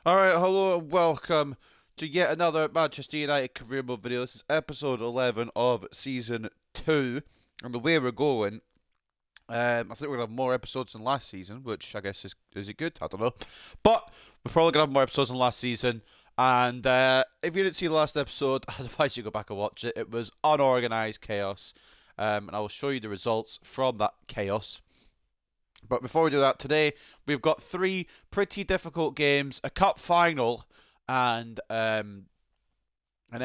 Alright, hello and welcome to yet another Manchester United career mode video. This is episode 11 of season 2. And the way we're going, I think we're going to have more episodes than last season, which I guess is it good? I don't know. But we're probably going to have more episodes than last season. And if you didn't see the last episode, I'd advise you go back and watch it. It was unorganised chaos. And I will show you the results from that chaos. But before we do that, today we've got three pretty difficult games, a cup final, and an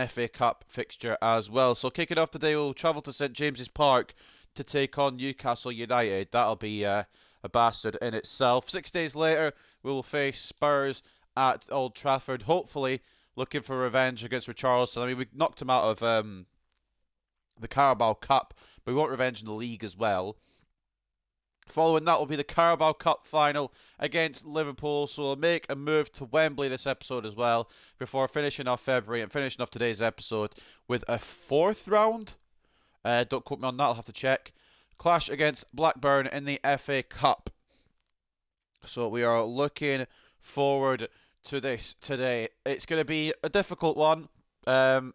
FA Cup fixture as well. So kicking off today, we'll travel to St James's Park to take on Newcastle United. That'll be a bastard in itself. 6 days later, we will face Spurs at Old Trafford, hopefully looking for revenge against Richarlison. I mean, we knocked him out of the Carabao Cup, but we want revenge in the league as well. Following that will be the Carabao Cup final against Liverpool, so we'll make a move to Wembley this episode as well, before finishing off February and finishing off today's episode with a fourth round. Don't quote me on that, I'll have to check. Clash against Blackburn in the FA Cup. So we are looking forward to this today. It's going to be a difficult one, and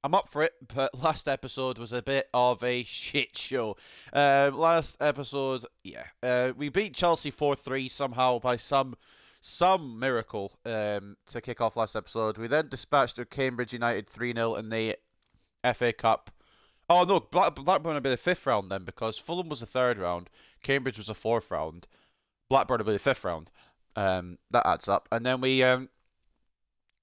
I'm up for it, but last episode was a bit of a shit show. Last episode, we beat Chelsea 4-3 somehow by some miracle to kick off last episode. We then dispatched Cambridge United 3-0 in the FA Cup. Oh no, Blackburn would be the fifth round then, because Fulham was the third round, Cambridge was the fourth round, Blackburn would be the fifth round. That adds up. And then we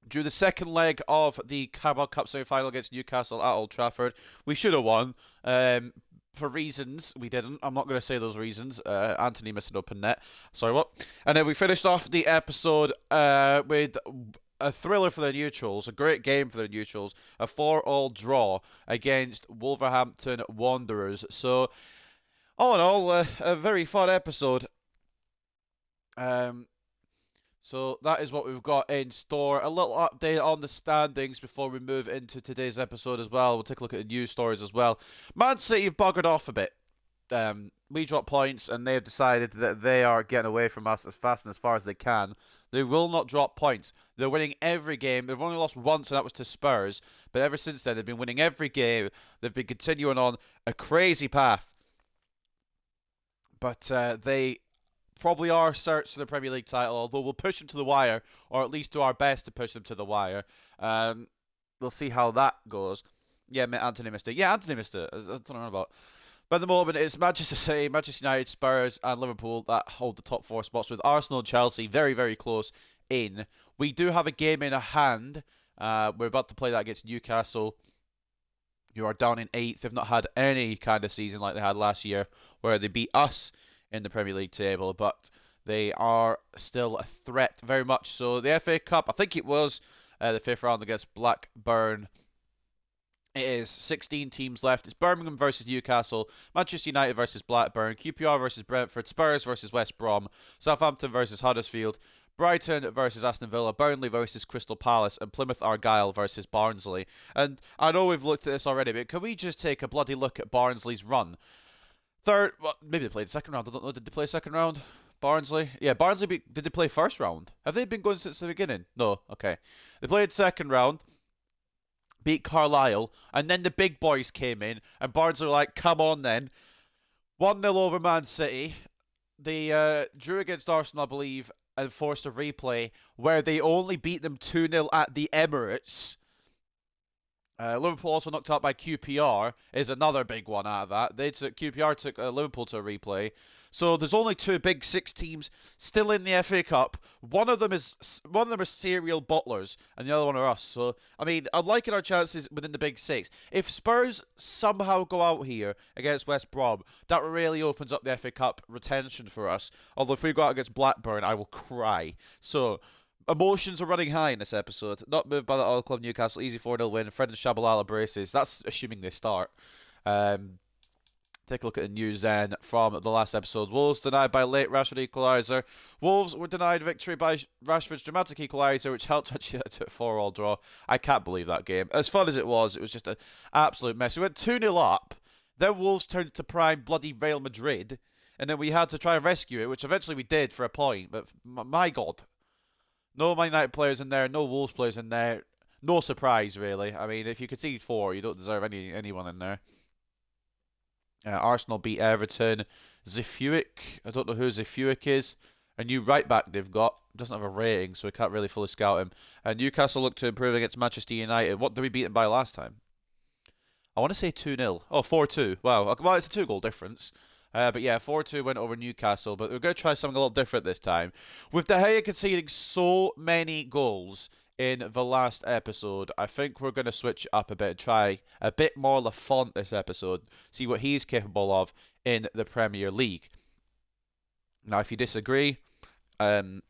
drew the second leg of the Carabao Cup semi-final against Newcastle at Old Trafford. We should have won. For reasons, we didn't. I'm not going to say those reasons. Anthony missed an open net. Sorry, what? And then we finished off the episode with a thriller for the neutrals, a great game for the neutrals, a 4-4 draw against Wolverhampton Wanderers. So, all in all, a very fun episode. So that is what we've got in store. A little update on the standings before we move into today's episode as well. We'll take a look at the news stories as well. Man City have buggered off a bit. We dropped points and they've decided that they are getting away from us as fast and as far as they can. They will not drop points. They're winning every game. They've only lost once, and that was to Spurs. But ever since then, they've been winning every game. They've been continuing on a crazy path. But they probably our search for the Premier League title, although we'll push them to the wire, or at least do our best to push them to the wire. We'll see how that goes. Yeah, Anthony missed it. Yeah, Anthony missed it. I don't know about. But at the moment, it's Manchester City, Manchester United, Spurs, and Liverpool that hold the top four spots, with Arsenal and Chelsea very, very close in. We do have a game in a hand. We're about to play that against Newcastle, who are down in 8th. They've not had any kind of season like they had last year, where they beat us in the Premier League table, but they are still a threat, very much so. The FA Cup, I think it was the fifth round against Blackburn. It is 16 teams left. It's Birmingham versus Newcastle, Manchester United versus Blackburn, QPR versus Brentford, Spurs versus West Brom, Southampton versus Huddersfield, Brighton versus Aston Villa, Burnley versus Crystal Palace, and Plymouth Argyle versus Barnsley. And I know we've looked at this already, but can we just take a bloody look at Barnsley's run? Third, well, maybe they played second round. I don't know. Did they play second round? Barnsley? Yeah, Barnsley. Did they play first round? Have they been going since the beginning? No. Okay. They played second round, beat Carlisle, and then the big boys came in, and Barnsley were like, come on then. 1-0 over Man City. They drew against Arsenal, I believe, and forced a replay where they only beat them 2-0 at the Emirates. Liverpool also knocked out by QPR is another big one out of that. QPR took Liverpool to a replay. So there's only two big six teams still in the FA Cup. One of them is serial bottlers, and the other one are us. So I mean, I'm liking our chances within the big six. If Spurs somehow go out here against West Brom, that really opens up the FA Cup retention for us. Although if we go out against Blackburn, I will cry. So emotions are running high in this episode. Not moved by the Oil Club Newcastle. Easy 4-0 win. Fred and Shabalala braces. That's assuming they start. Take a look at the news then from the last episode. Wolves denied by late Rashford equaliser. Wolves were denied victory by Rashford's dramatic equaliser, which helped actually to a 4-4 draw. I can't believe that game. As fun as it was just an absolute mess. We went 2-0 up. Then Wolves turned to prime bloody Real Madrid. and then we had to try and rescue it, which eventually we did for a point. But my God, no Man United players in there, no Wolves players in there. No surprise, really. I mean, if you concede 4, you don't deserve anyone in there. Arsenal beat Everton. Zifuik, I don't know who Zifuik is. A new right back they've got. Doesn't have a rating, so we can't really fully scout him. And Newcastle look to improve against Manchester United. What did we beat them by last time? I want to say 2-0. Oh, 4-2. Wow. Well, it's a 2-goal difference. But yeah, 4-2 went over Newcastle. But we're going to try something a little different this time. With De Gea conceding so many goals in the last episode, I think we're going to switch it up a bit and try a bit more Lafont this episode. See what he's capable of in the Premier League. Now, if you disagree, I'm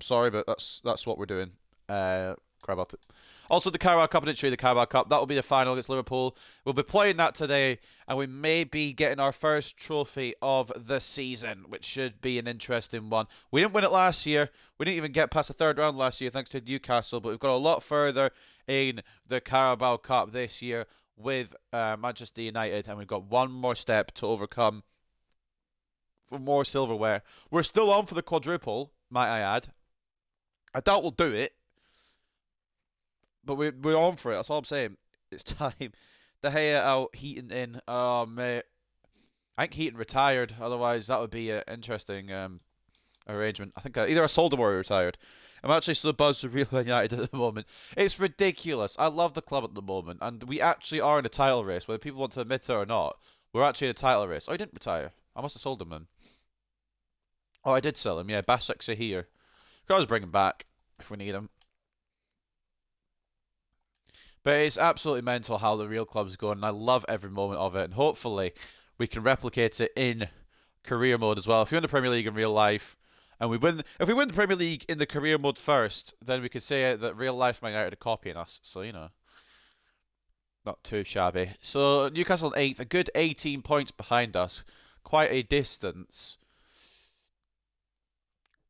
sorry, but that's what we're doing. Also, the Carabao Cup, I didn't show you the Carabao Cup. That will be the final against Liverpool. We'll be playing that today, and we may be getting our first trophy of the season, which should be an interesting one. We didn't win it last year. We didn't even get past the third round last year, thanks to Newcastle, but we've got a lot further in the Carabao Cup this year with Manchester United, and we've got one more step to overcome for more silverware. We're still on for the quadruple, might I add. I doubt we'll do it, but we're on for it. That's all I'm saying. It's time. De Gea out, Heaton in. Oh, mate. I think Heaton retired. Otherwise, that would be an interesting arrangement. I think either I sold him or he retired. I'm actually so buzzed with Real United at the moment. It's ridiculous. I love the club at the moment. And we actually are in a title race. Whether people want to admit it or not, we're actually in a title race. Oh, he didn't retire. I must have sold him then. Oh, I did sell him. Yeah, Basek's are here. Could always bring him back if we need him. But it's absolutely mental how the real club's going, and I love every moment of it. And hopefully, we can replicate it in career mode as well. If you're in the Premier League in real life, and if we win the Premier League in the career mode first, then we could say that real life Man United are copying us. So not too shabby. So Newcastle in 8th, a good 18 points behind us, quite a distance.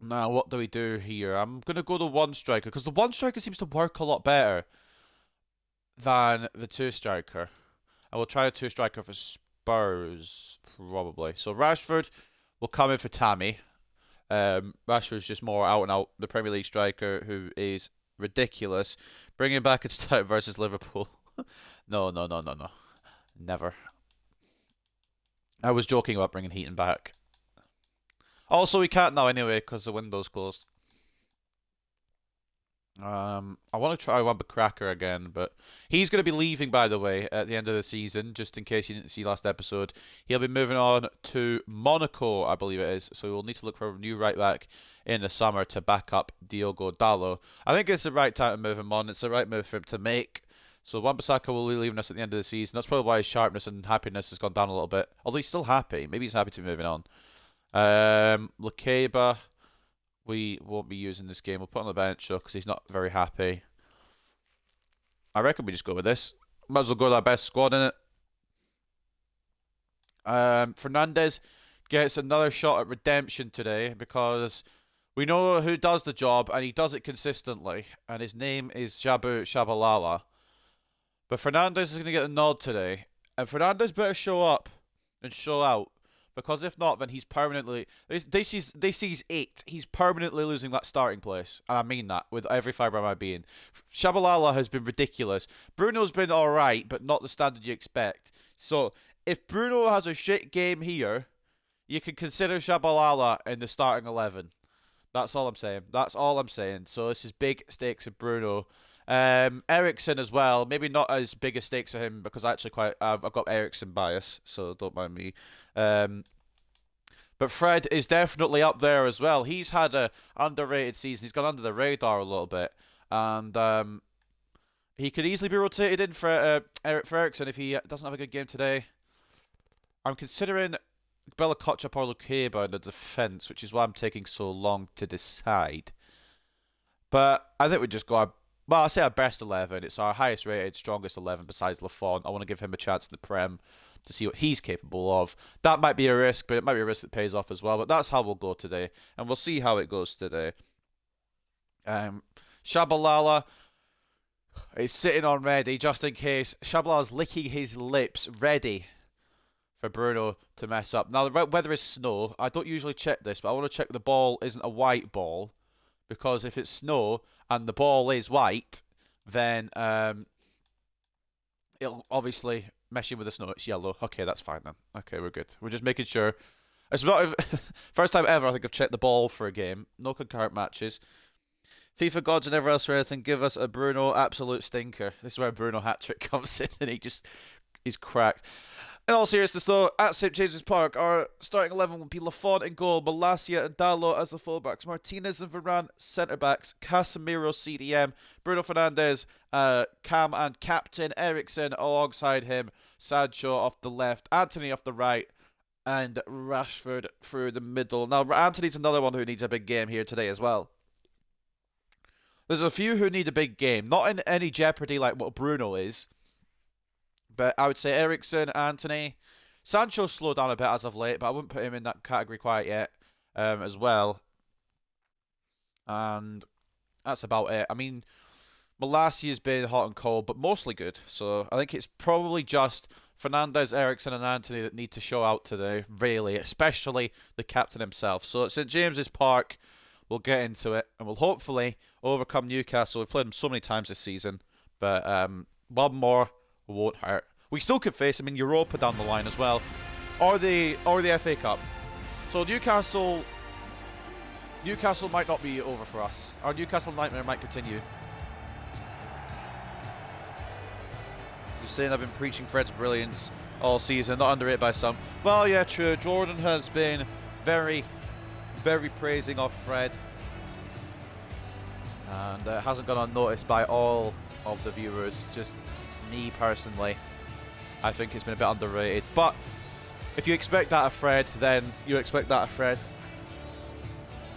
Now, what do we do here? I'm gonna go to one striker because the one striker seems to work a lot better than the two striker. I will try a two striker for Spurs, probably. So Rashford will come in for Tammy. Rashford's just more out and out the Premier League striker who is ridiculous. Bring him back and start versus Liverpool. No. Never. I was joking about bringing Heaton back. Also, we can't now anyway because the window's closed. I want to try Wan-Bissaka again, but he's going to be leaving, by the way, at the end of the season, just in case you didn't see last episode. He'll be moving on to Monaco, I believe it is, so we'll need to look for a new right-back in the summer to back up Diogo Dalot. I think it's the right time to move him on. It's the right move for him to make. So Wan-Bissaka will be leaving us at the end of the season. That's probably why his sharpness and happiness has gone down a little bit. Although he's still happy. Maybe he's happy to be moving on. Lukeba, we won't be using this game. We'll put on the bench because he's not very happy. I reckon we just go with this. Might as well go with our best squad in it. Fernandes gets another shot at redemption today because we know who does the job and he does it consistently. And his name is Jabu Shabalala. But Fernandes is going to get a nod today. And Fernandes better show up and show out. Because if not, then he's permanently... This is 8. He's permanently losing that starting place. And I mean that with every fibre of my being. Shabalala has been ridiculous. Bruno's been alright, but not the standard you expect. So, if Bruno has a shit game here, you can consider Shabalala in the starting 11. That's all I'm saying. That's all I'm saying. So, this is big stakes of Bruno. Eriksen as well. Maybe not as big a stakes for him because I actually I've got Eriksen bias, so don't mind me. But Fred is definitely up there as well. He's had a underrated season. He's gone under the radar a little bit, and he could easily be rotated in for Eriksen if he doesn't have a good game today. I'm considering Bella Kotchap or Lukeba in the defence, which is why I'm taking so long to decide. But I think we just go. Well, I say our best 11. It's our highest rated, strongest 11 besides Lafont. I want to give him a chance in the Prem to see what he's capable of. That might be a risk, but it might be a risk that pays off as well. But that's how we'll go today. And we'll see how it goes today. Shabalala is sitting on ready just in case. Shabalala's licking his lips ready for Bruno to mess up. Now, the weather is snow. I don't usually check this, but I want to check the ball isn't a white ball. Because if it's snow and the ball is white, then it'll obviously mesh in with the snow. It's yellow. Okay, that's fine then. Okay, we're good. We're just making sure. It's not first time ever I think I've checked the ball for a game. No concurrent matches. FIFA gods and everyone else for anything. Give us a Bruno absolute stinker. This is where a Bruno hat-trick comes in and he's cracked. In all seriousness though, at St James's Park, our starting 11 will be Lafont in goal, Malacia and Dalot as the fullbacks, Martinez and Varane centre-backs, Casemiro CDM, Bruno Fernandes, Cam and captain, Eriksen alongside him, Sancho off the left, Anthony off the right, and Rashford through the middle. Now, Anthony's another one who needs a big game here today as well. There's a few who need a big game, not in any jeopardy like what Bruno is. But I would say Eriksen, Anthony. Sancho slowed down a bit as of late, but I wouldn't put him in that category quite yet as well. And that's about it. I mean, Malasia's been hot and cold, but mostly good. So I think it's probably just Fernandes, Eriksen and Anthony that need to show out today, really, especially the captain himself. So at St James's Park, we'll get into it, and we'll hopefully overcome Newcastle. We've played them so many times this season, but one more won't hurt. We still could face them in Europa down the line as well, or the FA Cup. So Newcastle might not be over for us. Our Newcastle nightmare might continue. Just saying, I've been preaching Fred's brilliance all season, not underrated by some. Well, yeah, true. Jordan has been very, very praising of Fred, and hasn't gone unnoticed by all of the viewers. Just me personally, I think it's been a bit underrated. But if you expect that of Fred, then you expect that of Fred.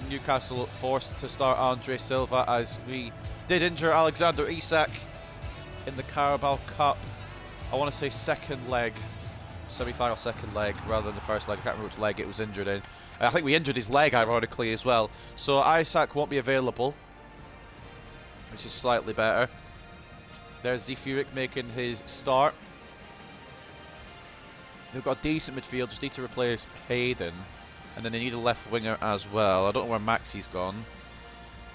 Newcastle forced to start Andre Silva as we did injure Alexander Isak in the Carabao Cup. I want to say second leg, semi-final second leg, rather than the first leg. I can't remember which leg it was injured in. I think we injured his leg, ironically, as well. So Isak won't be available, which is slightly better. There's Zefuric making his start. They've got a decent midfield, just need to replace Hayden. And then they need a left winger as well. I don't know where Maxi's gone.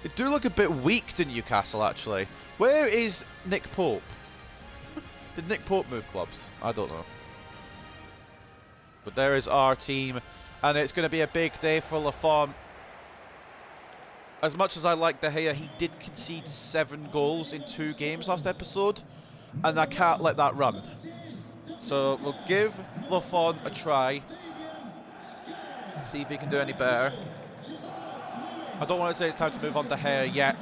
They do look a bit weak to Newcastle, actually. Where is Nick Pope? Did Nick Pope move clubs? I don't know. But there is our team. And it's going to be a big day for Lafont. As much as I like De Gea, he did concede 7 goals in 2 games last episode, and I can't let that run. So we'll give Lafont a try, see if he can do any better. I don't want to say it's time to move on to De Gea yet.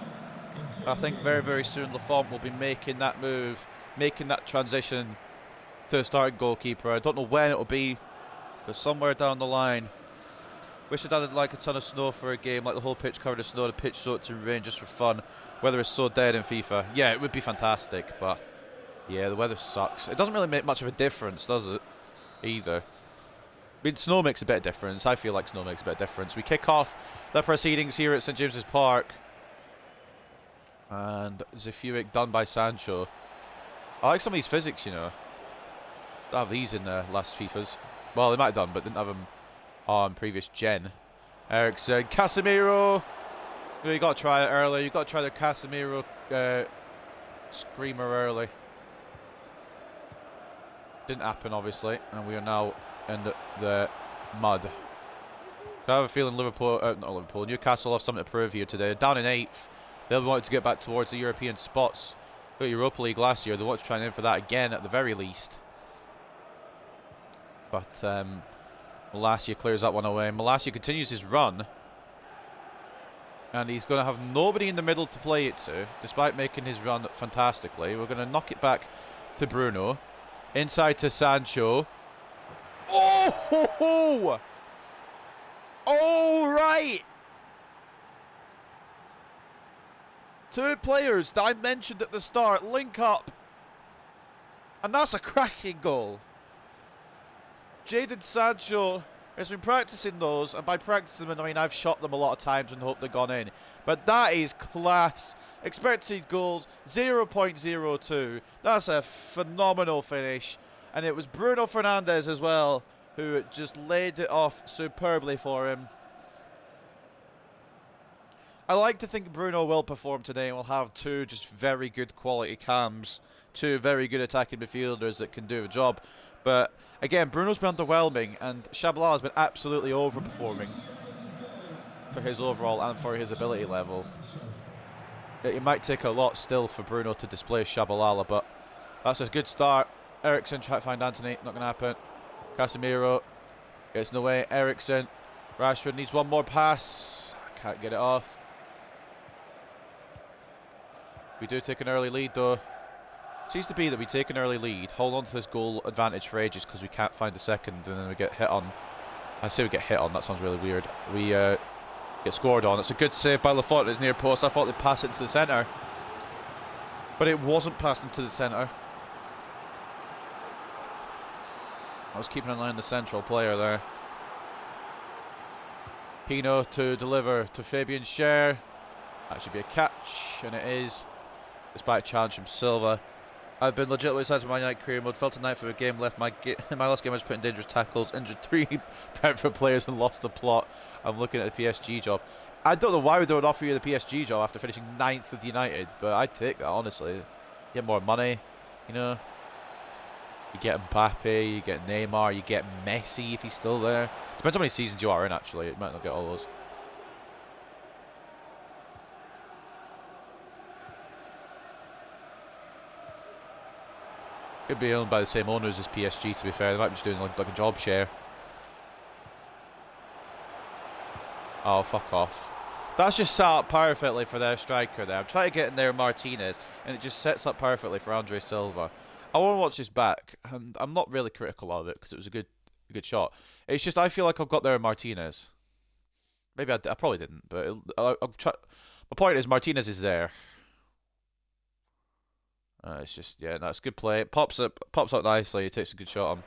I think very, very soon Lafont will be making that move, making that transition to the starting goalkeeper. I don't know when it will be, but somewhere down the line. Wish I'd added like a ton of snow for a game, like the whole pitch covered in snow, the pitch soaked in rain just for fun. Weather is so dead in FIFA. Yeah, it would be fantastic, but yeah, the weather sucks. It doesn't really make much of a difference, does it? Either. I mean, snow makes a bit of difference. I feel like snow makes a bit of difference. We kick off the proceedings here at St James's Park. And Zefuric done by Sancho. I like some of these physics, you know. Don't have these in the last FIFAs. Well, they might have done, but didn't have them on previous gen. Eriksen, Casemiro. You got to try it early. You got to try the Casemiro screamer early. Didn't happen, obviously, and we are now in the mud. I have a feeling Newcastle have something to prove here today. Down in 8th, they'll want to get back towards the European spots. Got Europa League last year. They want to try and aim for that again at the very least. But Malacia clears that one away. Malacia continues his run. And he's going to have nobody in the middle to play it to, despite making his run fantastically. We're going to knock it back to Bruno. Inside to Sancho. Oh! Ho, ho! All right! 2 players that I mentioned at the start link up. And that's a cracking goal. Jadon Sancho has been practicing those, and by practicing them, I mean I've shot them a lot of times and hoped they've gone in. But that is class. Expected goals, 0.02. That's a phenomenal finish. And it was Bruno Fernandes as well who just laid it off superbly for him. I like to think Bruno will perform today and we'll have two just very good quality cams. Two very good attacking midfielders that can do a job. But again, Bruno's been underwhelming and Shabalala has been absolutely overperforming for his overall and for his ability level. It might take a lot still for Bruno to displace Shabalala, but that's a good start. Eriksen trying to find Anthony, not going to happen. Casemiro gets in the way. Eriksen. Rashford needs one more pass. Can't get it off. We do take an early lead though. It seems to be that we take an early lead, hold on to this goal advantage for ages because we can't find a second, and then we get hit on. I say we get hit on, that sounds really weird. We get scored on. It's a good save by Lafont, it's near post. I thought they'd pass it into the centre, but it wasn't passed into the centre. I was keeping an eye on the central player there. Pino to deliver to Fabian Schär. That should be a catch, and it is, despite a challenge from Silva. I've been legitimately excited for my United career mode. Felt tonight for the game left. My last game I was put in dangerous tackles, injured 3 Brentford players and lost the plot. I'm looking at the PSG job. I don't know why they would offer you the PSG job after finishing 9th with United, but I'd take that, honestly. You get more money, you know. You get Mbappe, you get Neymar, you get Messi if he's still there. Depends how many seasons you are in, actually. You might not get all those. Could be owned by the same owners as PSG, to be fair. They might be just doing like a job share. Oh, fuck off. That's just set up perfectly for their striker there. I'm trying to get in there Martinez, and it just sets up perfectly for Andre Silva. I want to watch this back, and I'm not really critical of it because it was a good shot. It's just I feel like I've got there Martinez. Maybe I probably didn't, but I'll try. My point is Martinez is there. It's just, yeah, that's good play. It pops up nicely. He takes a good shot on.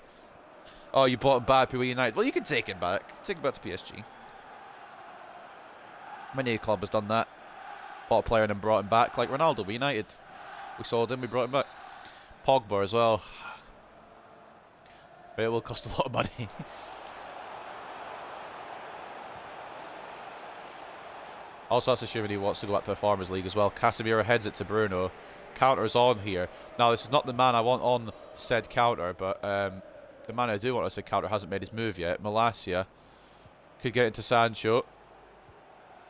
Oh, you bought him back with United. Well, you can take him back. Take him back to PSG. Many a club has done that. Bought a player and then brought him back, like Ronaldo with United. We sold him, we brought him back. Pogba as well. But it will cost a lot of money. Also, that's assuming he wants to go back to a Farmers League as well. Casemiro heads it to Bruno. Counter's on here. Now, this is not the man I want on said counter, but the man I do want on said counter hasn't made his move yet. Malacia could get into Sancho.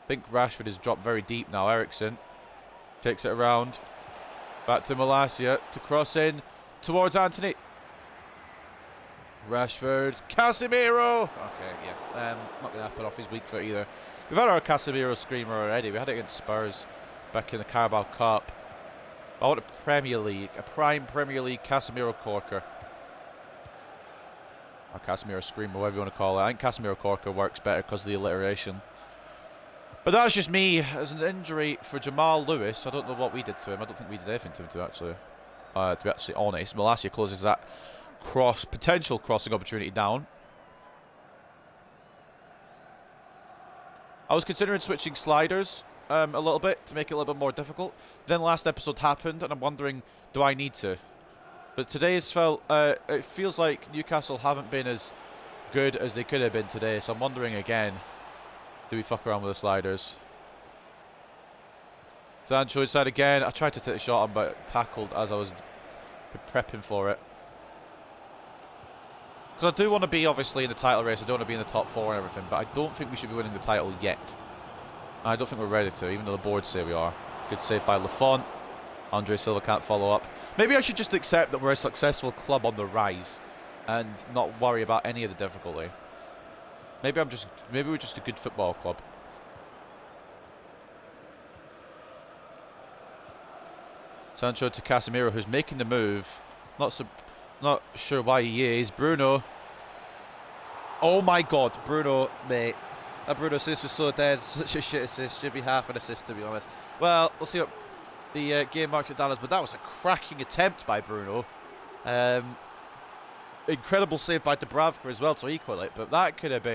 I think Rashford has dropped very deep now. Eriksen takes it around. Back to Malacia to cross in towards Anthony. Rashford. Casemiro! Okay, yeah. Not going to happen off his weak foot either. We've had our Casemiro screamer already. We had it against Spurs back in the Carabao Cup. I want a Premier League, a prime Premier League Casemiro corker. Or Casemiro screamer, whatever you want to call it. I think Casemiro corker works better because of the alliteration. But that's just me. As an injury for Jamal Lewis, I don't know what we did to him. I don't think we did anything to him, actually. To be actually honest. Malacia closes that potential crossing opportunity down. I was considering switching sliders a little bit to make it a little bit more difficult. Then last episode happened, and I'm wondering, do I need to? But today's it feels like Newcastle haven't been as good as they could have been today. So I'm wondering again, do we fuck around with the sliders? Sancho inside again. I tried to take a shot on, but tackled as I was prepping for it. Because I do want to be, obviously, in the title race. I don't want to be in the top 4 and everything, but I don't think we should be winning the title yet. I don't think we're ready to, even though the boards say we are. Good save by Lafont. Andre Silva can't follow up. Maybe I should just accept that we're a successful club on the rise and not worry about any of the difficulty. Maybe we're just a good football club. Sancho to Casemiro, who's making the move. Not sure why he is. Bruno. Oh my God, Bruno, mate. That Bruno assist was so dead. Such a shit assist. Should be half an assist, to be honest. Well, we'll see what the game marks it down as, but that was a cracking attempt by Bruno. Incredible save by Dubravka as well to equal it, but that could have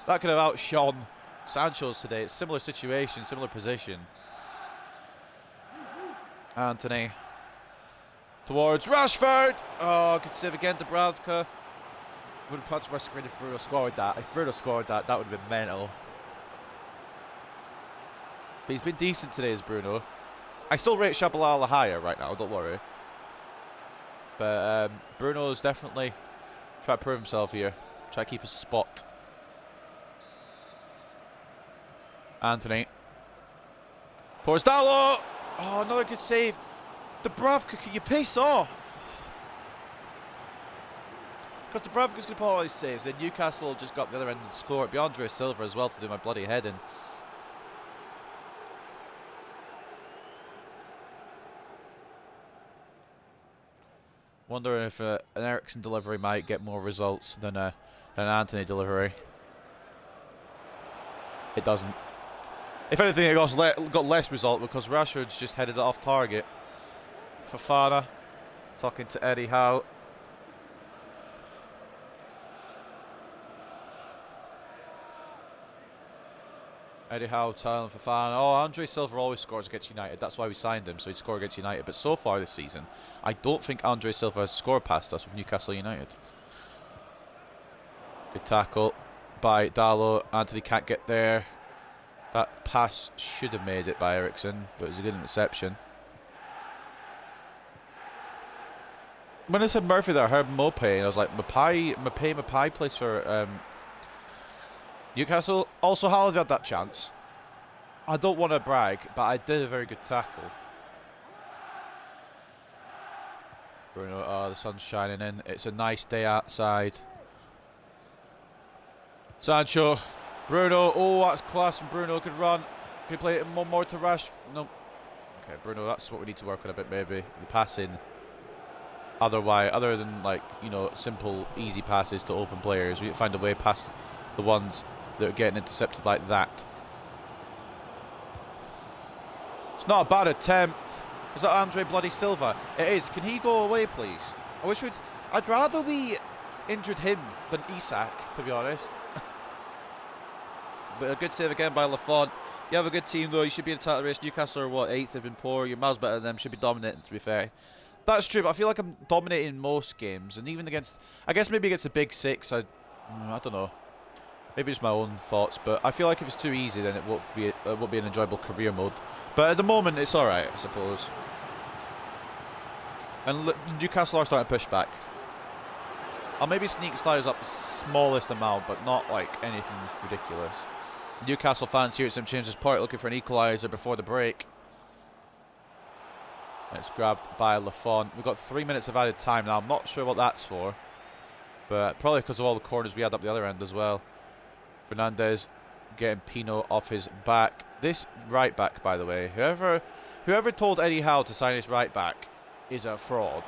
outshone Sancho's today. It's similar situation, similar position. Anthony towards Rashford. Oh, good save again, Dubravka. would have punched my screen if Bruno scored that. If Bruno scored that, that would have been mental. But he's been decent today, as Bruno. I still rate Shabalala higher right now, don't worry. But Bruno's definitely trying to prove himself here. Try to keep his spot. Anthony. Towards Dalot! Oh, another good save. Dubravka, can you piss off? Because Dubravka's going to pull all these saves. Then Newcastle just got the other end of the score. It'd be Andre Silva as well to do my bloody head in. Wondering if an Eriksen delivery might get more results than an Anthony delivery. It doesn't. If anything, it got less result because Rashford's just headed it off target. Fofana talking to Eddie Howe. Eddie Howe telling Fofana, oh, Andre Silva always scores against United. That's why we signed him, so he'd score against United. But so far this season, I don't think Andre Silva has scored past us with Newcastle United. Good tackle by Dalot. Anthony can't get there. That pass should have made it by Eriksen, but it was a good interception. When I said Murphy there, I heard Maupay, and I was like, Maupay plays for Newcastle. Also, how have they had that chance? I don't want to brag, but I did a very good tackle. Bruno, oh, the sun's shining in. It's a nice day outside. Sancho. Bruno, oh, that's class from Bruno. Could run. Could play it one more to Rash. No. Okay, Bruno, that's what we need to work on a bit, maybe. The passing. Otherwise, other than, like, you know, simple, easy passes to open players, we need to find a way past the ones that are getting intercepted like that. It's not a bad attempt. Is that Andre bloody Silva? It is. Can he go away, please? I'd rather we injured him than Isak, to be honest. But a good save again by Lafont. You have a good team, though. You should be in the title race. Newcastle are, what, 8th? They've been poor. You're miles better than them. Should be dominating, to be fair. That's true, but I feel like I'm dominating most games. And even against... I guess maybe against the big six, I don't know. Maybe it's my own thoughts, but I feel like if it's too easy, then it won't be an enjoyable career mode. But at the moment, it's alright, I suppose. And Newcastle are starting to push back. I'll maybe sneak sliders up the smallest amount, but not like anything ridiculous. Newcastle fans here at St James's Park looking for an equaliser before the break. It's grabbed by Lafont. We've got 3 minutes of added time now. I'm not sure what that's for, but probably because of all the corners we had up the other end as well. Fernandez getting Pino off his back. This right back, by the way, whoever told Eddie Howe to sign his right back is a fraud.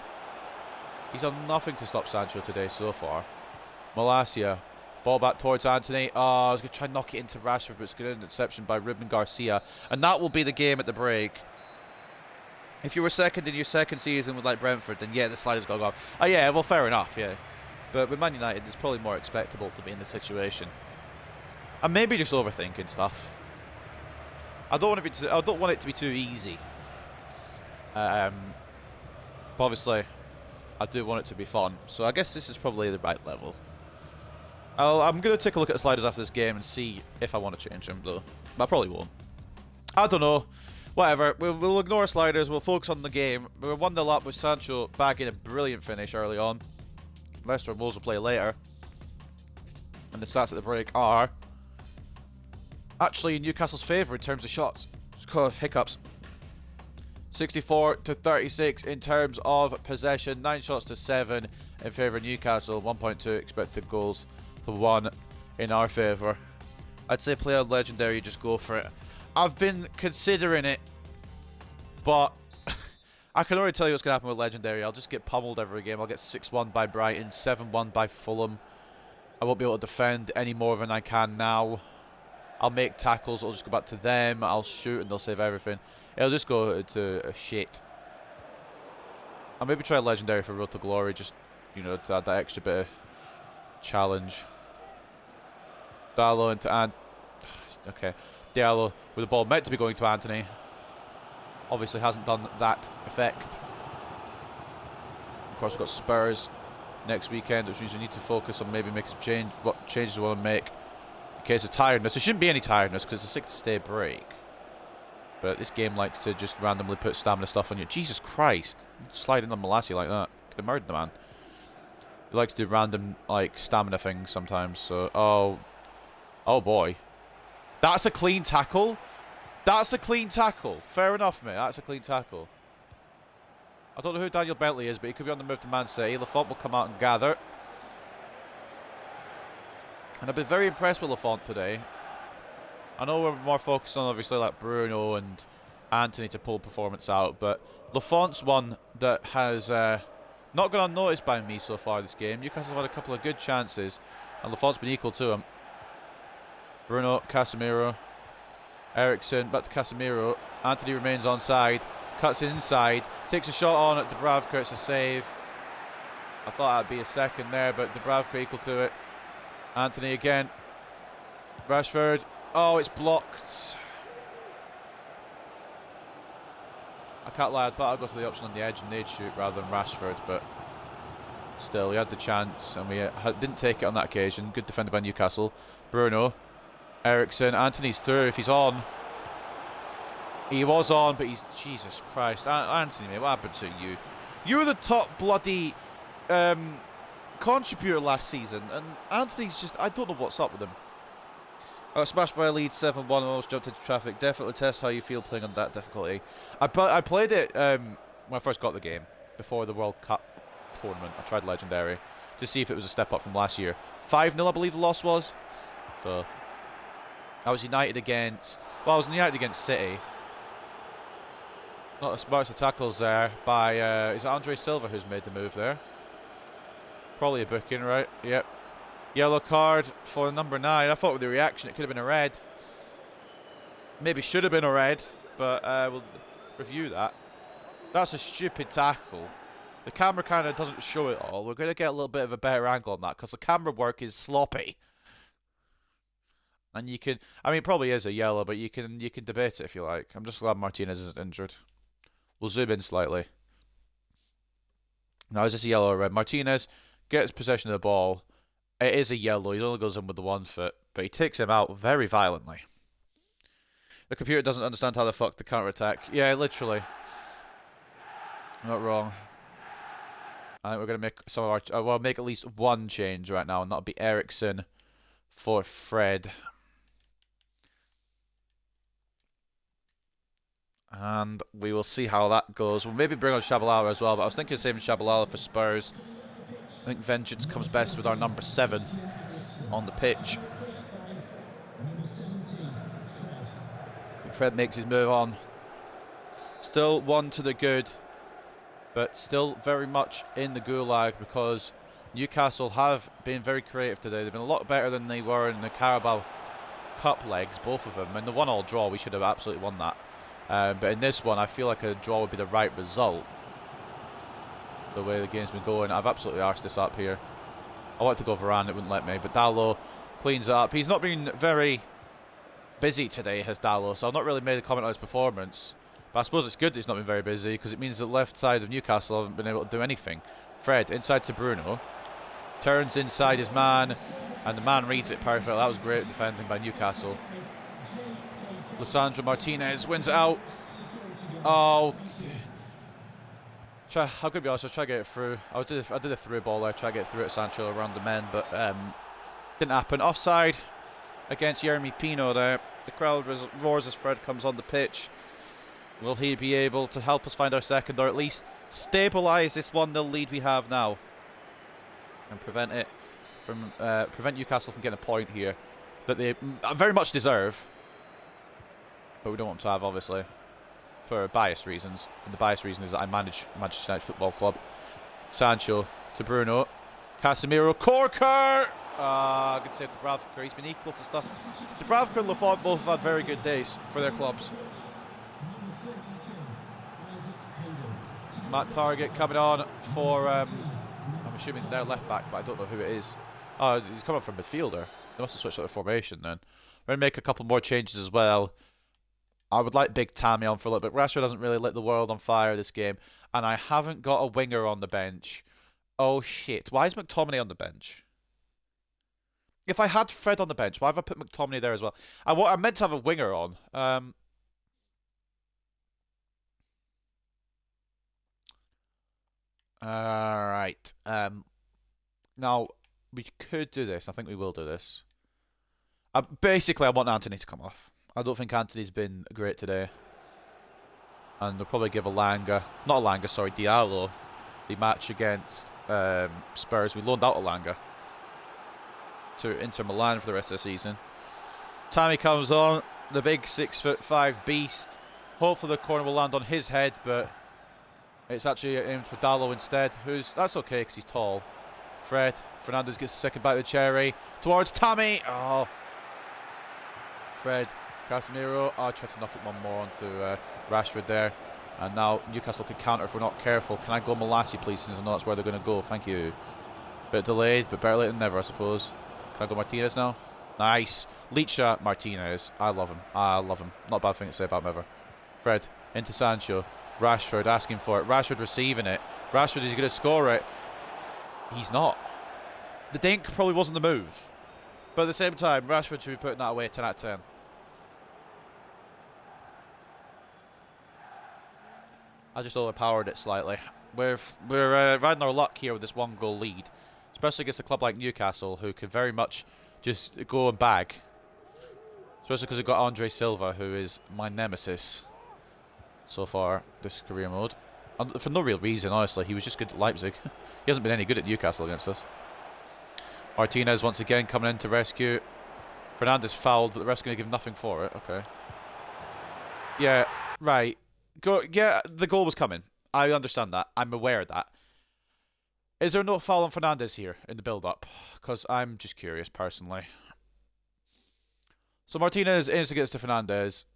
He's done nothing to stop Sancho today so far. Malacia, ball back towards Anthony. Oh, I was going to try and knock it into Rashford, but it's good interception by Ruben Garcia. And that will be the game at the break. If you were second in your second season with like Brentford, then yeah, the sliders got gone. Oh yeah, well fair enough, yeah. But with Man United, it's probably more expectable to be in this situation. And maybe just overthinking stuff. I don't want it to be too easy. But obviously, I do want it to be fun. So I guess this is probably the right level. I'm going to take a look at the sliders after this game and see if I want to change them, though. But I probably won't. I don't know. Whatever. We'll ignore sliders. We'll focus on the game. We're 1-0 up with Sancho bagging a brilliant finish early on. Leicester and Wolves will play later. And the stats at the break are actually in Newcastle's favour in terms of shots. Hiccups. 64 to 36 in terms of possession. 9 shots to 7 in favour of Newcastle. 1.2 expected goals to 1 in our favour. I'd say play on Legendary, just go for it. I've been considering it, but I can already tell you what's going to happen with Legendary. I'll just get pummeled every game. I'll get 6-1 by Brighton, 7-1 by Fulham. I won't be able to defend any more than I can now. I'll make tackles, I'll just go back to them. I'll shoot and they'll save everything. It'll just go to shit. I'll maybe try a Legendary for Road to Glory, just, you know, to add that extra bit of challenge. Diallo into okay. Diallo with the ball meant to be going to Anthony. Obviously hasn't done that effect. Of course, we've got Spurs next weekend, which means we need to focus on maybe making some what changes we want to make in case of tiredness. There shouldn't be any tiredness because it's a 6-day break. But this game likes to just randomly put stamina stuff on you. Jesus Christ. Sliding on Molassie like that. Could have murdered the man. They like to do random, like, stamina things sometimes. So, oh boy. That's a clean tackle? That's a clean tackle. Fair enough, mate. That's a clean tackle. I don't know who Daniel Bentley is, but he could be on the move to Man City. Lafont will come out and gather. And I've been very impressed with Lafont today. I know we're more focused on, obviously, like Bruno and Anthony to pull performance out, but Lafont's one that has not gone unnoticed by me so far this game. Newcastle have had a couple of good chances, and Lafont's been equal to him. Bruno, Casemiro, Ericsson, back to Casemiro. Anthony remains onside, cuts it inside, takes a shot on at Dubravka. It's a save. I thought that'd be a second there, but Dubravka equal to it. Anthony again. Rashford. Oh, it's blocked. I can't lie, I thought I'd go for the option on the edge and they'd shoot rather than Rashford, but still, we had the chance and we didn't take it on that occasion. Good defended by Newcastle. Bruno, Ericsson, Anthony's through if he's on. He was on, but he's... Jesus Christ. Anthony, mate, what happened to you? You were the top bloody contributor last season, and Anthony's just... I don't know what's up with him. I got smashed by a lead 7-1 and almost jumped into traffic. Definitely test how you feel playing on that difficulty. I played it when I first got the game, before the World Cup tournament. I tried Legendary to see if it was a step up from last year. 5-0, I believe the loss was. So, I was United against... Well, I was United against City. Not as smart as tackles there by... is it Andre Silva who's made the move there? Probably a booking, right? Yep. Yellow card for number 9. I thought with the reaction it could have been a red. Maybe should have been a red, but we'll review that. That's a stupid tackle. The camera kind of doesn't show it all. We're going to get a little bit of a better angle on that because the camera work is sloppy. And you can... I mean, it probably is a yellow, but you can debate it if you like. I'm just glad Martinez isn't injured. We'll zoom in slightly. Now, is this a yellow or red? Martinez gets possession of the ball. It is a yellow. He only goes in with the 1 foot, but he takes him out very violently. The computer doesn't understand how the fuck to counter-attack. Yeah, literally. Not wrong. I think we're going to make some of our... well, make at least one change right now, and that'll be Ericsson for Fred. And we will see how that goes. We'll maybe bring on Shabalala as well, but I was thinking of saving Shabalala for Spurs. I think vengeance comes best with our number 7 on the pitch. Fred makes his move on. Still 1 to the good, but still very much in the gulag because Newcastle have been very creative today. They've been a lot better than they were in the Carabao Cup legs, both of them. In the 1-1 draw, we should have absolutely won that. But in this one, I feel like a draw would be the right result. The way the game's been going, I've absolutely arsed this up here. I wanted to go Varane, it wouldn't let me, but Dalot cleans it up. He's not been very busy today, has Dalot, so I've not really made a comment on his performance. But I suppose it's good that he's not been very busy, because it means the left side of Newcastle haven't been able to do anything. Fred, inside to Bruno. Turns inside his man, and the man reads it perfectly. That was great defending by Newcastle. Lisandro Martinez wins it out. Oh... I'm going to be honest, I'll try to get it through. I did a through ball there, try to get through at Sancho around the men, but didn't happen. Offside against Jeremy Pino there. The crowd roars as Fred comes on the pitch. Will he be able to help us find our second, or at least stabilise this 1-0 lead we have now? And prevent Newcastle from getting a point here that they very much deserve. But we don't want to have, obviously, for biased reasons. And the biased reason is that I manage Manchester United Football Club. Sancho to Bruno. Casemiro. Corker! Good save Dubravka. He's been equal to stuff. Dubravka and Lafont both have had very good days for their clubs. Matt Target coming on for, I'm assuming their left back, but I don't know who it is. Oh, he's coming from midfielder. They must have switched out the formation then. We're going to make a couple more changes as well. I would like Big Tammy on for a little bit. Rashford hasn't really lit the world on fire this game, and I haven't got a winger on the bench. Oh, shit. Why is McTominay on the bench? If I had Fred on the bench, why have I put McTominay there as well? I meant to have a winger on. Alright. Now, we could do this. I think we will do this. Basically, I want Anthony to come off. I don't think Anthony's been great today. And they'll probably give Diallo, the match against Spurs. We loaned out Alanga to Inter Milan for the rest of the season. Tammy comes on, the big 6'5" beast. Hopefully the corner will land on his head, but it's actually aimed for Dallo instead. That's okay because he's tall. Fernandes gets the second bite of the cherry towards Tammy. Oh, Fred, Casemiro. I tried to knock it one more onto Rashford there, and now Newcastle could counter if we're not careful. Can I go Malassi, please? Since I know that's where they're going to go. Thank you. Bit delayed, but better late than never, I suppose. Can I go Martinez now? Nice. Leacher Martinez. I love him. Not a bad thing to say about him ever. Fred into Sancho. Rashford asking for it. Rashford receiving it. Rashford is going to score it. He's not. The dink probably wasn't the move. But at the same time, Rashford should be putting that away 10 out of 10. I just overpowered it slightly. We're riding our luck here with this 1-goal lead. Especially against a club like Newcastle, who could very much just go and bag. Especially because we've got Andre Silva, who is my nemesis so far this career mode. And for no real reason, honestly. He was just good at Leipzig. He hasn't been any good at Newcastle against us. Martinez once again coming in to rescue. Fernandes fouled, but the ref's going to give nothing for it. Okay. Yeah, right. Yeah, the goal was coming. I understand that. I'm aware of that. Is there no foul on Fernandes here in the build-up? Because I'm just curious, personally. So Martinez instigates to Fernandes.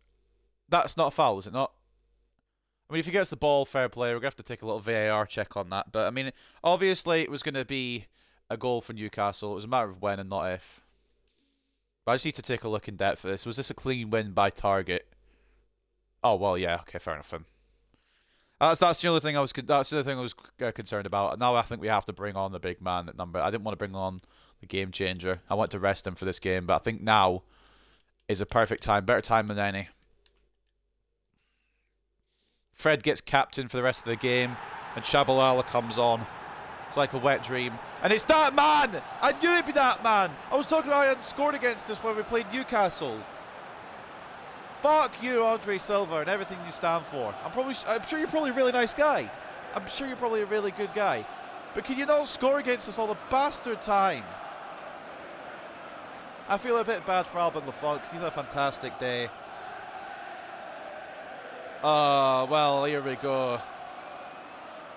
That's not a foul, is it not? I mean, if he gets the ball, fair play. We're going to have to take a little VAR check on that. But, I mean, obviously it was going to be a goal for Newcastle. It was a matter of when and not if. But I just need to take a look in depth at this. Was this a clean win by target? Oh, well, yeah. Okay, fair enough then. That's the only thing I was concerned about. Now I think we have to bring on the big man at number. I didn't want to bring on the game changer. I want to rest him for this game, but I think now is a perfect time, better time than any. Fred gets captain for the rest of the game, and Shabalala comes on. It's like a wet dream, and it's that man. I knew it'd be that man. I was talking about he hadn't scored against us when we played Newcastle. Fuck you, Andre Silva, and everything you stand for. I'm sure you're probably a really nice guy. I'm sure you're probably a really good guy. But can you not score against us all the bastard time? I feel a bit bad for Alban Lafont because he's had a fantastic day. Well, here we go.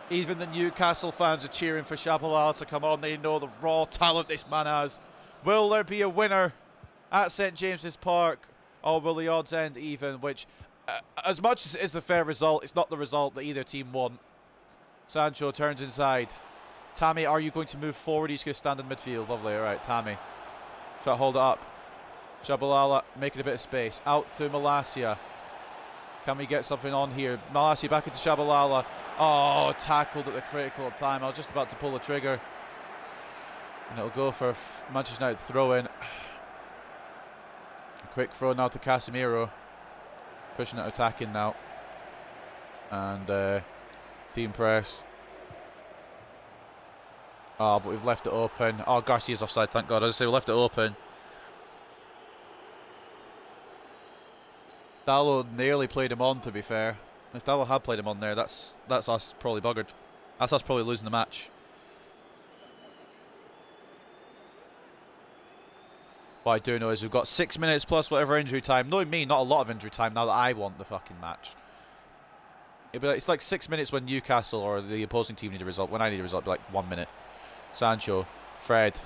Even the Newcastle fans are cheering for Shabalala to come on. They know the raw talent this man has. Will there be a winner at St James's Park? Or will the odds end even? Which, as much as it is the fair result, it's not the result that either team want. Sancho turns inside. Tammy, are you going to move forward? He's going to stand in midfield. Lovely. All right, Tammy. Try to hold it up. Shabalala making a bit of space. Out to Malacia. Can we get something on here? Malacia back into Shabalala. Oh, tackled at the critical time. I was just about to pull the trigger. And it'll go for Manchester United throw-in. Quick throw now to Casemiro. Pushing it, attacking now. And team press. Oh, but we've left it open. Oh, Garcia's offside, thank God. I was going to say we left it open. Dallo nearly played him on, to be fair. If Dallo had played him on there, that's us probably buggered. That's us probably losing the match. What I do know is we've got 6 minutes plus whatever injury time. Knowing me, not a lot of injury time now that I want the fucking match. It's like 6 minutes when Newcastle or the opposing team need a result. When I need a result, it'd be like 1 minute. Sancho, Fred.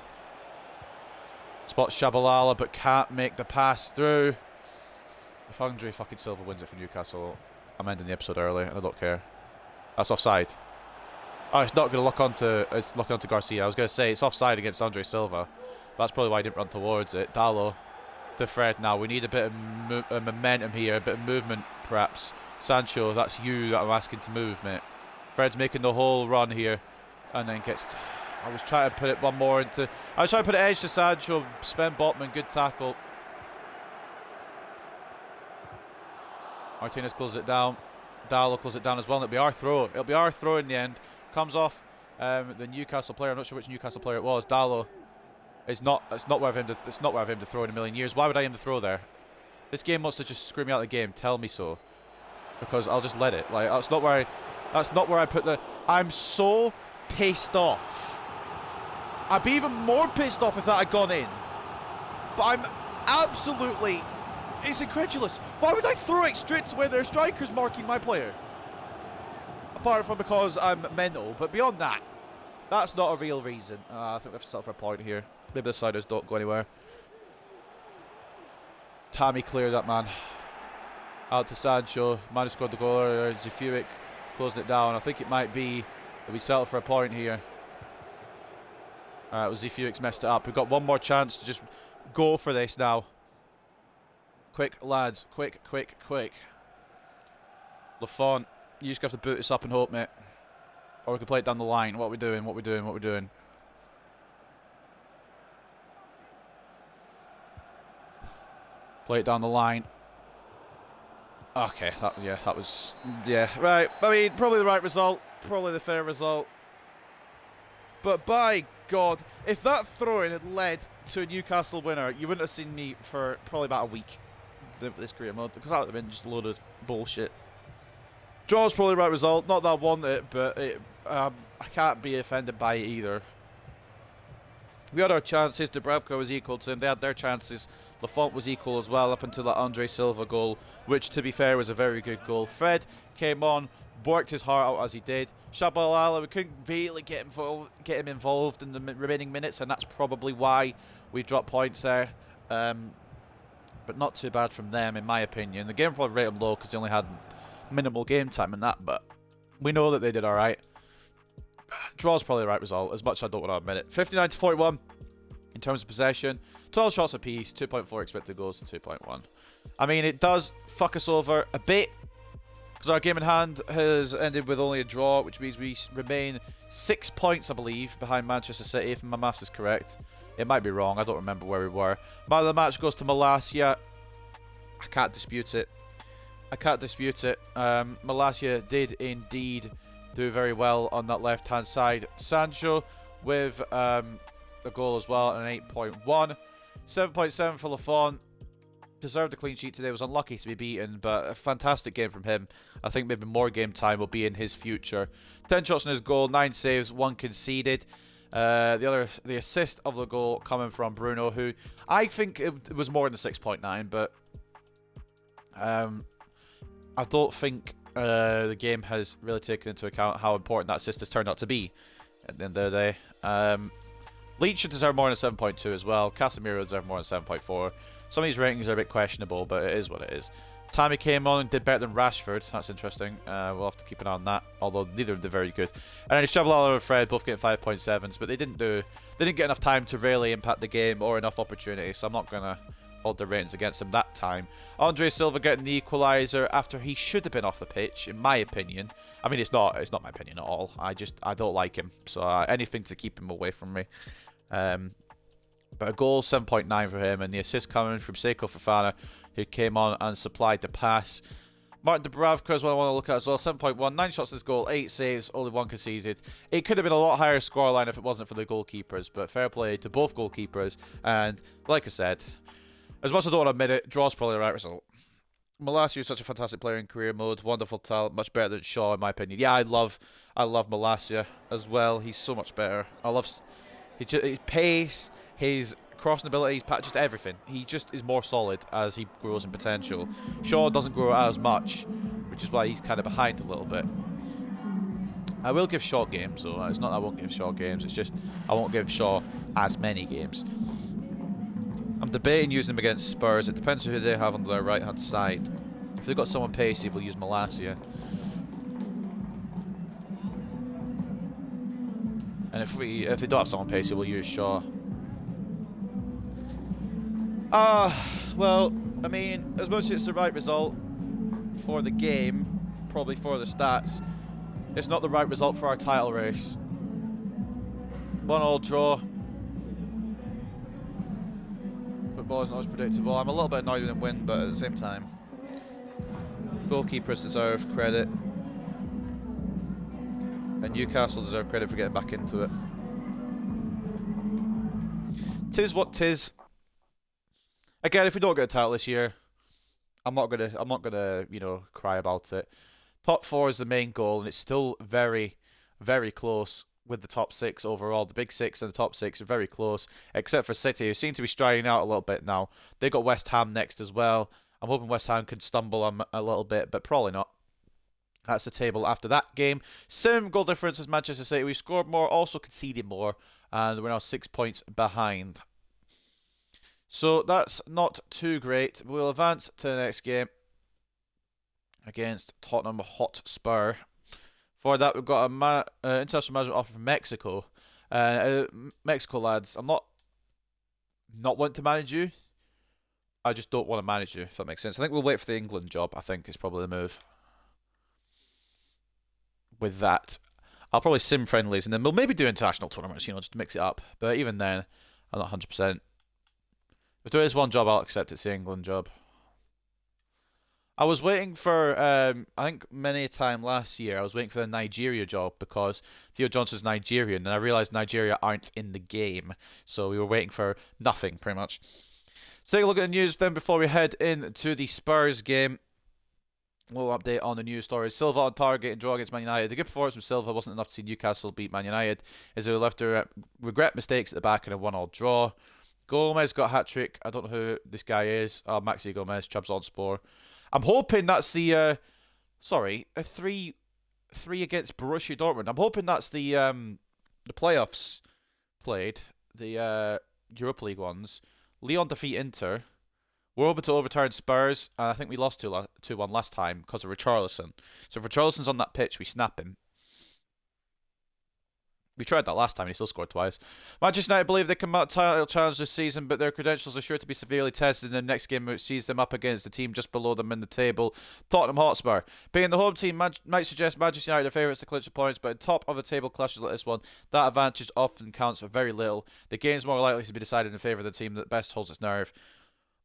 Spots Shabalala but can't make the pass through. If Andre fucking Silva wins it for Newcastle, I'm ending the episode early and I don't care. That's offside. Oh, it's not going to lock onto Garcia. I was going to say it's offside against Andre Silva. That's probably why I didn't run towards it. Dallo to Fred now. We need a bit of momentum here, a bit of movement perhaps. Sancho, that's you that I'm asking to move, mate. Fred's making the whole run here. And then gets... I was trying to put it one more into... I was trying to put it edge to Sancho. Sven Botman, good tackle. Martinez closes it down. Darlow closes it down as well. And it'll be our throw. It'll be our throw in the end. Comes off the Newcastle player. I'm not sure which Newcastle player it was. Darlow. It's not where I've aimed to. It's not where I've aimed to throw in a million years. Why would I aim to throw there? This game wants to just screw me out of the game. Tell me so, because I'll just let it. Like that's not where I put the. I'm so pissed off. I'd be even more pissed off if that had gone in. But I'm absolutely. It's incredulous. Why would I throw it straight to where their striker's marking my player? Apart from because I'm mental, but beyond that, that's not a real reason. I think we have to settle for a point here. Maybe the sliders don't go anywhere. Tammy cleared that man. Out to Sancho. Man who scored the goal earlier. Zifuik closing it down. I think it might be that we settle for a point here. It was Zifuik's messed it up. We've got one more chance to just go for this now. Quick, lads. Quick, quick, quick. Lafont, you just have to boot this up and hope, mate. Or we can play it down the line. What are we doing? What are we doing? What are we doing? Play it down the line. Okay, that was... Yeah, right. I mean, probably the right result. Probably the fair result. But by God, if that throw-in had led to a Newcastle winner, you wouldn't have seen me for probably about a week. This career mode, because that would have been just a load of bullshit. Draw's probably the right result. Not that I want it, but I can't be offended by it either. We had our chances. Dubravka was equal to him. They had their chances. Lafont was equal as well up until that Andre Silva goal, which, to be fair, was a very good goal. Fred came on, worked his heart out as he did. Shabalala, we couldn't really get him involved in the remaining minutes, and that's probably why we dropped points there. But not too bad from them, in my opinion. The game probably rated them low because they only had minimal game time in that, but we know that they did alright. Draw's probably the right result, as much as I don't want to admit it. 59 to 41 in terms of possession. 12 shots apiece, 2.4 expected goals to 2.1. I mean, it does fuck us over a bit, because our game in hand has ended with only a draw, which means we remain 6 points, I believe, behind Manchester City, if my maths is correct. It might be wrong, I don't remember where we were. Man of the match goes to Malacia. I can't dispute it. Malacia did indeed do very well on that left-hand side. Sancho with a goal as well, an 8.1. 7.7 for Lafont. Deserved a clean sheet today. Was unlucky to be beaten, but a fantastic game from him. I think maybe more game time will be in his future. 10 shots on his goal, 9 saves, 1 conceded. The assist of the goal coming from Bruno, who I think it was more than 6.9, but I don't think the game has really taken into account how important that assist has turned out to be at the end of the day. Leach should deserve more than 7.2 as well. Casemiro deserve more than 7.4. Some of these ratings are a bit questionable, but it is what it is. Tammy came on and did better than Rashford. That's interesting. We'll have to keep an eye on that, although neither of them did very good. And then Shabalala and Fred both getting 5.7s, but they didn't get enough time to really impact the game or enough opportunity, so I'm not going to hold their ratings against them that time. Andre Silva getting the equaliser after he should have been off the pitch, in my opinion. I mean, it's not my opinion at all. I don't like him, so anything to keep him away from me. But a goal, 7.9 for him, and the assist coming from Seko Fofana, who came on and supplied the pass. Martin Dubravka is what I want to look at as well. 7.1, 9 shots on his goal, 8 saves, only 1 conceded. It could have been a lot higher scoreline if it wasn't for the goalkeepers, but fair play to both goalkeepers. And like I said, as much as I don't want to admit it, draw's probably the right result. Malacia is such a fantastic player in career mode, wonderful talent, much better than Shaw in my opinion. Yeah, I love Malacia as well. He's so much better. I love his pace, his crossing ability, just everything. He just is more solid as he grows in potential. Shaw doesn't grow as much, which is why he's kind of behind a little bit. I will give Shaw games, though. It's not that I won't give Shaw games, it's just I won't give Shaw as many games. I'm debating using him against Spurs. It depends on who they have on their right-hand side. If they've got someone pacey, we'll use Malacia. And if they don't have someone pacey, we'll use Shaw. Well, I mean, as much as it's the right result for the game, probably for the stats, it's not the right result for our title race. 1-1 draw. Football is not as predictable. I'm a little bit annoyed with them win, but at the same time, goalkeepers deserve credit. And Newcastle deserve credit for getting back into it. Tis what tis. Again, if we don't get a title this year, I'm not gonna, you know, cry about it. Top 4 is the main goal, and it's still very, very close with the top 6 overall. The big 6 and the top 6 are very close, except for City, who seem to be striding out a little bit now. They've got West Ham next as well. I'm hoping West Ham can stumble on a little bit, but probably not. That's the table after that game. Same goal difference as Manchester City. We've scored more, also conceded more, and we're now 6 points behind. So that's not too great. We'll advance to the next game against Tottenham Hotspur. For that, we've got a international management offer from Mexico. Mexico lads, I'm not wanting to manage you. I just don't want to manage you, if that makes sense. I think we'll wait for the England job, I think, is probably the move. With that, I'll probably sim friendlies, and then we'll maybe do international tournaments, you know, just to mix it up. But even then, I'm not 100%. If there is one job, I'll accept it's the England job. I was waiting for, I think many a time last year, I was waiting for the Nigeria job because Theo Johnson's Nigerian, and I realised Nigeria aren't in the game. So we were waiting for nothing, pretty much. Let's take a look at the news then before we head into the Spurs game. A little update on the news stories. Silva on target and draw against Man United. The good performance from Silva wasn't enough to see Newcastle beat Man United, as they were left to regret mistakes at the back in a 1-1 draw. Gomez got a hat-trick. I don't know who this guy is. Oh, Maxi Gomez, Trabzonspor. I'm hoping that's the, a 3 against Borussia Dortmund. I'm hoping that's the playoffs played, the Europa League ones. Lyon defeat Inter. We're hoping to overturn Spurs, and I think we lost 2-1 last time because of Richarlison. So if Richarlison's on that pitch, we snap him. We tried that last time and he still scored twice. Manchester United believe they can mount title challenge this season, but their credentials are sure to be severely tested in the next game, which sees them up against the team just below them in the table, Tottenham Hotspur. Being the home team might suggest Manchester United are favourites to clinch the points, but in top of the table clashes like this one, that advantage often counts for very little. The game's more likely to be decided in favour of the team that best holds its nerve.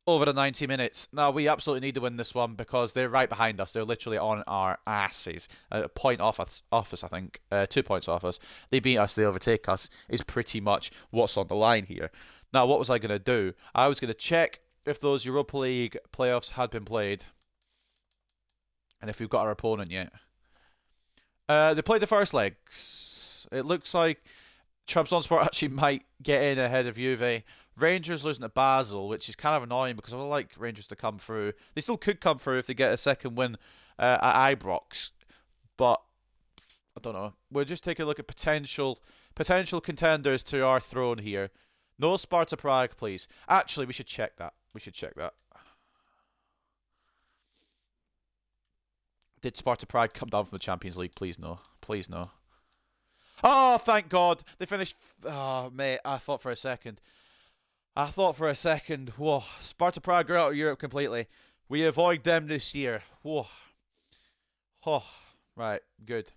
Over the 90 minutes. Now, we absolutely need to win this one because they're right behind us. They're literally on our asses. A point off us, I think. 2 points off us. They beat us, they overtake us, is pretty much what's on the line here. Now, what was I going to do? I was going to check if those Europa League playoffs had been played and if we've got our opponent yet. They played the first legs. It looks like Trabzonspor actually might get in ahead of Juve. Rangers losing to Basel, which is kind of annoying because I would like Rangers to come through. They still could come through if they get a second win at Ibrox, but I don't know. We'll just take a look at potential contenders to our throne here. No Sparta Prague, please. Actually, we should check that. Did Sparta Prague come down from the Champions League? Please no. Please no. Oh, thank God. They finished... Oh, mate, I thought for a second, whoa, Sparta Prague are out of Europe completely. We avoid them this year. Whoa. Oh, right, good.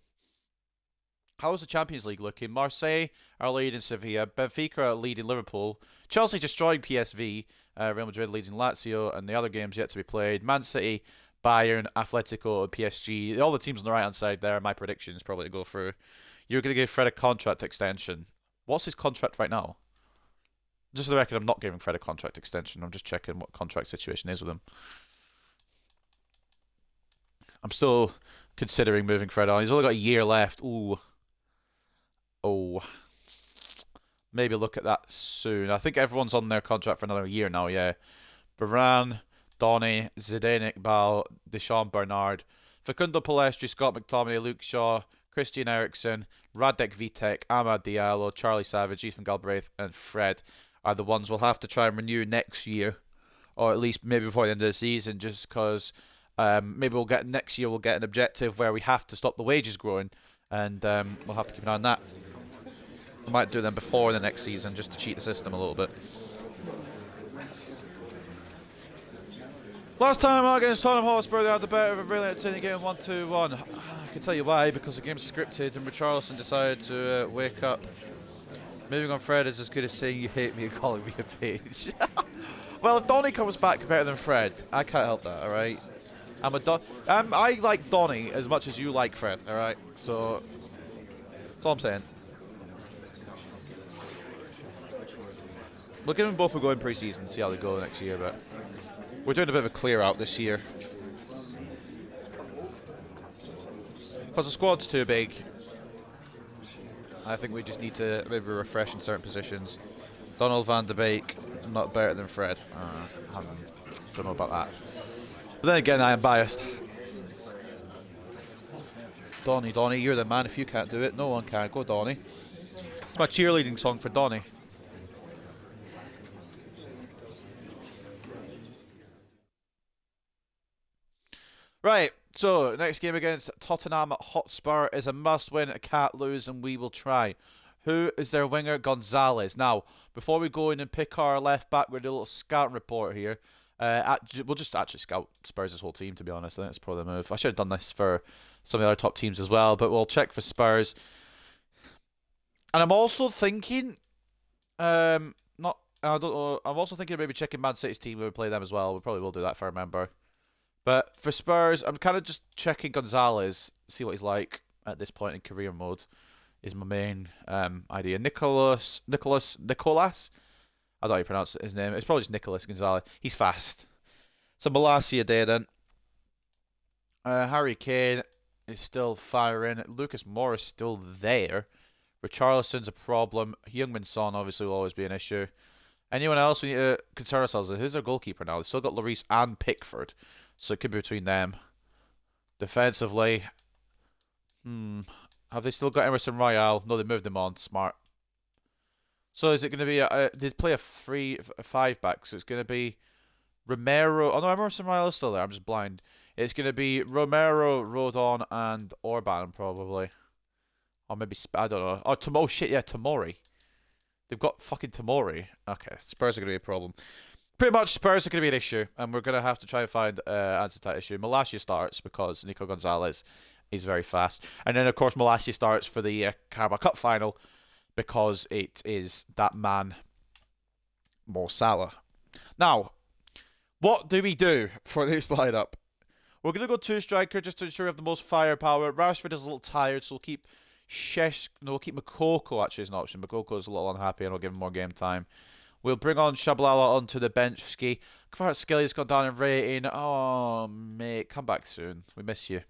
How's the Champions League looking? Marseille are leading Sevilla. Benfica are leading Liverpool. Chelsea destroying PSV. Real Madrid leading Lazio. And the other games yet to be played. Man City, Bayern, Atletico, and PSG. All the teams on the right-hand side there. My prediction is probably to go through. You're going to give Fred a contract extension. What's his contract right now? Just for the record, I'm not giving Fred a contract extension. I'm just checking what contract situation is with him. I'm still considering moving Fred on. He's only got a year left. Ooh. Oh. Maybe look at that soon. I think everyone's on their contract for another year now, yeah. Varane, Donny, Zidane Iqbal, Deschamps Bernard, Facundo Palestri, Scott McTominay, Luke Shaw, Christian Eriksen, Radek Vitek, Amad Diallo, Charlie Savage, Ethan Galbraith, and Fred are the ones we'll have to try and renew next year, or at least maybe before the end of the season, just because maybe next year we'll get an objective where we have to stop the wages growing, and we'll have to keep an eye on that. We might do them before the next season just to cheat the system a little bit. Last time against Tottenham Hotspur, they had the better of a really entertaining game 1-2-1. I can tell you why, because the game's scripted and Richarlison decided to wake up Moving on, Fred is as good as saying you hate me and calling me a page. Well, if Donny comes back better than Fred, I can't help that, alright? I like Donny as much as you like Fred, alright? So, that's all I'm saying. We'll give them both a go in pre-season and see how they go next year, but we're doing a bit of a clear out this year. Because the squad's too big. I think we just need to maybe refresh in certain positions. Donald van de Beek, not better than Fred. I don't know about that. But then again, I am biased. Donny, you're the man. If you can't do it, no one can. Go, Donny. It's my cheerleading song for Donny. Right, so next game against Tottenham Hotspur is a must-win, a can't lose, and we will try. Who is their winger? Gonzalez. Now, before we go in and pick our left back, we're doing a little scouting report here. We'll just actually scout Spurs' whole team, to be honest. I think that's probably the move. I should have done this for some of the other top teams as well, but we'll check for Spurs. And I'm also thinking, I don't know. I'm also thinking of maybe checking Man City's team when we play them as well. We probably will do that if I remember. But for Spurs, I'm kind of just checking Gonzalez, see what he's like at this point in career mode. Is my main idea. Nicolas. I don't know how you pronounce his name. It's probably just Nicolas Gonzalez. He's fast. So Malacia there then. Harry Kane is still firing. Lucas Moura is still there. Richarlison's a problem. Heung-min Son obviously will always be an issue. Anyone else we need to concern ourselves with? Who's their goalkeeper now? They've still got Lloris and Pickford. So it could be between them. Defensively. Have they still got Emerson Royale? No, they moved him on. Smart. So is it going to be they play a 5 back, so it's going to be Romero. Oh no, Emerson Royale is still there. I'm just blind. It's going to be Romero, Rodon, and Orban probably. Or maybe, I don't know. Oh, Tomori. They've got fucking Tomori. Okay, Spurs are going to be a problem. Pretty much Spurs are going to be an issue, and we're going to have to try and find answer to that issue. Malacia starts because Nico Gonzalez is very fast. And then, of course, Malacia starts for the Carabao Cup final because it is that man, Mo Salah. Now, what do we do for this lineup? We're going to go 2 striker just to ensure we have the most firepower. Rashford is a little tired, so we'll keep we'll keep Makoko actually as an option. Makoko is a little unhappy and we'll give him more game time. We'll bring on Shabalala onto the bench. Skilly's gone down in rating. Oh, mate, come back soon. We miss you.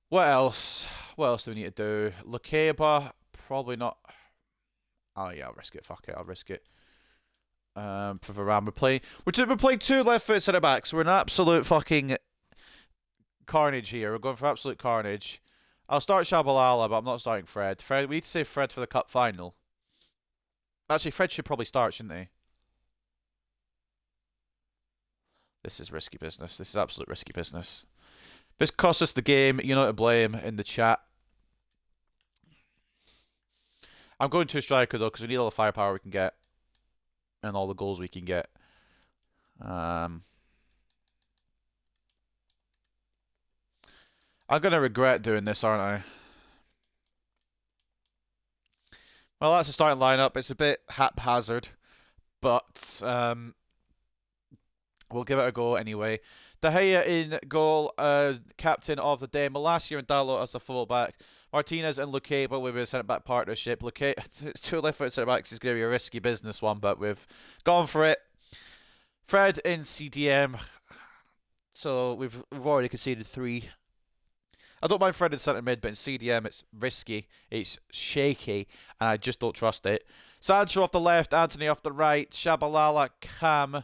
What else? What else do we need to do? Lukeba, probably not. Oh yeah, I'll risk it. Fuck it, I'll risk it. For Varane, we're playing 2 left-foot centre backs. We're in absolute fucking carnage here. We're going for absolute carnage. I'll start Shabalala, but I'm not starting Fred. We need to save Fred for the cup final. Actually, Fred should probably start, shouldn't he? This is risky business. This is absolute risky business. This cost us the game. You know to blame in the chat. I'm going 2 striker though because we need all the firepower we can get and all the goals we can get. I'm going to regret doing this, aren't I? Well, that's the starting lineup. It's a bit haphazard, but we'll give it a go anyway. De Gea in goal, captain of the day. Malacia and Dalot as the fullback. Martinez and Lukeba with a centre-back partnership. 2 left-foot centre-backs is going to be a risky business one, but we've gone for it. Fred in CDM. So we've already conceded 3. I don't mind Fred in centre mid, but in CDM it's risky, it's shaky, and I just don't trust it. Sancho off the left, Anthony off the right, Shabalala, Cam,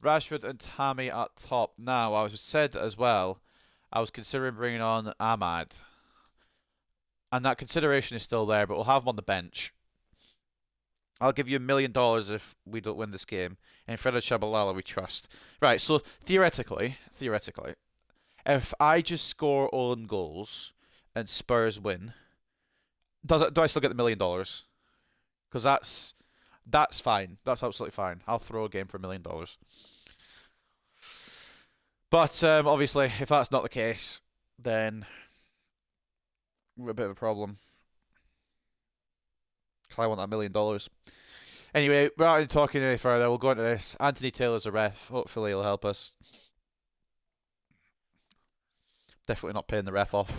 Rashford and Tammy at top. Now, I was said as well, I was considering bringing on Ahmad. And that consideration is still there, but we'll have him on the bench. I'll give you $1 million if we don't win this game. And Fred and Shabalala we trust. Right, so theoretically, if I just score own goals and Spurs win, do I still get the $1 million? Because that's fine. That's absolutely fine. I'll throw a game for $1 million. But obviously, if that's not the case, then we're a bit of a problem. I want that $1 million. Anyway, without talking any further, we'll go into this. Anthony Taylor's a ref. Hopefully he'll help us. Definitely not paying the ref off.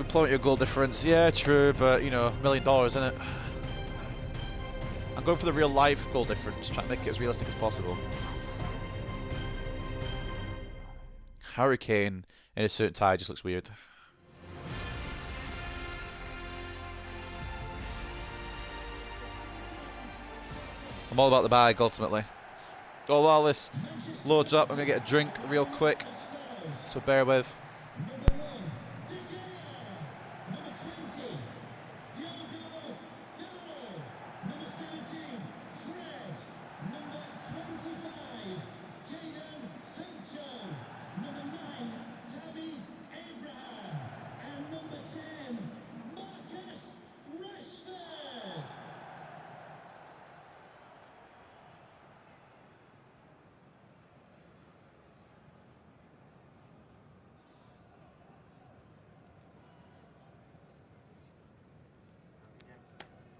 Plenty of goal difference. Yeah, true, but, you know, $1 million, isn't it? I'm going for the real life goal difference, trying to make it as realistic as possible. Harry Kane in a suit and tie just looks weird. I'm all about the bag, ultimately. Oh, while this loads up, I'm going to get a drink real quick, so bear with.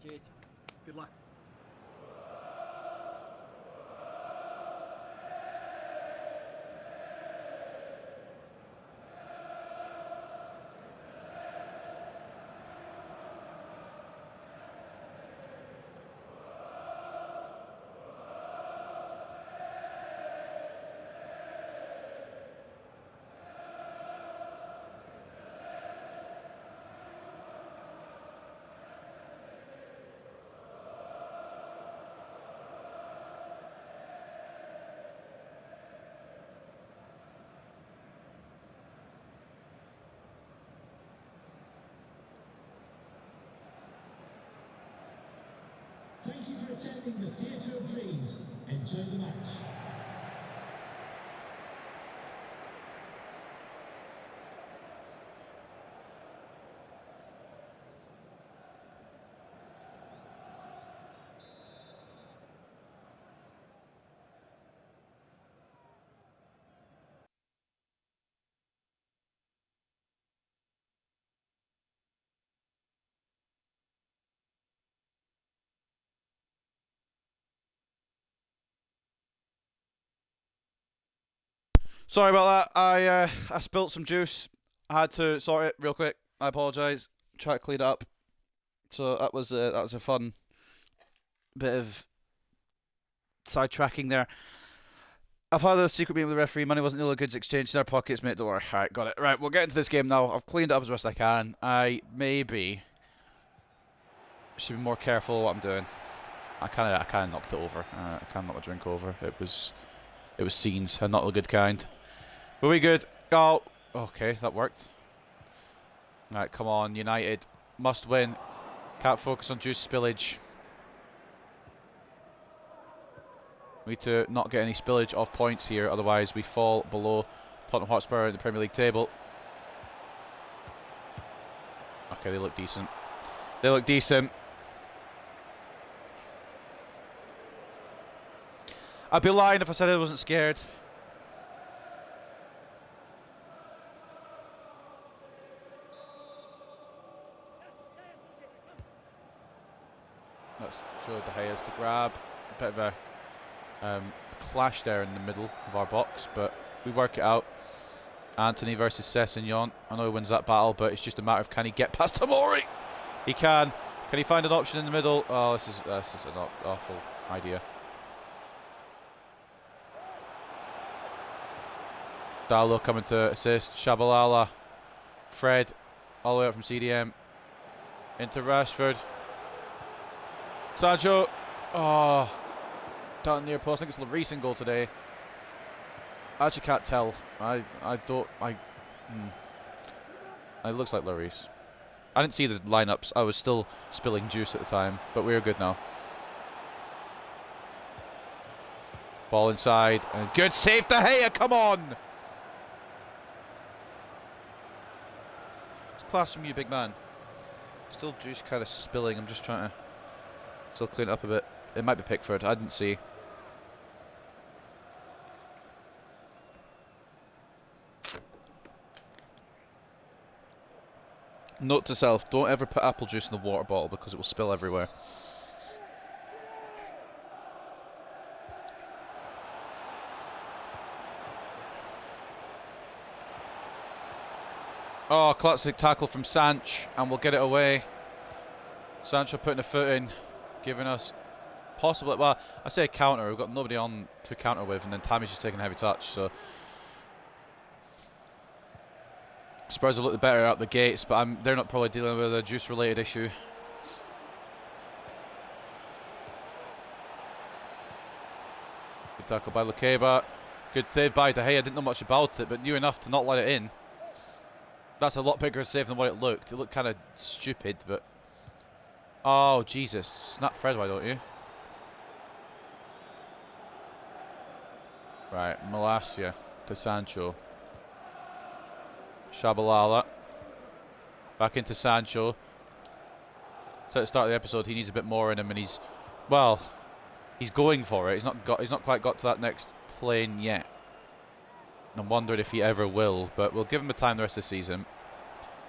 Cheers. Good luck. Thank you for attending the Theatre of Dreams. Enjoy the match. Sorry about that. I spilt some juice. I had to sort it real quick. I apologise. Try to clean it up. So that was a fun bit of sidetracking there. I've had a secret meeting with the referee. Money wasn't really good exchanged in our pockets, mate. Don't worry. Alright, got it. Right, we'll get into this game now. I've cleaned it up as best I can. I maybe should be more careful what I'm doing. I kind of knocked it over. I kind of knocked the drink over. It was scenes, and not the good kind. Were we good? Oh, okay, that worked. Right, come on, United must win. Can't focus on juice spillage. We need to not get any spillage of points here, otherwise we fall below Tottenham Hotspur in the Premier League table. Okay, they look decent. They look decent. I'd be lying if I said I wasn't scared. Let's show De Gea's to grab. A bit of a clash there in the middle of our box, but we work it out. Anthony versus Sessegnon. I know he wins that battle, but it's just a matter of can he get past Tamori? He can. Can he find an option in the middle? Oh, this is an awful idea. Dallo coming to assist. Shabalala. Fred. All the way up from CDM. Into Rashford. Sancho. Oh. Down near post. I think it's a recent goal today. I actually can't tell. It looks like Lloris. I didn't see the lineups. I was still spilling juice at the time, but we're good now. Ball inside. And good save, De Gea. Come on. It's class from you, big man. Still juice kind of spilling. I'm just trying to Still clean it up a bit. It might be Pickford. I didn't see. Note to self, don't ever put apple juice in the water bottle because it will spill everywhere. Oh, classic tackle from Sancho, and we'll get it away. Sancho putting a foot in, giving us possibly, well, I say a counter. We've got nobody on to counter with, and then Tammy's just taking a heavy touch, so Spurs have looked better out the gates, but they're not probably dealing with a juice-related issue. Good tackle by Lukeba. Good save by De Gea. I didn't know much about it, but knew enough to not let it in. That's a lot bigger a save than what it looked. It looked kind of stupid, but... Oh, Jesus. Snap Fred, why don't you? Right, Malacia to Sancho. Shabalala. Back into Sancho. So at the start of the episode, he needs a bit more in him, and he's... Well, he's going for it. He's not quite got to that next plane yet. I'm wondering if he ever will, but we'll give him the time the rest of the season.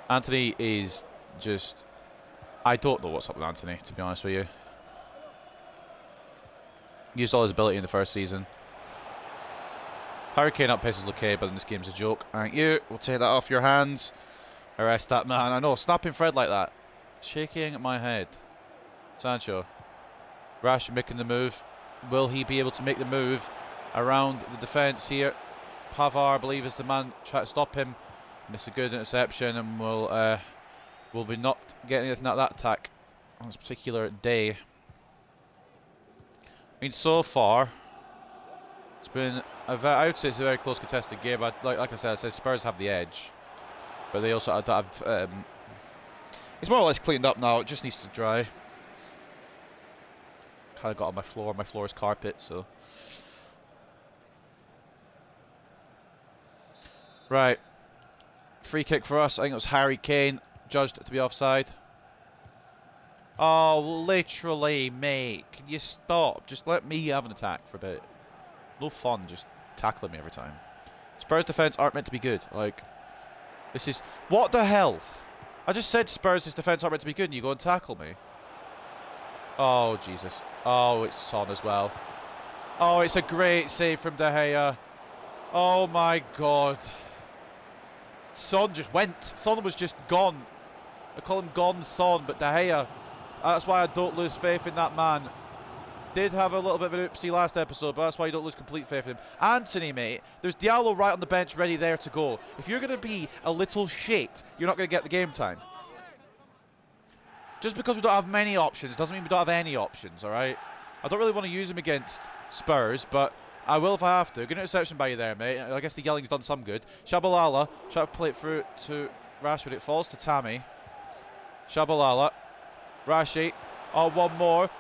Anthony is just... I don't know what's up with Anthony, to be honest with you. Used all his ability in the first season. Harry Kane outpaces Lukeba, but this game's a joke. Thank you. We'll take that off your hands. Arrest that man. I know, snapping Fred like that. Shaking my head. Sancho. Rash making the move. Will he be able to make the move around the defence here? Pavard, I believe, is the man trying to stop him. And it's a good interception, and we'll be not getting anything out of that attack on this particular day. I mean, so far, it's been I would say it's a very close contested game. Like I said, Spurs have the edge, but they also have. It's more or less cleaned up now. It just needs to dry. Kind of got on my floor. My floor is carpet, so. Right. Free kick for us. I think it was Harry Kane. Judged to be offside. Oh, literally, mate. Can you stop? Just let me have an attack for a bit. No fun just tackling me every time. Spurs defence aren't meant to be good. Like, this is... What the hell? I just said Spurs' defence aren't meant to be good and you go and tackle me. Oh, Jesus. Oh, it's Son as well. Oh, it's a great save from De Gea. Oh, my God. Son just went. Son was just gone. I call him Gone Son, but De Gea, that's why I don't lose faith in that man. Did have a little bit of an oopsie last episode, but that's why you don't lose complete faith in him. Anthony, mate, there's Diallo right on the bench ready there to go. If you're going to be a little shit, you're not going to get the game time. Just because we don't have many options doesn't mean we don't have any options, all right? I don't really want to use him against Spurs, but I will if I have to. Good interception by you there, mate. I guess the yelling's done some good. Shabalala, try to play it through to Rashford. It falls to Tammy. Shabalala. Rashi. Oh, one more.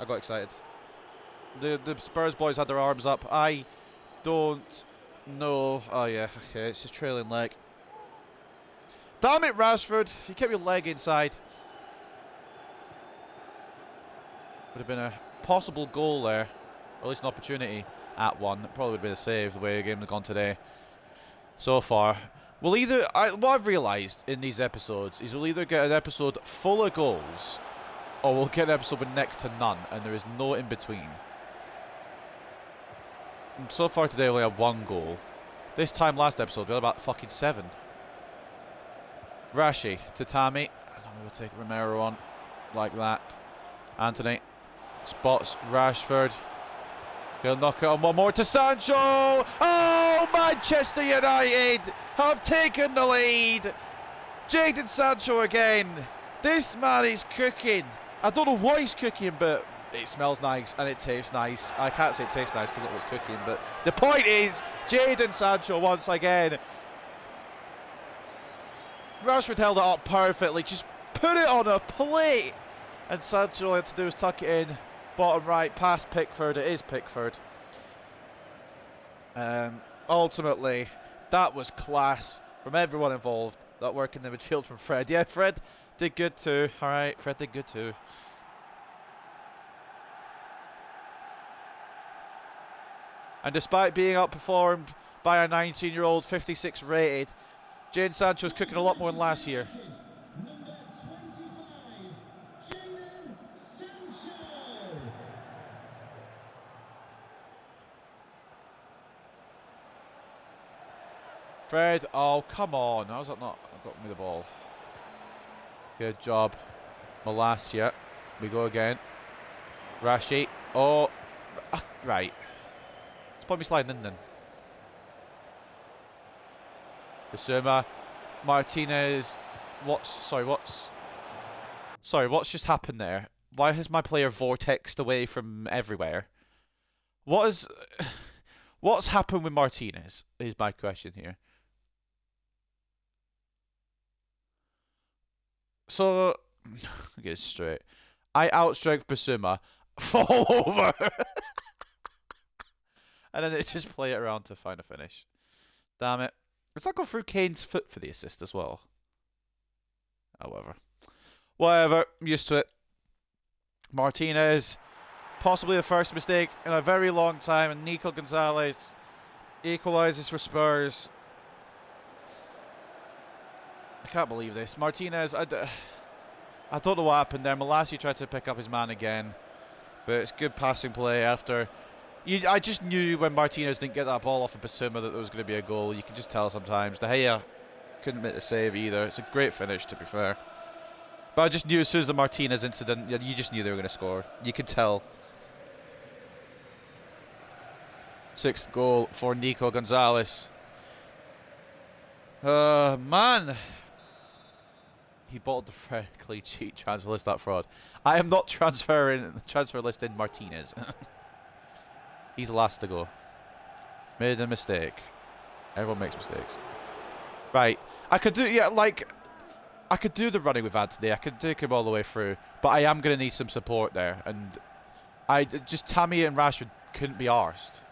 I got excited. The Spurs boys had their arms up. I don't know. Oh, yeah. Okay, it's his trailing leg. Damn it, Rashford. If you kept your leg inside. Would have been a possible goal there. Or at least an opportunity at one. It probably would have been a save the way the game has gone today. So far. We'll either... what I've realised in these episodes is we'll either get an episode full of goals or we'll get an episode with next to none, and there is no in between. And so far today, we only had one goal. This time last episode, we had about fucking 7. Rashi to Tammy. I don't know, we'll take Romero on like that. Anthony spots Rashford. He'll knock it on one more to Sancho. Oh, Manchester United have taken the lead. Jadon Sancho again. This man is cooking. I don't know what he's cooking, but it smells nice and it tastes nice. I can't say it tastes nice to look what's cooking, but the point is, Jadon Sancho once again. Rashford held it up perfectly. Just put it on a plate. And Sancho all he had to do was tuck it in. Bottom right, past Pickford. It is Pickford. Ultimately, that was class from everyone involved. That work in the midfield from Fred. Yeah, Fred did good too. Alright, Fred did good too. And despite being outperformed by a 19-year-old 56 rated, Jadon Sancho's cooking a lot more than last year. Number 25, Jadon Sancho. Fred, oh, come on. How's that not got me the ball? Good job. Malacia. We go again. Rashi. Oh, right. It's probably sliding in then. Bissouma. Martinez. What's just happened there? Why has my player vortexed away from everywhere? What's happened with Martinez is my question here. So, I'll get it straight. I outstrike Bissouma, fall over, and then they just play it around to find a finish. Damn it. Does that go through Kane's foot for the assist as well? However. Whatever. I'm used to it. Martinez. Possibly the first mistake in a very long time, and Nico Gonzalez equalises for Spurs. I can't believe this. Martinez, I don't know what happened there. Malacia tried to pick up his man again, but it's good passing play after. I just knew when Martinez didn't get that ball off of Bissouma that there was going to be a goal. You can just tell sometimes. De Gea couldn't make the save either. It's a great finish, to be fair. But I just knew as soon as the Martinez incident, you just knew they were going to score. You could tell. 6th goal for Nico Gonzalez. Man. He bottled the clean sheet transfer list, that fraud. I am not transferring the transfer list in Martinez. He's last to go. Made a mistake. Everyone makes mistakes. Right. I could do, I could do the running with Anthony. I could take him all the way through. But I am going to need some support there. And Tammy and Rashford couldn't be arsed.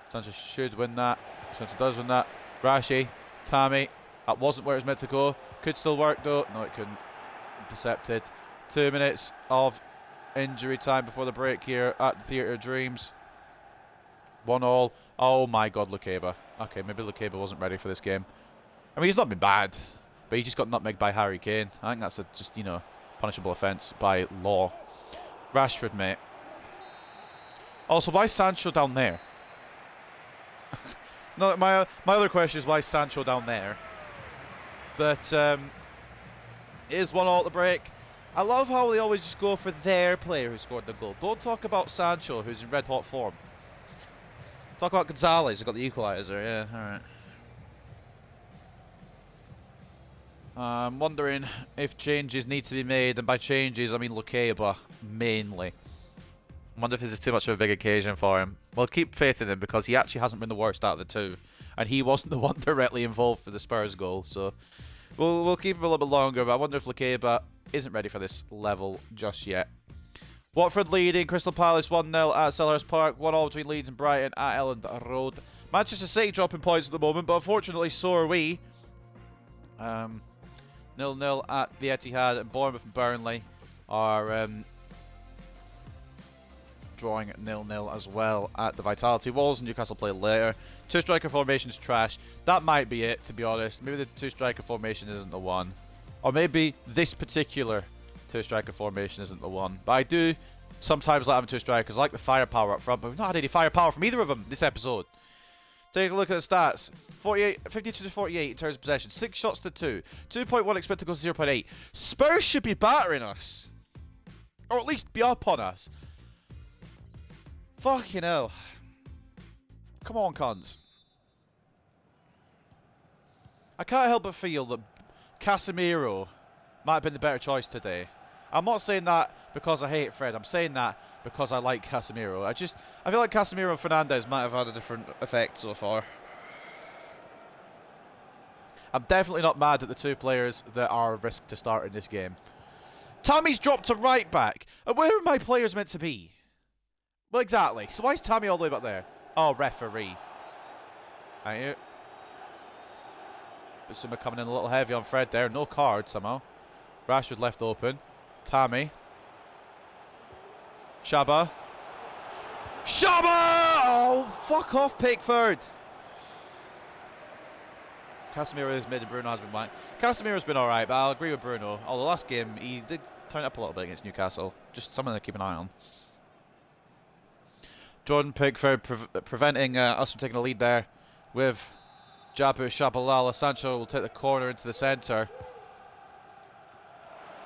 Sancho should win that. Sancho does win that. Rashi. Tammy. That wasn't where it was meant to go. Could still work though. No, it couldn't. Intercepted. 2 minutes of injury time before the break here at the Theatre of Dreams. 1-1. Oh my God, Lukeba. Okay, maybe Lukeba wasn't ready for this game. I mean, he's not been bad, but he just got nutmegged by Harry Kane. I think that's a just, punishable offence by law. Rashford, mate. Also, why is Sancho down there? No, my other question is why is Sancho down there? But it is 1-1 at the break. I love how they always just go for their player who scored the goal. Don't talk about Sancho, who's in red hot form. Talk about Gonzalez, who got the equaliser. Yeah, alright. I'm wondering if changes need to be made, and by changes I mean Lukeba mainly. I wonder if this is too much of a big occasion for him. Well, keep faith in him because he actually hasn't been the worst out of the two, and he wasn't the one directly involved for the Spurs goal. So we'll keep him a little bit longer. But I wonder if Lukeba isn't ready for this level just yet. Watford leading Crystal Palace 1-0 at Selhurst Park. 1-1 between Leeds and Brighton at Elland Road. Manchester City dropping points at the moment, but unfortunately so are we. 0-0 at the Etihad, and Bournemouth and Burnley are drawing 0-0 as well at the Vitality. Wolves and Newcastle play later. Two-striker formation is trash. That might be it, to be honest. Maybe the two-striker formation isn't the one. Or maybe this particular two-striker formation isn't the one. But I do sometimes like having two strikers. I like the firepower up front, but we've not had any firepower from either of them this episode. Take a look at the stats. 52 to 48 in terms of possession. 6 shots to 2. 2.1 expected goals to 0.8. Spurs should be battering us. Or at least be up on us. Fucking hell. Come on, cons. I can't help but feel that Casemiro might have been the better choice today. I'm not saying that because I hate Fred. I'm saying that because I like Casemiro. I feel like Casemiro and Fernandes might have had a different effect so far. I'm definitely not mad at the two players that are a risk to start in this game. Tammy's dropped to right back. And where are my players meant to be? Well, exactly. So why is Tammy all the way back there? Oh, referee. Thank you. Basuma coming in a little heavy on Fred there. No card somehow. Rashford left open. Tammy. Shaba. Shaba! Oh, fuck off, Pickford. Casemiro is mid and Bruno has been blank. Casemiro's been alright, but I'll agree with Bruno. Although last game, he did turn up a little bit against Newcastle. Just something to keep an eye on. Jordan Pickford preventing us from taking a lead there with Jabu Shabalala. Sancho will take the corner into the centre.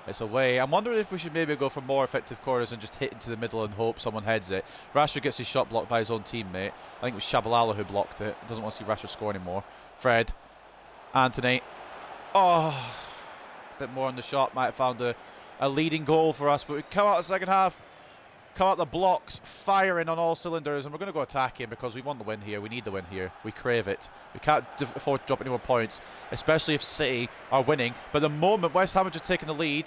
It's away. I'm wondering if we should maybe go for more effective corners and just hit into the middle and hope someone heads it. Rashford gets his shot blocked by his own teammate. I think it was Shabalala who blocked it. Doesn't want to see Rashford score anymore. Fred. Anthony. Oh, a bit more on the shot. Might have found a leading goal for us. But we come out the second half. Come out the blocks, firing on all cylinders. And we're going to go attacking because we want the win here. We need the win here. We crave it. We can't afford to drop any more points. Especially if City are winning. But the moment West Ham are just taking the lead.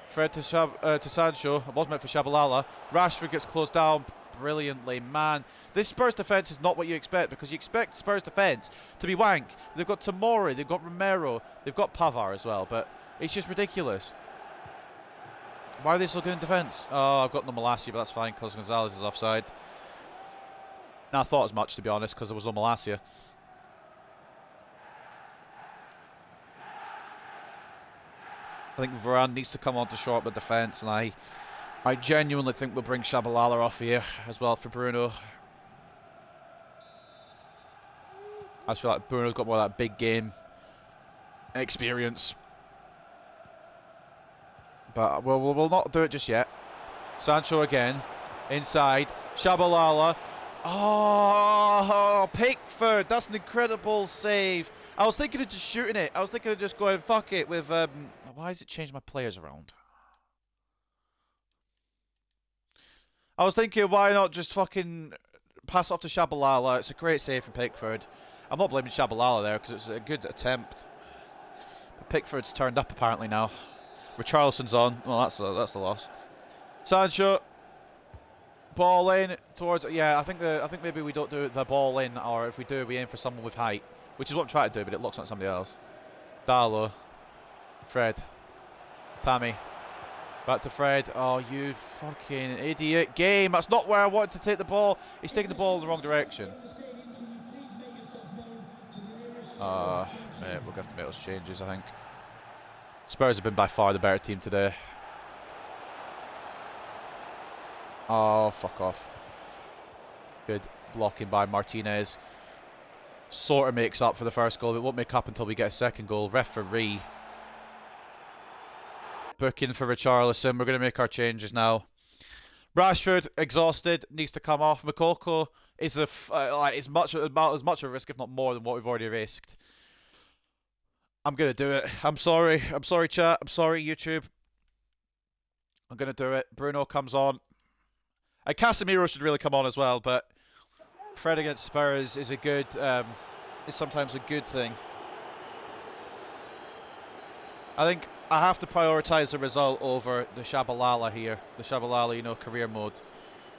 Fred to Sancho. It was meant for Shabalala. Rashford gets closed down brilliantly. Man, this Spurs defence is not what you expect, because you expect Spurs defence to be wank. They've got Tomori, they've got Romero, they've got Pavar as well, but it's just ridiculous. Why are they so good in defence? Oh, I've got no Malacia, but that's fine because Gonzalez is offside. Now, I thought as much, to be honest, because there was no Malacia. I think Varane needs to come on to short the defence, and I genuinely think we'll bring Shabalala off here as well for Bruno. I just feel like Bruno's got more of that big game experience. But we'll not do it just yet. Sancho again. Inside. Shabalala. Oh, Pickford. That's an incredible save. I was thinking of just shooting it. I was thinking of just going fuck it with... why has it changed my players around? I was thinking, why not just fucking pass off to Shabalala? It's a great save from Pickford. I'm not blaming Shabalala there because it's a good attempt. But Pickford's turned up apparently now. Richarlison's on. Well, that's the loss. Sancho. Ball in towards... Yeah, I think maybe we don't do the ball in, or if we do, we aim for someone with height. Which is what I'm trying to do, but it looks like somebody else. Darlow. Fred. Tammy. Back to Fred. Oh, you fucking idiot. Game. That's not where I wanted to take the ball. He's taking the ball in the wrong direction. Mate, we're going to have to make those changes, I think. Spurs have been by far the better team today. Oh, fuck off. Good blocking by Martinez. Sort of makes up for the first goal, but it won't make up until we get a second goal. Referee. Booking for Richarlison. We're going to make our changes now. Rashford, exhausted, needs to come off. Makoko is as much a risk, if not more, than what we've already risked. I'm going to do it. I'm sorry. I'm sorry, chat. I'm sorry, YouTube. I'm going to do it. Bruno comes on. And Casemiro should really come on as well, but Fred against Spurs is a good, is sometimes a good thing. I think I have to prioritise the result over the Shabalala here. The Shabalala, career mode.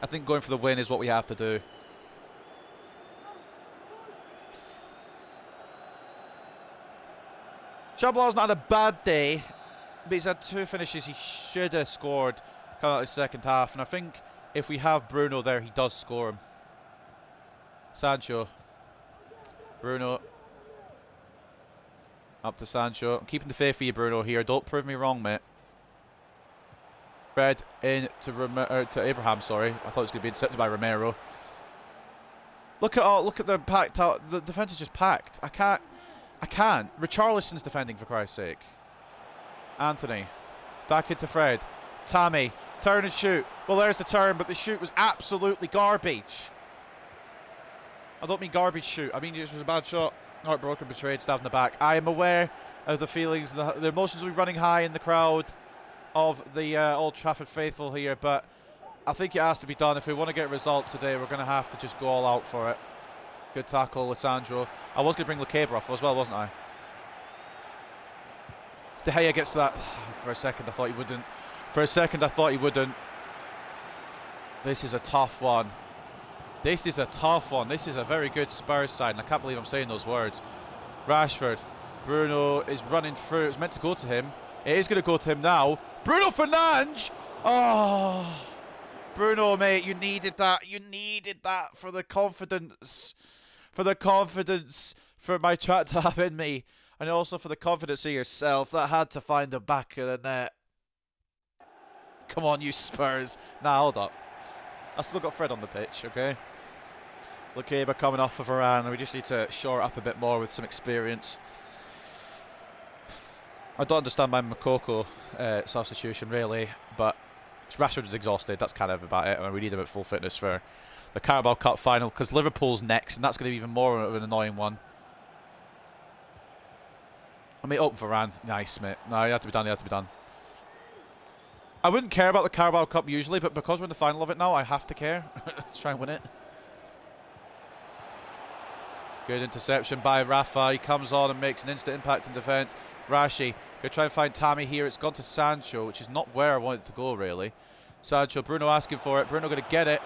I think going for the win is what we have to do. Shabalala's not had a bad day, but he's had two finishes he should have scored coming out of the second half. And I think if we have Bruno there, he does score him. Sancho. Bruno. Up to Sancho. I'm keeping the faith for you, Bruno, here. Don't prove me wrong, mate. Fred in to Abraham, sorry. I thought it was going to be intercepted by Romero. Look at the packed out. The defence is just packed. I can't. Richarlison's defending, for Christ's sake. Anthony. Back into Fred. Tammy. Turn and shoot. Well, there's the turn, but the shoot was absolutely garbage. I don't mean garbage shoot. I mean it was a bad shot. Heartbroken, betrayed, stabbed in the back. I am aware of the feelings, the emotions will be running high in the crowd of the Old Trafford faithful here, but I think it has to be done. If we want to get a result today, we're going to have to just go all out for it. Good tackle, Lissandro. I was going to bring Lacabra off as well, wasn't I? De Gea gets to that. For a second, I thought he wouldn't. This is a tough one. This is a very good Spurs side, and I can't believe I'm saying those words. Rashford. Bruno is running through. It was meant to go to him. It is going to go to him now. Bruno Fernandes! Oh, Bruno, mate, you needed that. You needed that for the confidence. For the confidence for my chat to have in me. And also for the confidence of yourself. That had to find the back of the net. Come on, you Spurs. Nah, hold up. I still got Fred on the pitch, okay? Lukeba coming off of Varane. We just need to shore it up a bit more with some experience. I don't understand my Makoko substitution, really. But Rashford is exhausted. That's kind of about it. And we need him at full fitness for the Carabao Cup final. Because Liverpool's next. And that's going to be even more of an annoying one. I mean, Varane. Nice, mate. No, you had to be done. You had to be done. I wouldn't care about the Carabao Cup usually, but because we're in the final of it now, I have to care. Let's try and win it. Good interception by Rafa. He comes on and makes an instant impact in defence. Rashi, gonna try and find Tammy here. It's gone to Sancho, which is not where I wanted it to go, really. Sancho, Bruno asking for it. Bruno gonna get it.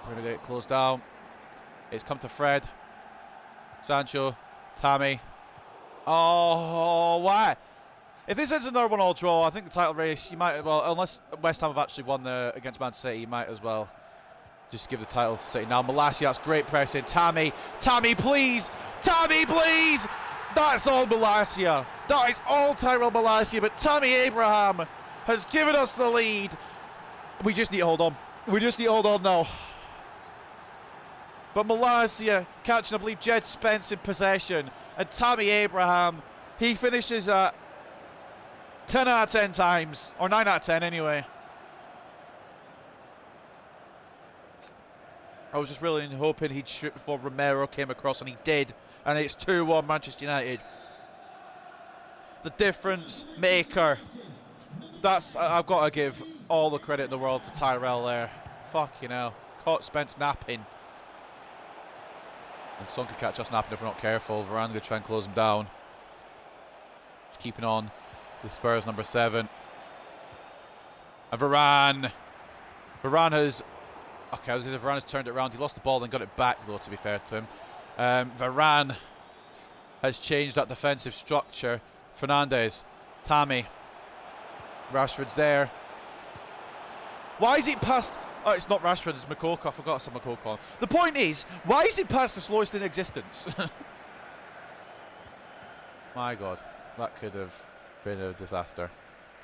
Bruno gonna get closed down. It's come to Fred. Sancho, Tammy. Oh, why? If this ends another 1-1 draw, I think the title race, you might, well, unless West Ham have actually won against Man City, you might as well just give the title to City. Now, Malacia, that's great pressing. Tammy, please! Tammy, please! That's all Malacia. That is all Tyrell Malacia, but Tammy Abraham has given us the lead. We just need to hold on. We just need to hold on now. But Malacia catching, I believe, Jed Spence in possession. And Tammy Abraham, he finishes at 10 out of 10 times, or 9 out of 10 anyway. I was just really hoping he'd shoot before Romero came across, and he did. And it's 2-1 Manchester United. The difference maker. That's, I've got to give all the credit in the world to Tyrell there. Fucking hell. Caught Spence napping. And Son could catch us napping if we're not careful. Varane going to try and close him down. Just keeping on. The Spurs number 7. And Varane. Varane has... Okay, I was going to say Varane has turned it around. He lost the ball and got it back, though, to be fair to him. Varane has changed that defensive structure. Fernandes. Tammy. Rashford's there. Why is it past... Oh, it's not Rashford, it's Makoko. I forgot it's Makoko on. The point is, why is it past the slowest in existence? My God. That could have been a disaster.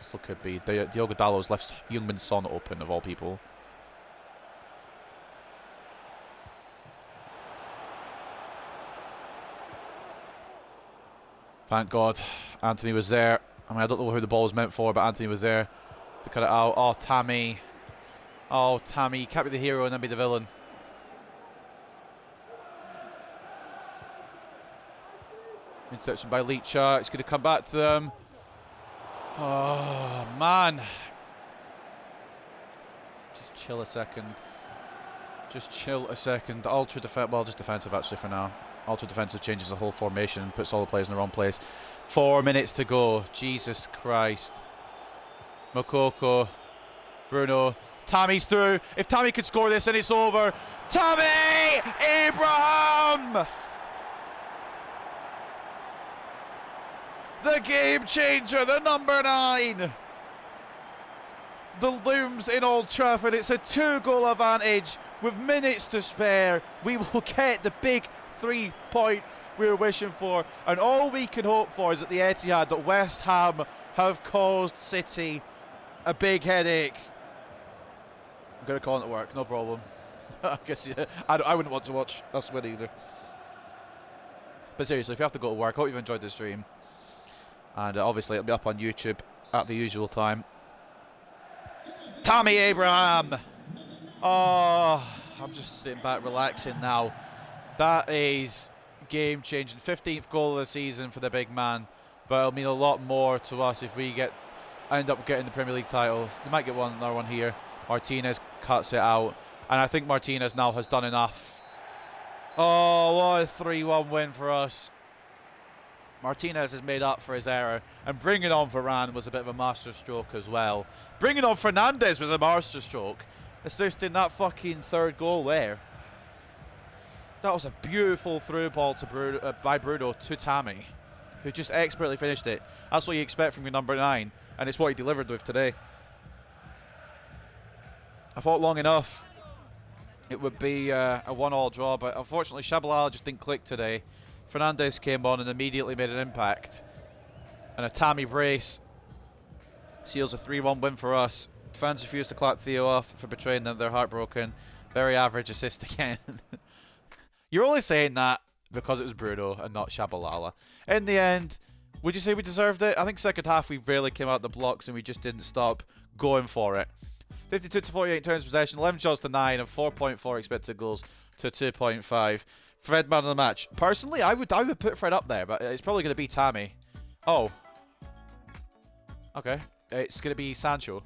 Still could be. Diogo Dalot's left Heung-min Son open, of all people. Thank God Anthony was there. I mean, I don't know who the ball was meant for, but Anthony was there to cut it out. Oh, Tammy. Oh, Tammy. You can't be the hero and then be the villain. Interception by Leacher. It's going to come back to them. Oh, man. Just chill a second. Just chill a second. Ultra defensive. Well, just defensive actually for now. Ultra defensive changes the whole formation and puts all the players in the wrong place. 4 minutes to go. Jesus Christ. Makoko. Bruno. Tammy's through. If Tammy could score this, then it's over. Tammy Abraham! The game changer, the number 9. The looms in Old Trafford. It's a 2-goal advantage with minutes to spare. We will get the big 3 points we're wishing for. And all we can hope for is at the Etihad that West Ham have caused City a big headache. I'm going to call it to work, no problem. I guess yeah, I wouldn't want to watch us win either. But seriously, if you have to go to work, I hope you've enjoyed the stream. And obviously it'll be up on YouTube at the usual time. Tammy Abraham! Oh, I'm just sitting back relaxing now. That is game-changing. 15th goal of the season for the big man. But it'll mean a lot more to us if we end up getting the Premier League title. We might get another one here. Martinez cuts it out. And I think Martinez now has done enough. Oh, what a 3-1 win for us. Martinez has made up for his error. And bringing on Varane was a bit of a masterstroke as well. Bringing on Fernandes was a masterstroke. Assisting that fucking 3rd goal there. That was a beautiful through ball to by Bruno to Tammy, who just expertly finished it. That's what you expect from your number 9, and it's what he delivered with today. I thought long enough it would be a 1-1 draw, but unfortunately Shabalala just didn't click today. Fernandez came on and immediately made an impact. And a Tammy brace seals a 3-1 win for us. Fans refuse to clap Theo off for betraying them. They're heartbroken. Very average assist again. You're only saying that because it was Bruno and not Shabalala. In the end, would you say we deserved it? I think second half we really came out the blocks and we just didn't stop going for it. 52 to 48 turns possession, 11 shots to 9, and 4.4 expected goals to 2.5. Fred man of the match. Personally, I would put Fred up there, but it's probably going to be Tammy. Oh. Okay. It's going to be Sancho.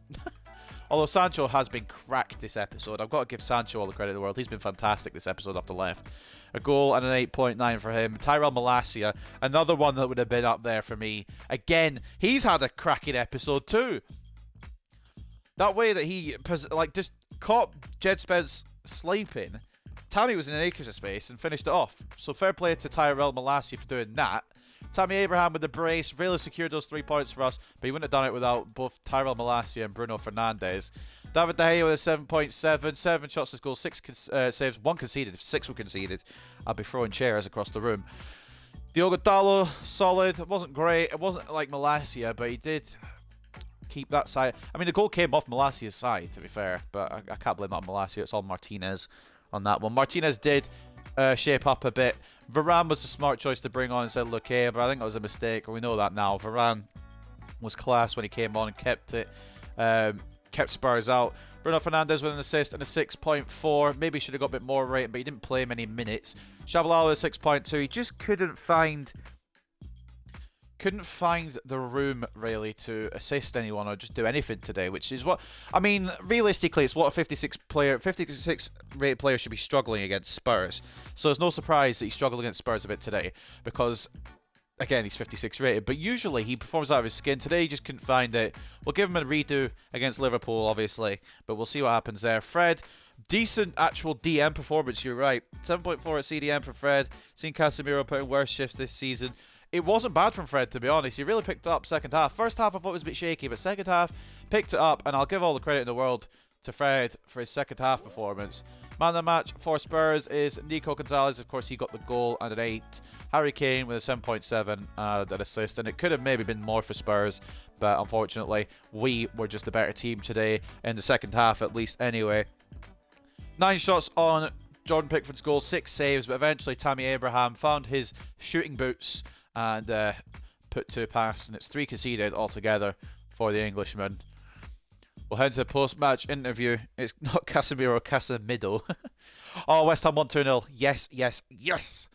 Although Sancho has been cracked this episode. I've got to give Sancho all the credit in the world. He's been fantastic this episode off the left. A goal and an 8.9 for him. Tyrell Malacia, another one that would have been up there for me. Again, he's had a cracking episode too. That way that he just caught Jed Spence sleeping. Tammy was in an acres of space and finished it off. So fair play to Tyrell Malacia for doing that. Tammy Abraham with the brace really secured those 3 points for us, but he wouldn't have done it without both Tyrell Malacia and Bruno Fernandes. David De Gea with a 7.7, 7 shots to goal, 6 saves, 1 conceded. 6 were conceded. I'd be throwing chairs across the room. Diogo Dalot, solid. It wasn't great. It wasn't like Malacia, but he did keep that side. I mean, the goal came off Malacia's side, to be fair, but I can't blame that on Malacia. It's all Martinez on that one. Martinez did shape up a bit. Varane was a smart choice to bring on instead of Luque, but I think that was a mistake. We know that now. Varane was class when he came on and kept it, kept Spurs out. Bruno Fernandes with an assist and a 6.4. Maybe should have got a bit more rating, but he didn't play many minutes. Shabalala with a 6.2. He just couldn't find the room really to assist anyone or just do anything today, which is what I mean. Realistically, it's what a 56 rated player should be struggling against Spurs. So it's no surprise that he struggled against Spurs a bit today because, again, he's 56 rated. But usually he performs out of his skin. Today he just couldn't find it. We'll give him a redo against Liverpool, obviously, but we'll see what happens there. Fred, decent actual DM performance. You're right. 7.4 at CDM for Fred. Seen Casemiro put in worse shifts this season. It wasn't bad from Fred, to be honest. He really picked it up second half. First half I thought it was a bit shaky, but second half picked it up, and I'll give all the credit in the world to Fred for his second half performance. Man of the match for Spurs is Nico Gonzalez. Of course, he got the goal and an 8. Harry Kane with a 7.7 and an assist, and it could have maybe been more for Spurs, but unfortunately, we were just a better team today in the second half, at least anyway. 9 shots on Jordan Pickford's goal, 6 saves, but eventually Tammy Abraham found his shooting boots and put 2 past, and it's 3 conceded altogether for the Englishman. We'll head to the post-match interview. It's not Casemiro, Casemido. Oh, West Ham won 2-0. Yes, yes, yes!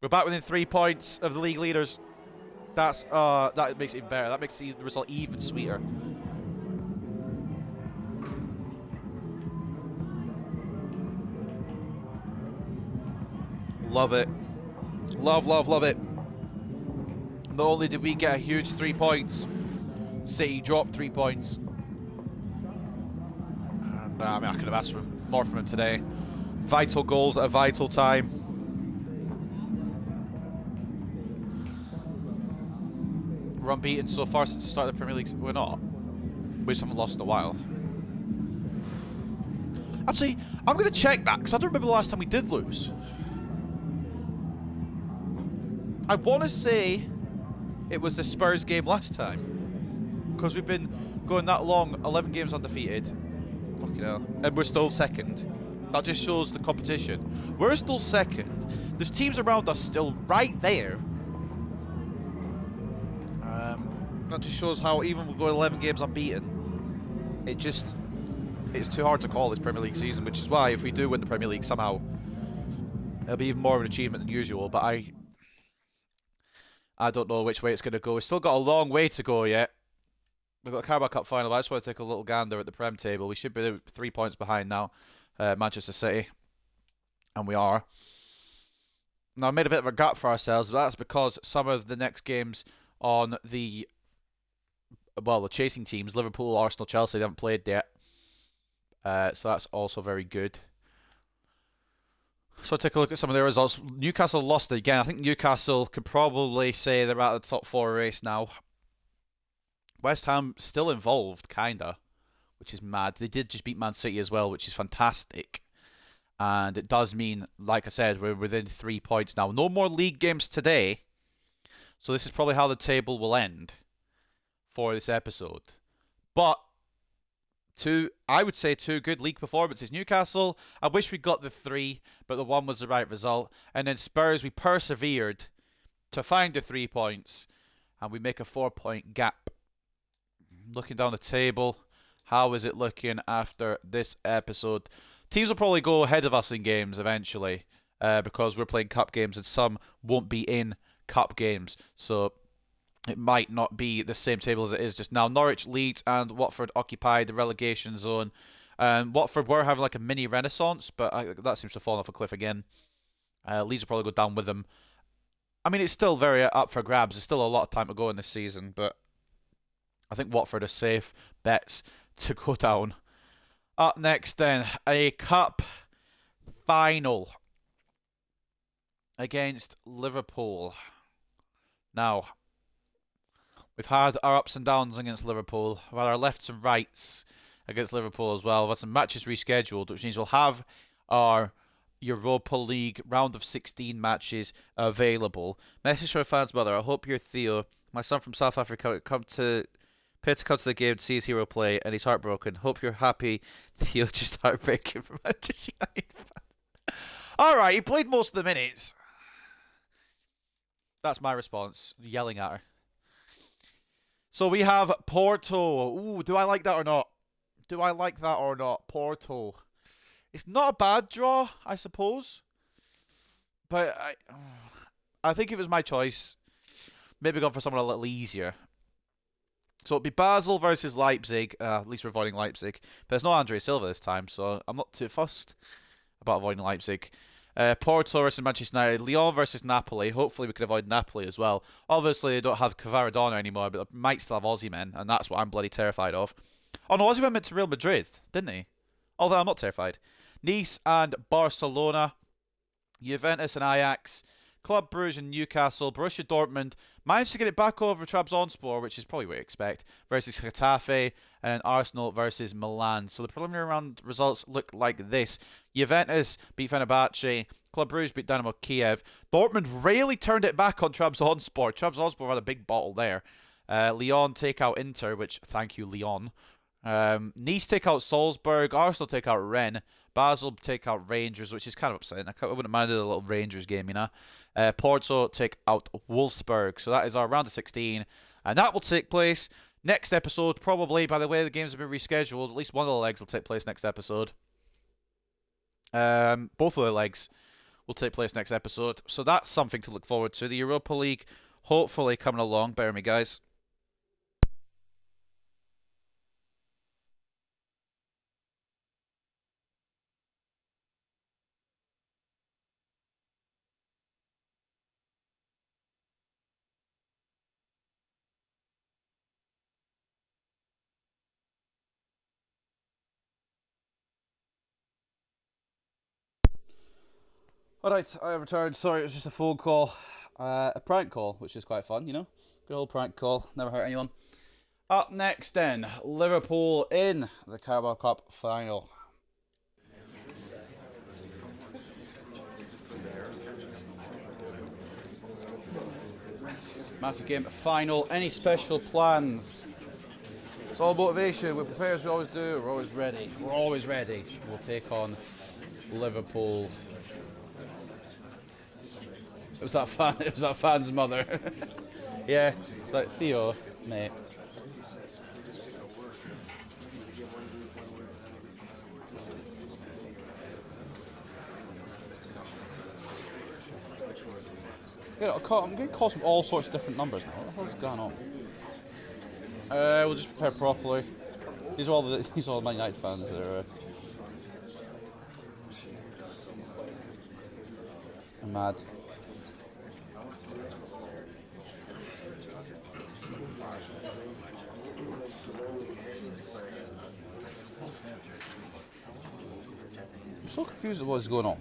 We're back within 3 points of the league leaders. That makes it even better. That makes the result even sweeter. Love it. Love, love, love it. Not only did we get a huge 3 points, City dropped 3 points. And, I mean, I could have asked for more from him today. Vital goals at a vital time. We're unbeaten so far since the start of the Premier League. We're not. We just haven't lost in a while. Actually, I'm going to check that, because I don't remember the last time we did lose. I want to say it was the Spurs game last time, because we've been going that long, 11 games undefeated. Fucking hell. And we're still second. That just shows the competition. We're still second. There's teams around us still right there. That just shows how even we're going 11 games unbeaten, it's too hard to call this Premier League season, which is why if we do win the Premier League somehow, it'll be even more of an achievement than usual, but I don't know which way it's going to go. We've still got a long way to go yet. We've got the Carabao Cup final. I just want to take a little gander at the Prem table. We should be 3 points behind now, Manchester City. And we are. Now, I made a bit of a gap for ourselves, but that's because some of the next games on the chasing teams, Liverpool, Arsenal, Chelsea, they haven't played yet. So that's also very good. So take a look at some of their results. Newcastle lost it again. I think Newcastle could probably say they're out of the top 4 race now. West Ham still involved, kinda, which is mad. They did just beat Man City as well, which is fantastic. And it does mean, like I said, we're within 3 points now. No more league games today. So this is probably how the table will end for this episode. But I would say 2 good league performances. Newcastle, I wish we got the 3, but the 1 was the right result. And then Spurs, we persevered to find the 3 points, and we make a 4-point gap. Looking down the table, how is it looking after this episode? Teams will probably go ahead of us in games eventually, because we're playing cup games and some won't be in cup games. So it might not be the same table as it is just now. Norwich, Leeds, and Watford occupy the relegation zone. Watford were having like a mini renaissance, but that seems to have fallen off a cliff again. Leeds will probably go down with them. I mean, it's still very up for grabs. There's still a lot of time to go in this season, but I think Watford are safe bets to go down. Up next then, a cup final against Liverpool. Now, we've had our ups and downs against Liverpool. We've had our lefts and rights against Liverpool as well. We've had some matches rescheduled, which means we'll have our Europa League Round of 16 matches available. Message from a fan's mother. I hope you're Theo, my son from South Africa, come to the game to see his hero play, and he's heartbroken. Hope you're happy. Theo just heartbreaking for Manchester United fan. Alright, he played most of the minutes. That's my response, yelling at her. So we have Porto. Ooh, do I like that or not? Do I like that or not? Porto. It's not a bad draw, I suppose. But I think if it was my choice, maybe go for someone a little easier. So it'd be Basel versus Leipzig. At least we're avoiding Leipzig. But there's no Andre Silva this time, so I'm not too fussed about avoiding Leipzig. Porto versus Manchester United. Lyon versus Napoli. Hopefully we can avoid Napoli as well. Obviously they don't have Kvaradona anymore, but they might still have Osimhen, and that's what I'm bloody terrified of. Oh no, Osimhen went to Real Madrid, didn't he? Although I'm not terrified. Nice and Barcelona. Juventus and Ajax. Club Brugge and Newcastle. Borussia Dortmund managed to get it back over Trabzonspor, which is probably what you expect, versus Getafe, and then Arsenal versus Milan. So the preliminary round results look like this. Juventus beat Fenerbahce. Club Brugge beat Dynamo Kiev. Dortmund really turned it back on Trabzonspor. Trabzonspor had a big bottle there. Lyon take out Inter, which, thank you, Lyon. Nice take out Salzburg. Arsenal take out Rennes. Basel take out Rangers, which is kind of upsetting. I wouldn't have minded a little Rangers game, you know. Porto take out Wolfsburg. So that is our round of 16. And that will take place next episode, probably. By the way, the games have been rescheduled. At least one of the legs will take place next episode. Both of the legs will take place next episode. So that's something to look forward to. The Europa League, hopefully coming along. Bear with me, guys. Alright, I have returned. Sorry, it was just a phone call. A prank call, which is quite fun, you know? Good old prank call. Never hurt anyone. Up next then, Liverpool in the Carabao Cup final. Massive game final. Any special plans? It's all motivation. We prepare as we always do. We're always ready. We're always ready. We'll take on Liverpool. It was that fan's mother. Yeah, it's like, Theo, mate. I'm getting calls from all sorts of different numbers now. What the hell's going on? We'll just prepare properly. These are all Man United fans that are mad. I'm so confused at what is going on.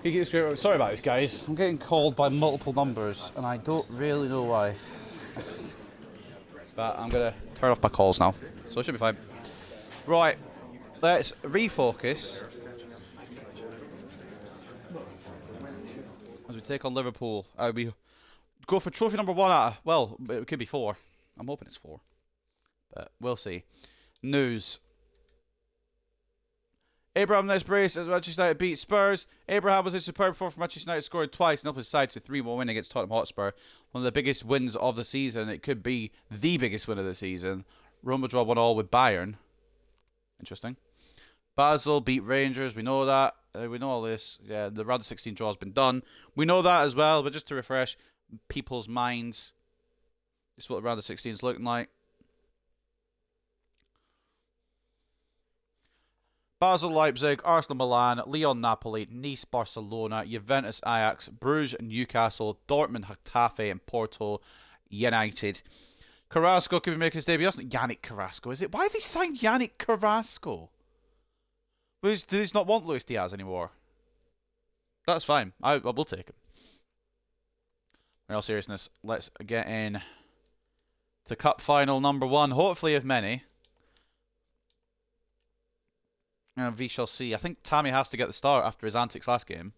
Sorry about this, guys. I'm getting called by multiple numbers, and I don't really know why. But I'm gonna turn off my calls now, so it should be fine. Right, let's refocus as we take on Liverpool. We go for trophy number 1 out of, well, it could be 4. I'm hoping it's 4, but we'll see. News. Abraham next brace as Manchester United beat Spurs. Abraham was a superb performance for Manchester United, scored twice and up his side to 3-1 win against Tottenham Hotspur. One of the biggest wins of the season. It could be the biggest win of the season. Roma draw 1-1 with Bayern. Interesting. Basel beat Rangers. We know that. We know all this. Yeah, the round of 16 draw has been done. We know that as well, but just to refresh people's minds, this is what the round of 16 is looking like. Basel, Leipzig, Arsenal, Milan, Lyon, Napoli, Nice, Barcelona, Juventus, Ajax, Bruges, Newcastle, Dortmund, Getafe, and Porto United. Carrasco could be making his debut. That's not Yannick Carrasco, is it? Why have they signed Yannick Carrasco? Do they not want Luis Diaz anymore? That's fine. I will take him. In all seriousness, let's get in to Cup Final number 1, hopefully of many. And we shall see. I think Tammy has to get the start after his antics last game.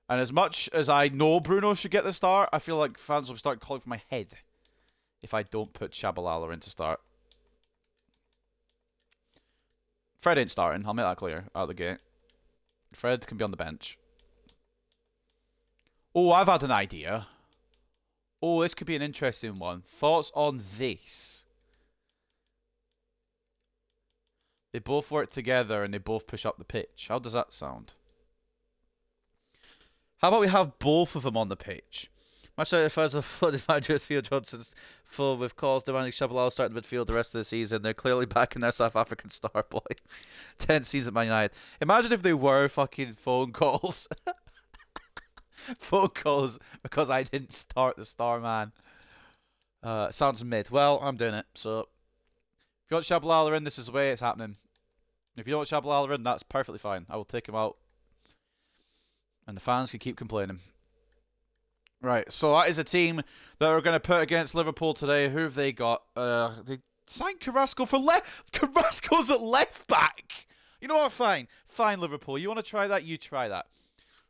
And as much as I know Bruno should get the start, I feel like fans will start calling for my head if I don't put Shabalala in to start. Fred ain't starting. I'll make that clear out of the gate. Fred can be on the bench. Oh, I've had an idea. Oh, this could be an interesting one. Thoughts on this? They both work together and they both push up the pitch. How does that sound? How about we have both of them on the pitch? Much like the fans of flooded manager Theo Johnson's full with calls demanding Shabalala start in the midfield the rest of the season. They're clearly backing their South African star boy. 10 seasons at Man United. Imagine if they were fucking phone calls. Phone calls because I didn't start the star man. Sounds mid. Well, I'm doing it. So if you want Shabalala in, this is the way it's happening. If you don't want Shabalala in, that's perfectly fine. I will take him out. And the fans can keep complaining. Right, so that is a team that we're going to put against Liverpool today. Who have they got? They signed Carrasco for left. Carrasco's at left back. You know what? Fine. Fine, Liverpool. You want to try that? You try that.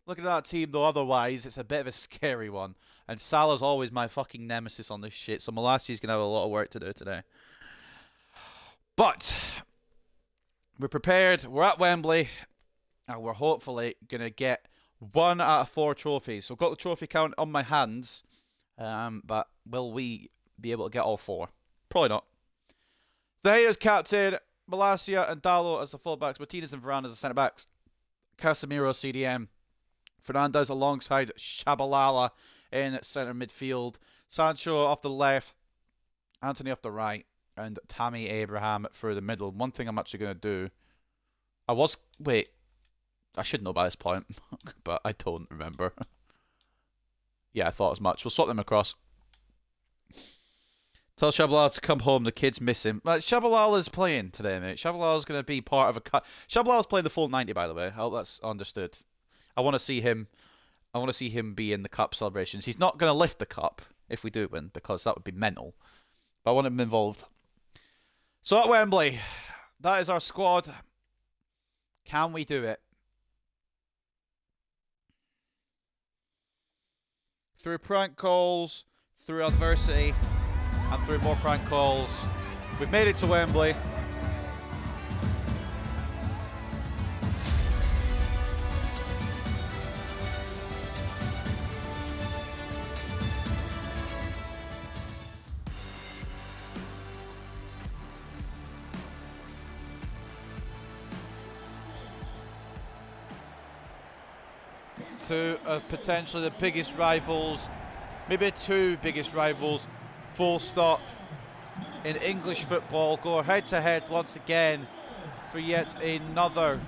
Looking at that team, though, otherwise, it's a bit of a scary one. And Salah's always my fucking nemesis on this shit, so Malassi's going to have a lot of work to do today. But we're prepared. We're at Wembley. And we're hopefully going to get 1 out of 4 trophies. So I've got the trophy count on my hands. But will we be able to get all 4? Probably not. They as captain, Malacia and Dallo as the fullbacks, Martinez and Varane as the centre-backs, Casemiro CDM, Fernandes alongside Shabalala in centre midfield, Sancho off the left, Anthony off the right, and Tammy Abraham through the middle. One thing I'm actually going to do, I should know by this point, but I don't remember. Yeah, I thought as much. We'll swap them across. Tell Shabalala to come home. The kids miss him. Shabalala's playing today, mate. Shabalala's going to be part of a cut. Shabalala's playing the full 90, by the way. I hope that's understood. I want to see him. I want to see him be in the cup celebrations. He's not going to lift the cup if we do win, because that would be mental. But I want him involved. So at Wembley, that is our squad. Can we do it? Through prank calls, through adversity, and through more prank calls, we've made it to Wembley. Two of potentially the biggest rivals, maybe 2 biggest rivals, full stop, in English football, go head to head once again for yet another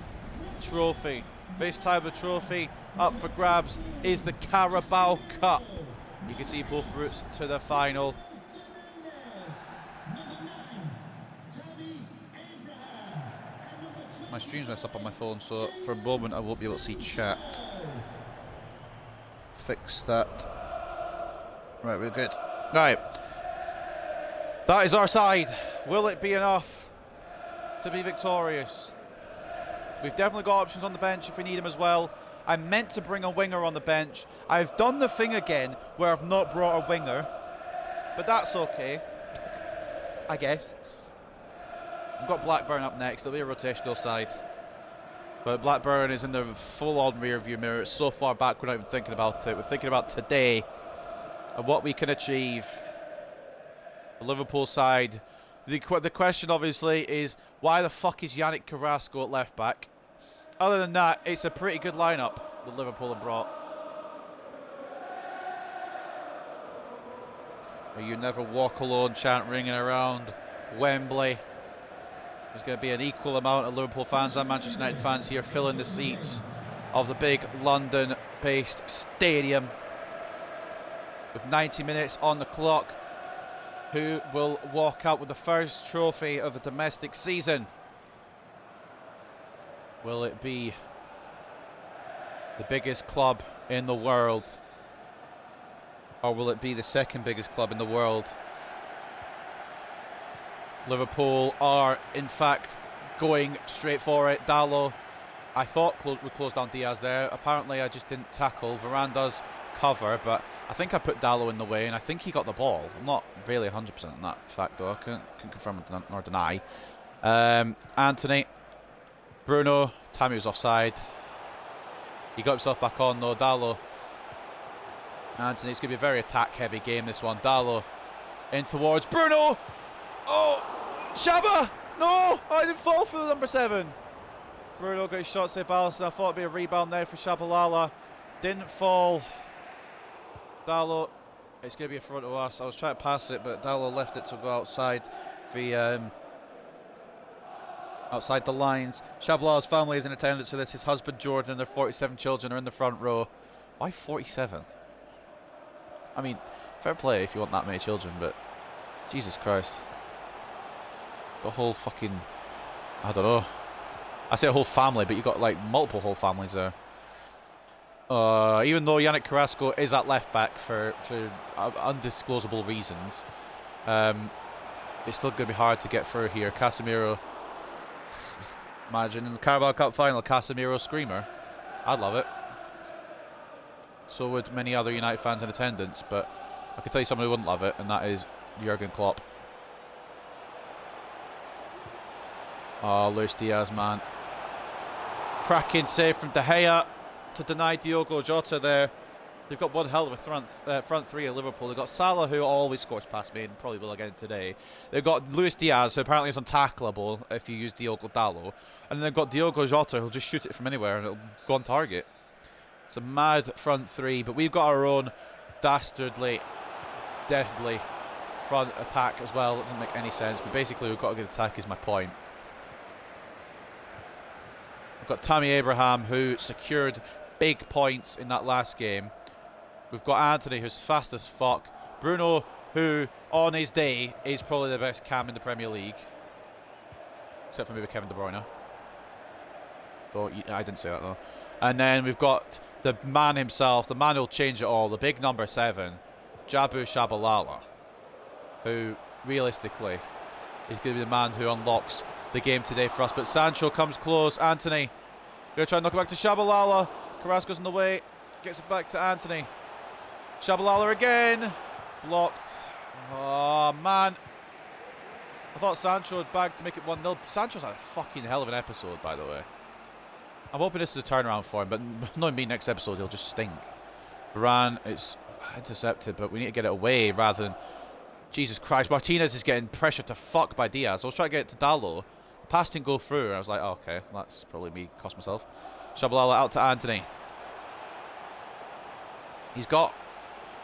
trophy. This time the trophy up for grabs is the Carabao Cup. You can see both routes to the final. My stream's messed up on my phone, so for a moment I won't be able to see chat. Fix that. Right, we're good. Right. That is our side. Will it be enough to be victorious? We've definitely got options on the bench if we need them as well. I meant to bring a winger on the bench. I've done the thing again where I've not brought a winger, but that's okay, I guess. We've got Blackburn up next. It'll be a rotational side. But Blackburn is in the full-on rear-view mirror. It's so far back we're not even thinking about it. We're thinking about today and what we can achieve. The Liverpool side. The question, obviously, is why the fuck is Yannick Carrasco at left-back? Other than that, it's a pretty good lineup that Liverpool have brought. You never walk alone chant ringing around Wembley. There's going to be an equal amount of Liverpool fans and Manchester United fans here filling the seats of the big London-based stadium. With 90 minutes on the clock, who will walk out with the first trophy of the domestic season? Will it be the biggest club in the world? Or will it be the second biggest club in the world? Liverpool are, in fact, going straight for it. Dalot, I thought would close down Diaz there. Apparently, I just didn't tackle Veranda's cover, but I think I put Dalot in the way, and I think he got the ball. I'm not really 100% on that fact, though. I couldn't confirm nor deny. Anthony, Bruno, Tammy was offside. He got himself back on, though. Dalot, Anthony, it's going to be a very attack-heavy game, this one. Dalot in towards Bruno. Oh, Shabba! No! I didn't fall for the number 7. Bruno got his shot saved by Alisson. I thought it'd be a rebound there for Shabalala. Didn't fall. Dalot, it's going to be in front of us. I was trying to pass it, but Dalot left it to go outside the outside the lines. Shabalala's family is in attendance for this. His husband Jordan and their 47 children are in the front row. Why 47? I mean, fair play if you want that many children, but Jesus Christ. The whole fucking, I don't know. I say a whole family, but you've got like multiple whole families there. Even though Yannick Carrasco is at left back for undisclosable reasons, it's still going to be hard to get through here. Casemiro, imagine in the Carabao Cup final, Casemiro screamer. I'd love it. So would many other United fans in attendance, but I can tell you someone who wouldn't love it, and that is Jurgen Klopp. Oh, Luis Diaz, man. Cracking save from De Gea to deny Diogo Jota there. They've got one hell of a front three at Liverpool. They've got Salah, who always scores past me and probably will again today. They've got Luis Diaz, who apparently is untackleable if you use Diogo Dalot. And then they've got Diogo Jota, who'll just shoot it from anywhere and it'll go on target. It's a mad front three, but we've got our own dastardly, deadly front attack as well. It doesn't make any sense, but basically we've got a good attack is my point. We've got Tammy Abraham, who secured big points in that last game. We've got Anthony, who's fast as fuck. Bruno, who on his day is probably the best cam in the Premier League, except for maybe Kevin De Bruyne. Oh, I didn't say that though. And then we've got the man himself, the man who'll change it all, the big number 7, Jabu Shabalala, who realistically is going to be the man who unlocks the game today for us. But Sancho comes close. Anthony going to try and knock it back to Shabalala. Carrasco's in the way. Gets it back to Anthony. Shabalala again. Blocked. Oh, man. I thought Sancho had bagged to make it 1-0. Sancho's had a fucking hell of an episode, by the way. I'm hoping this is a turnaround for him, but knowing me, next episode he'll just stink. Varane, it's intercepted, but we need to get it away rather than... Jesus Christ, Martinez is getting pressured to fuck by Diaz. I was trying to get it to Dalot. The pass didn't go through, and I was like, oh, okay, that's probably me, cost myself. Shabalala out to Anthony. He's got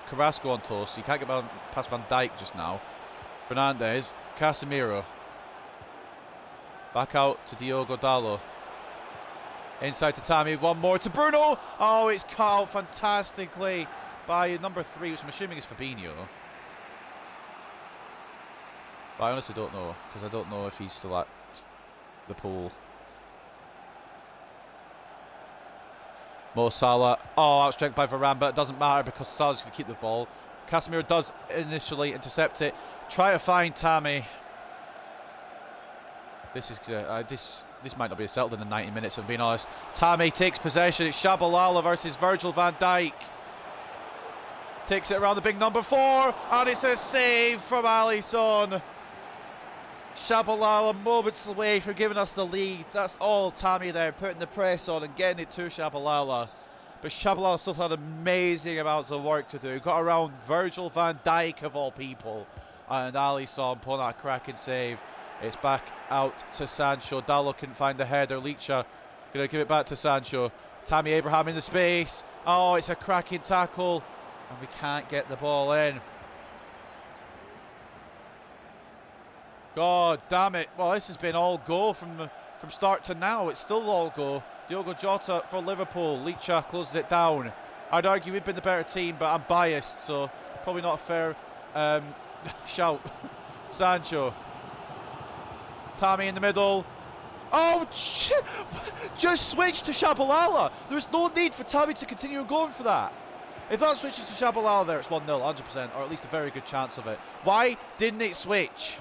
Carrasco on toast. You can't get past Van Dijk just now. Fernandes, Casemiro. Back out to Diogo Dalot. Inside to Tammy, one more to Bruno. Oh, it's cut out fantastically by number 3, which I'm assuming is Fabinho. But I honestly don't know, because I don't know if he's still at the pool. Mo Salah. Oh, outstretched by Varane, but it doesn't matter because Salah's going to keep the ball. Casemiro does initially intercept it. Try to find Tammy. This is this might not be settled in the 90 minutes, if I'm being honest. Tammy takes possession. It's Shabalala versus Virgil van Dijk. Takes it around the big number 4, and it's a save from Alisson. Shabalala moments away from giving us the lead. That's all Tammy there, putting the press on and getting it to Shabalala. But Shabalala still had amazing amounts of work to do. Got around Virgil van Dijk of all people. And Alisson pulling out a cracking save. It's back out to Sancho. Dallo couldn't find the header. Licha going to give it back to Sancho. Tammy Abraham in the space. Oh, it's a cracking tackle. And we can't get the ball in. God damn it. Well, this has been all go from start to now. It's still all go. Diogo Jota for Liverpool. Licha closes it down. I'd argue we've been the better team, but I'm biased, so probably not a fair shout. Sancho. Tammy in the middle. Oh, shit. Just switch to Shabalala. There's no need for Tammy to continue going for that. If that switches to Shabalala there, it's 1-0, 100%, or at least a very good chance of it. Why didn't it switch?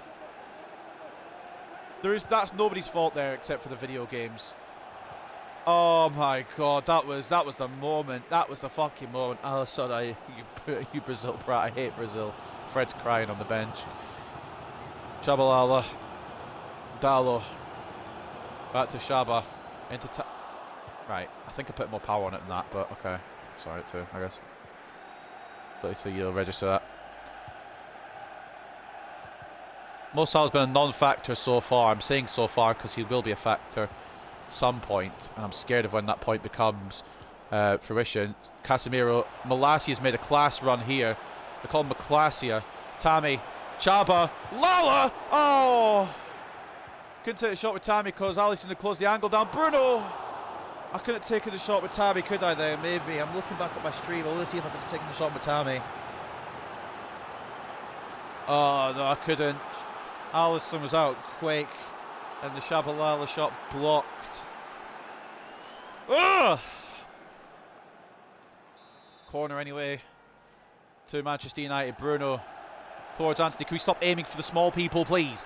That's nobody's fault there except for the video games. Oh my God, that was the moment. That was the fucking moment. Oh, sorry, you Brazil brat. I hate Brazil. Fred's crying on the bench. Shabalala. Dallo. Back to Shaba. Into right, I think I put more power on it than that, but okay. Sorry too, I guess. So you'll register that. Mo Salah's been a non-factor so far. I'm saying so far because he will be a factor at some point, and I'm scared of when that point becomes fruition. Casemiro, Malasia's made a class run here. They call him Maclasia. Tammy, Chaba, Lala! Oh! Couldn't take a shot with Tammy because Alisson had closed the angle down. Bruno! I couldn't have taken the shot with Tammy, could I then? Maybe. I'm looking back at my stream. I want to see if I could have taken the shot with Tammy. Oh, no, I couldn't. Alisson was out quick. And the Shabalala shot blocked. Ugh! Corner anyway. To Manchester United. Bruno towards Anthony. Can we stop aiming for the small people, please?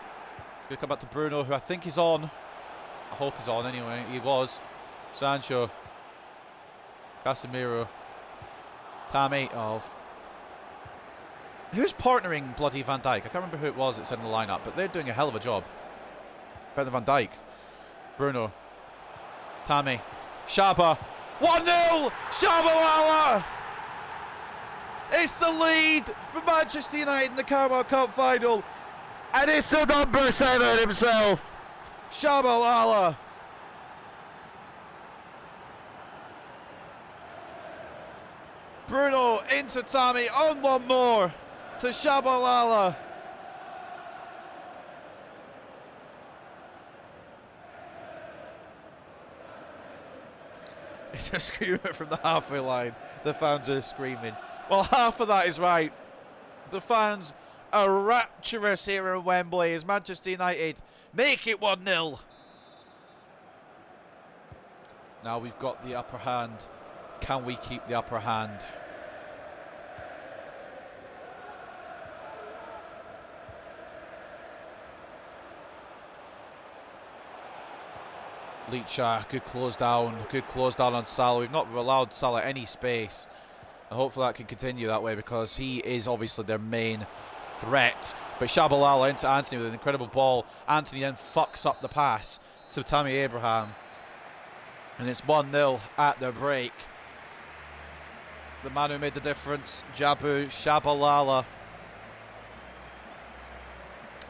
It's going to come back to Bruno, who I think is on. I hope he's on anyway. He was. Sancho. Casemiro. Tammy. Oh. Who's partnering bloody Van Dijk? I can't remember who it was that said in the lineup, but they're doing a hell of a job. Better than Van Dijk. Bruno. Tammy. Shaba. 1-0! Shabalala! It's the lead for Manchester United in the Carabao Cup final. And it's the number 7 himself. Shabalala. Bruno into Tammy, on one more to Shabalala. It's a screamer from the halfway line. The fans are screaming. Well, half of that is right. The fans are rapturous here at Wembley as Manchester United make it 1-0. Now we've got the upper hand. Can we keep the upper hand? Licha, good close down on Salah. We've not allowed Salah any space. And hopefully that can continue that way because he is obviously their main threat. But Shabalala into Anthony with an incredible ball. Anthony then fucks up the pass to Tammy Abraham. And it's 1-0 at the break. The man who made the difference, Jabu Shabalala.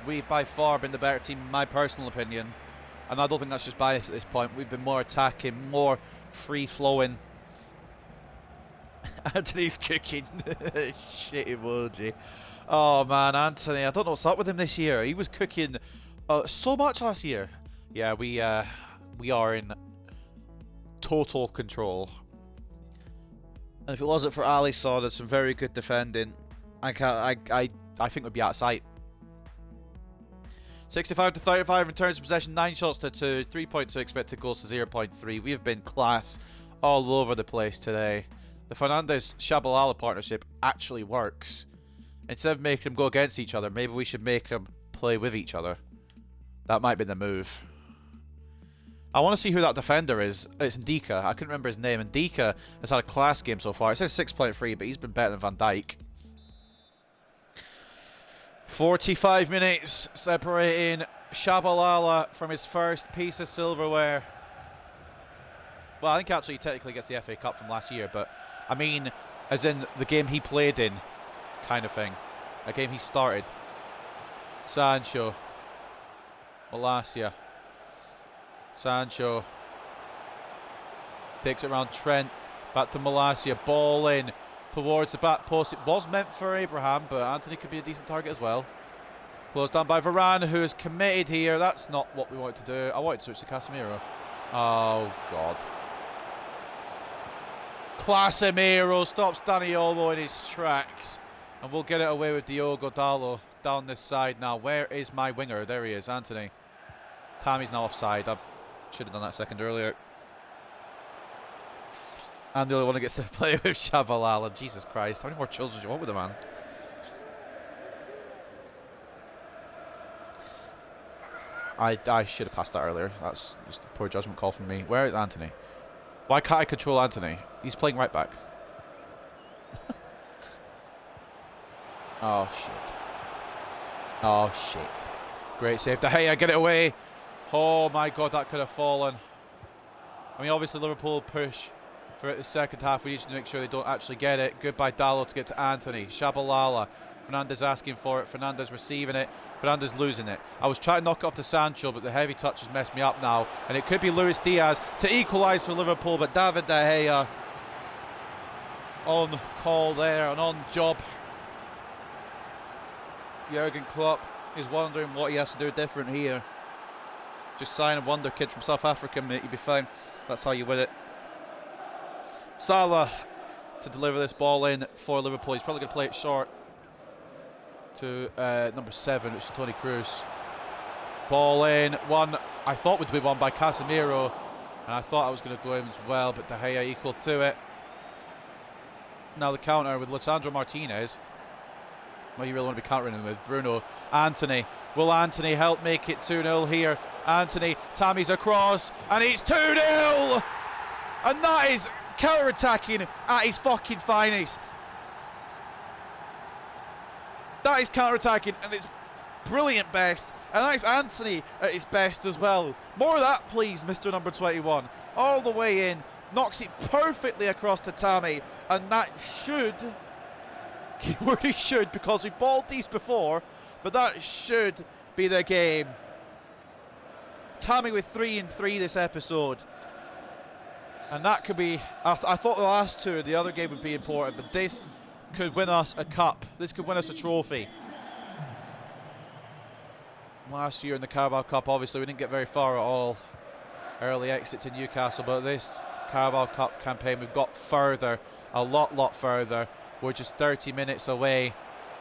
We've by far been the better team in my personal opinion. And I don't think that's just bias at this point. We've been more attacking, more free-flowing. Anthony's cooking. Shit emoji. Oh man, Anthony, I don't know what's up with him this year. He was cooking so much last year. Yeah, we are in total control. And if it wasn't for Alisson, there's some very good defending. I think we'd be out of sight. 65 to 35 returns to possession, 9 shots to 2, 3.2 expected goals to 0.3. We have been class all over the place today. The Fernandes-Shabalala partnership actually works. Instead of making them go against each other, maybe we should make them play with each other. That might be the move. I want to see who that defender is. It's Ndika. I couldn't remember his name. Ndika has had a class game so far. It says 6.3, but he's been better than Van Dijk. 45 minutes separating Shabalala from his first piece of silverware. Well, I think actually he technically gets the FA Cup from last year, but I mean, as in the game he played in, kind of thing. A game he started. Sancho. Malacia. Sancho. Takes it around Trent. Back to Malacia. Ball in towards the back post. It was meant for Abraham, but Anthony could be a decent target as well. Closed down by Varane, who is committed here. That's not what we wanted to do. I wanted to switch to Casemiro. Oh, God. Casemiro stops Dani Olmo in his tracks. And we'll get it away with Diogo Dalot down this side now. Where is my winger? There he is, Anthony. Tammy's now offside. I should have done that a second earlier. And the only one that gets to play with Shabalala. Jesus Christ, how many more children do you want with the man? I should have passed that earlier. That's just a poor judgment call from me. Where is Anthony? Why can't I control Anthony? He's playing right back. Oh, shit. Oh, shit. Great save. De Gea, get it away. Oh, my God, that could have fallen. I mean, obviously, Liverpool push for it the second half. We need to make sure they don't actually get it. Goodbye, Dalot to get to Anthony. Shabalala. Fernandes asking for it. Fernandes receiving it. Fernandes losing it. I was trying to knock it off to Sancho, but the heavy touch has messed me up now. And it could be Luis Diaz to equalise for Liverpool, but David De Gea on call there and on job. Jurgen Klopp is wondering what he has to do different here. Just sign a wonder kid from South Africa, mate. You'll be fine. That's how you win it. Salah to deliver this ball in for Liverpool. He's probably going to play it short to number 7, which is Toni Kroos. Ball in. One I thought would be won by Casemiro. And I thought I was going to go in as well, but De Gea equal to it. Now the counter with Lisandro Martinez. Well, you really want to be countering him with Bruno. Anthony. Will Anthony help make it 2-0 here? Anthony. Tammy's across. And it's 2-0! And that is counter-attacking at his fucking finest. That is counter-attacking and it's brilliant best. And that is Anthony at his best as well. More of that, please, Mr. Number 21. All the way in. Knocks it perfectly across to Tammy. And that should... He really should, because we've balled these before, but that should be the game. Tammy with 3 and 3 this episode. And that could be... I thought the last two, the other game would be important, but this could win us a cup. This could win us a trophy. Last year in the Carabao Cup, obviously, we didn't get very far at all. Early exit to Newcastle, but this Carabao Cup campaign, we've got further, a lot further. We're just 30 minutes away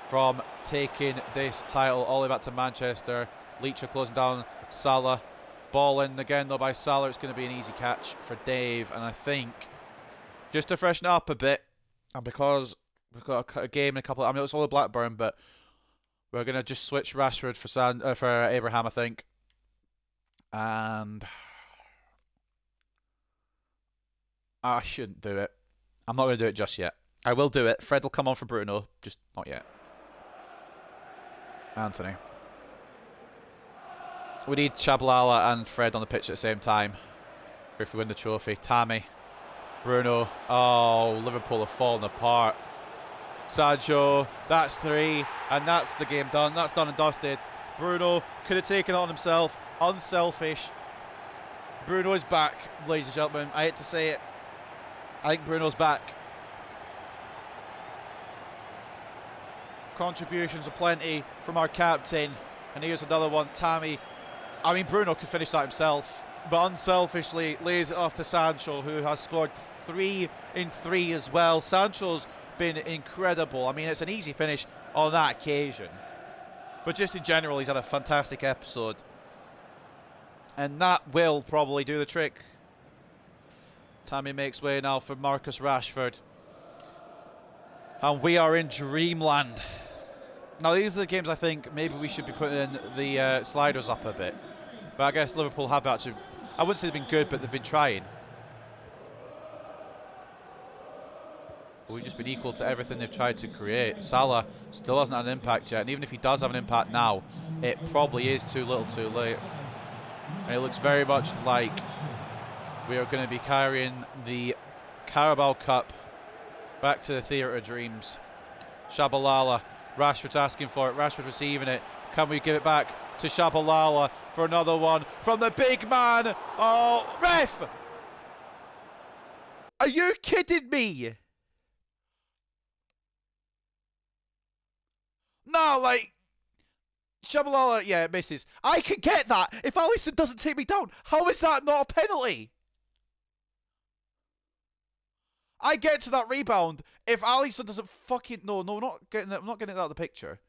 from taking this title all the way back to Manchester. Leach are closing down Salah. Ball in again, though, by Salah. It's going to be an easy catch for Dave. And I think, just to freshen up a bit, and because we've got a game in a couple of... I mean, it's all a Blackburn, but we're going to just switch Rashford for Abraham, I think. And I shouldn't do it. I'm not going to do it just yet. I will do it. Fred will come on for Bruno, just not yet. Anthony. We need Shabalala and Fred on the pitch at the same time if we win the trophy. Tammy. Bruno. Oh, Liverpool have fallen apart. Sancho. That's 3. And that's the game done. That's done and dusted. Bruno could have taken it on himself. Unselfish. Bruno is back, ladies and gentlemen. I hate to say it. I think Bruno's back. Contributions aplenty from our captain. And here's another one. Tammy. I mean, Bruno could finish that himself, but unselfishly lays it off to Sancho, who has scored 3 in 3 as well. Sancho's been incredible. I mean, it's an easy finish on that occasion, but just in general, he's had a fantastic episode. And that will probably do the trick. Tammy makes way now for Marcus Rashford. And we are in dreamland. Now, these are the games I think maybe we should be putting the sliders up a bit. But I guess Liverpool have actually, I wouldn't say they've been good, but they've been trying. We've just been equal to everything they've tried to create. Salah still hasn't had an impact yet, and even if he does have an impact now, it probably is too little too late. And it looks very much like we are going to be carrying the Carabao Cup back to the Theatre of Dreams. Shabalala, Rashford's asking for it, Rashford receiving it. Can we give it back to Shabalala for another one from the big man? Oh, ref! Are you kidding me? No, like, Shabalala, yeah, it misses. I can get that if Alisson doesn't take me down. How is that not a penalty? I get to that rebound if Alisson doesn't fucking... No, I'm not getting it out of the picture.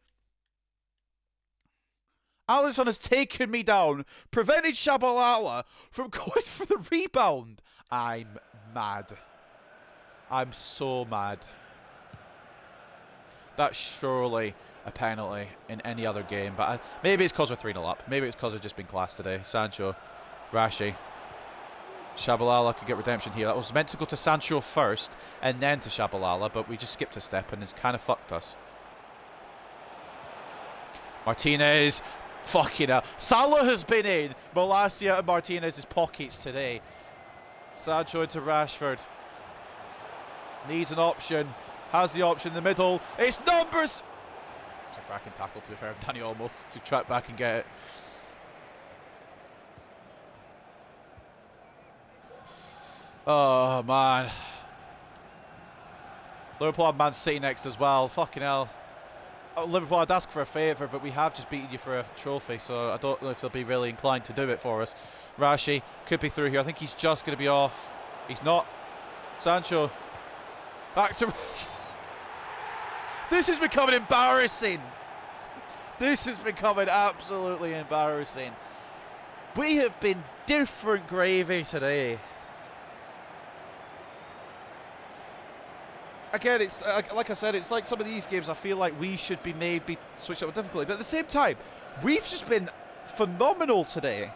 Alisson has taken me down, prevented Shabalala from going for the rebound. I'm mad. I'm so mad. That's surely a penalty in any other game, but maybe it's because we're 3-0 up. Maybe it's because we've just been class today. Sancho, Rashi, Shabalala could get redemption here. That was meant to go to Sancho first and then to Shabalala, but we just skipped a step and it's kind of fucked us. Martinez, fucking hell. Salah has been in Malacia and Martinez's pockets today. Sancho into Rashford. Needs an option. Has the option in the middle. It's numbers. It's a cracking tackle, to be fair. Danny Olmo to track back and get it. Oh, man. Liverpool have Man City next as well. Fucking hell. Oh, Liverpool, I'd ask for a favour, but we have just beaten you for a trophy, so I don't know if they'll be really inclined to do it for us. Rashi could be through here. I think he's just going to be off. He's not. Sancho. Back to... This is becoming embarrassing. This is becoming absolutely embarrassing. We have been different gravy today. Again, it's like I said, it's like some of these games I feel like we should be maybe switched up with difficulty. But at the same time, we've just been phenomenal today.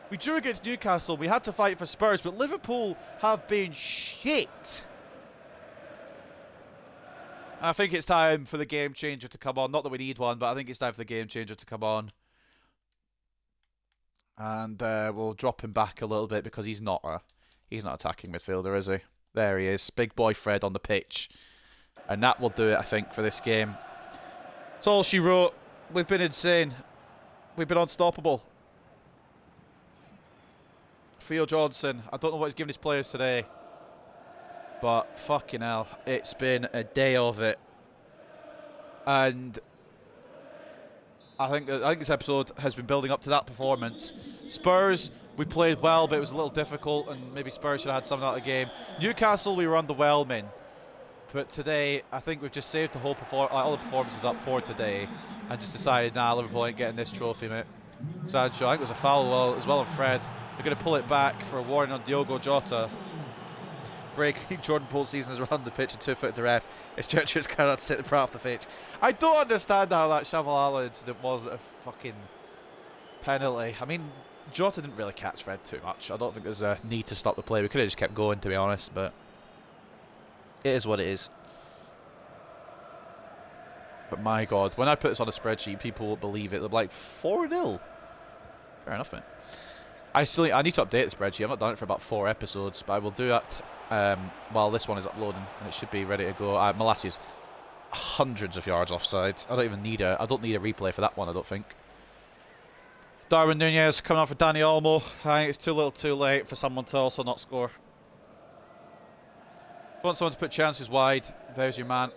We drew against Newcastle. We had to fight for Spurs, but Liverpool have been shit. I think it's time for the game changer to come on. Not that we need one, but I think it's time for the game changer to come on. And we'll drop him back a little bit because he's not attacking midfielder, is he? There he is. Big boy Fred on the pitch. And that will do it, I think, for this game. That's all she wrote. We've been insane. We've been unstoppable. Theo Johnson. I don't know what he's giving his players today. But fucking hell, it's been a day of it. And I think this episode has been building up to that performance. Spurs, we played well, but it was a little difficult, and maybe Spurs should have had something out of the game. Newcastle, we were underwhelming. But today, I think we've just saved the whole all the performances up for today, and just decided, nah, Liverpool ain't getting this trophy, mate. Sancho, I think it was a foul as well on Fred. They're going to pull it back for a warning on Diogo Jota. Breaking Jordan Pool's season has run the pitch and 2-foot to ref. It's treacherous cannot sit the part off the pitch. I don't understand how that Shabalala incident was a fucking penalty. I mean, Jota didn't really catch Fred too much. I don't think there's a need to stop the play. We could have just kept going, to be honest, but it is what it is. But my God, when I put this on a spreadsheet, people will believe it. They'll be like, 4-0. Fair enough, mate. I need to update the spreadsheet. I've not done it for about 4 episodes, but I will do that while this one is uploading, and it should be ready to go. Malassia's hundreds of yards offside. I don't need a replay for that one, I don't think. Darwin Nunez coming on for Danny Olmo. I think it's too little too late for someone to also not score. If you want someone to put chances wide, there's your man.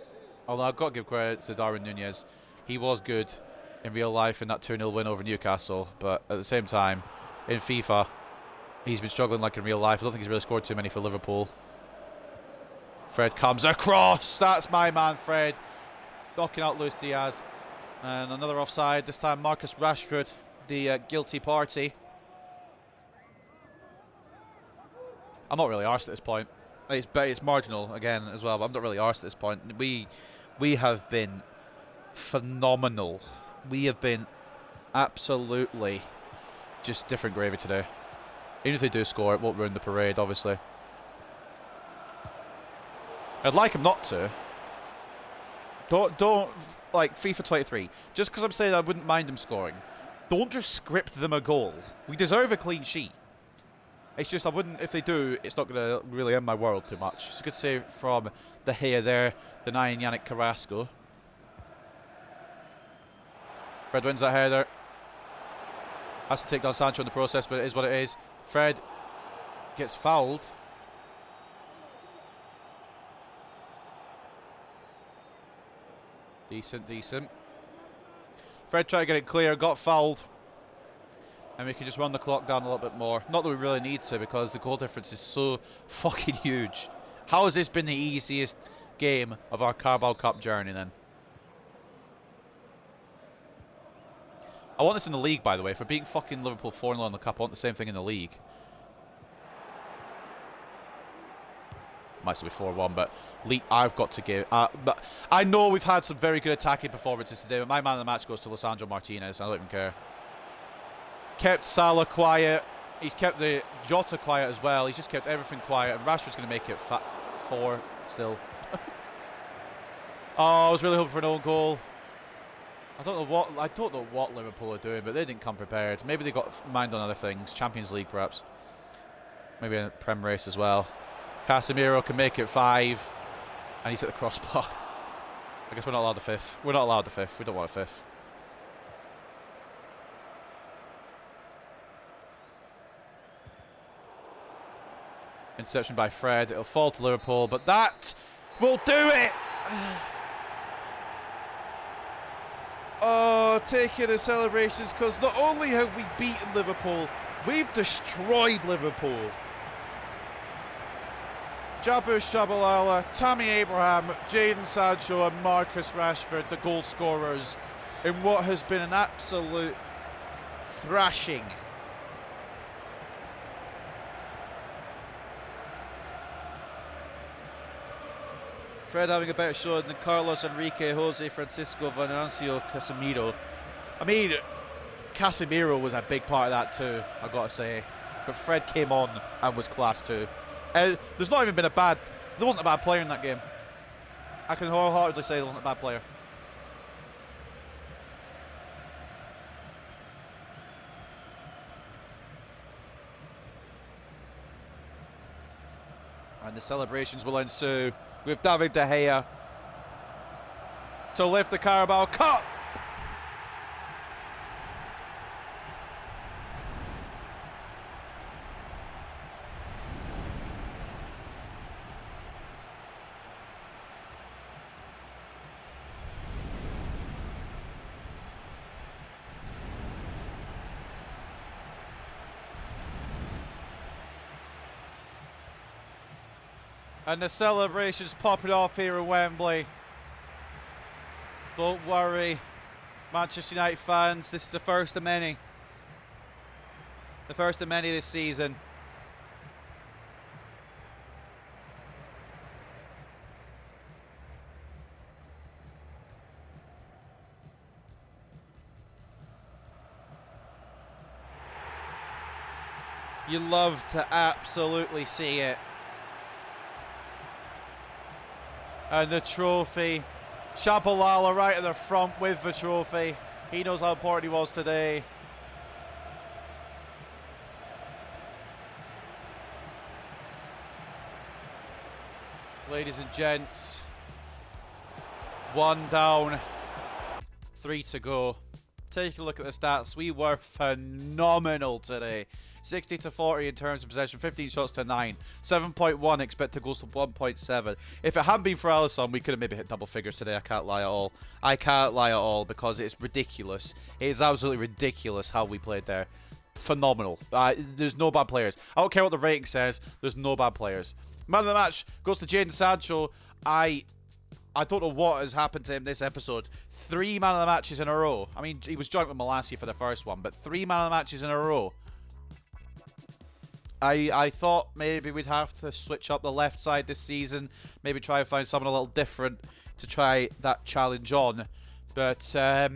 Although I've got to give credit to Darwin Nunez. He was good in real life in that 2-0 win over Newcastle, but at the same time, in FIFA, he's been struggling like in real life. I don't think he's really scored too many for Liverpool. Fred comes across. That's my man, Fred. Knocking out Luis Diaz. And another offside. This time Marcus Rashford, the guilty party. I'm not really arsed at this point. It's marginal again as well, but I'm not really arsed at this point. We have been phenomenal. We have been absolutely just different gravy today. Even if they do score, it won't ruin the parade, obviously. I'd like him not to. Don't like FIFA 23. Just because I'm saying I wouldn't mind them scoring, don't just script them a goal. We deserve a clean sheet. It's just I wouldn't, if they do, it's not going to really end my world too much. It's a good save from De Gea there, denying Yannick Carrasco. Fred wins that header. Has to take down Sancho in the process, but it is what it is. Fred gets fouled. Decent. Fred tried to get it clear, got fouled. And we can just run the clock down a little bit more. Not that we really need to, because the goal difference is so fucking huge. How has this been the easiest game of our Carabao Cup journey then? I want this in the league, by the way. For beating fucking Liverpool 4-0 in the Cup, I want the same thing in the league. Might still be 4-1, but I've got to give. But I know we've had some very good attacking performances today, but my man of the match goes to Lisandro Martinez. I don't even care. Kept Salah quiet. He's kept the Jota quiet as well. He's just kept everything quiet. And Rashford's going to make it 4 still. Oh, I was really hoping for an own goal. I don't know what Liverpool are doing, but they didn't come prepared. Maybe they got mind on other things. Champions League, perhaps. Maybe a Prem race as well. Casemiro can make it 5, and he's at the crossbar. I guess we're not allowed the 5th. We're not allowed the 5th. We don't want a 5th. Interception by Fred. It'll fall to Liverpool, but that will do it. Oh, taking the celebrations, because not only have we beaten Liverpool, we've destroyed Liverpool. Jabu Shabalala, Tammy Abraham, Jadon Sancho and Marcus Rashford, the goal scorers, in what has been an absolute thrashing. Fred having a better showing than Carlos Enrique, Jose Francisco, Venancio, Casemiro. I mean, Casemiro was a big part of that too, I've got to say. But Fred came on and was class too. There's not even been there wasn't a bad player in that game. I can wholeheartedly say there wasn't a bad player. And the celebrations will ensue with David De Gea to lift the Carabao Cup. And the celebrations popping off here at Wembley. Don't worry, Manchester United fans, this is the first of many. The first of many this season. You love to absolutely see it. And the trophy. Shabalala right at the front with the trophy. He knows how important he was today. Ladies and gents. 1 down. 3 to go. Take a look at the stats. We were phenomenal today. 60 to 40 in terms of possession, 15 shots to 9, 7.1 expected goals to 1.7. If it hadn't been for Alisson, we could have maybe hit double figures today. I can't lie at all. I can't lie at all because it's ridiculous. It is absolutely ridiculous how we played there. Phenomenal. There's no bad players. I don't care what the rating says. There's no bad players. Man of the match goes to Jadon Sancho. I don't know what has happened to him this episode. 3 man of the matches in a row. I mean, he was joint with Malacia for the first one, but 3 man of the matches in a row. I thought maybe we'd have to switch up the left side this season. Maybe try and find someone a little different to try that challenge on. But I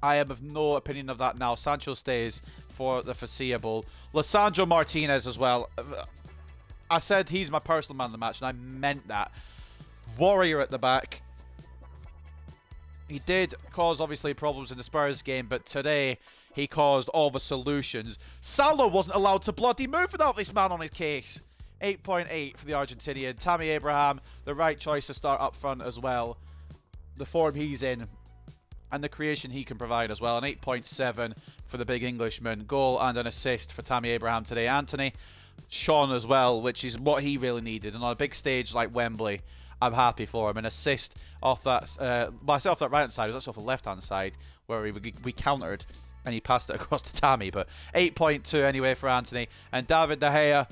am of no opinion of that now. Sancho stays for the foreseeable. Lisandro Martinez as well. I said he's my personal man of the match, and I meant that. Warrior at the back. He did cause, obviously, problems in the Spurs game, but today he caused all the solutions. Salah wasn't allowed to bloody move without this man on his case. 8.8 for the Argentinian. Tammy Abraham, the right choice to start up front as well. The form he's in and the creation he can provide as well. An 8.7 for the big Englishman. Goal and an assist for Tammy Abraham today. Anthony, Sean as well, which is what he really needed. And on a big stage like Wembley, I'm happy for him. An assist off that, well, I said off that right-hand side. It was actually off the left-hand side where we countered and he passed it across to Tammy. But 8.2 anyway for Anthony. And David De Gea,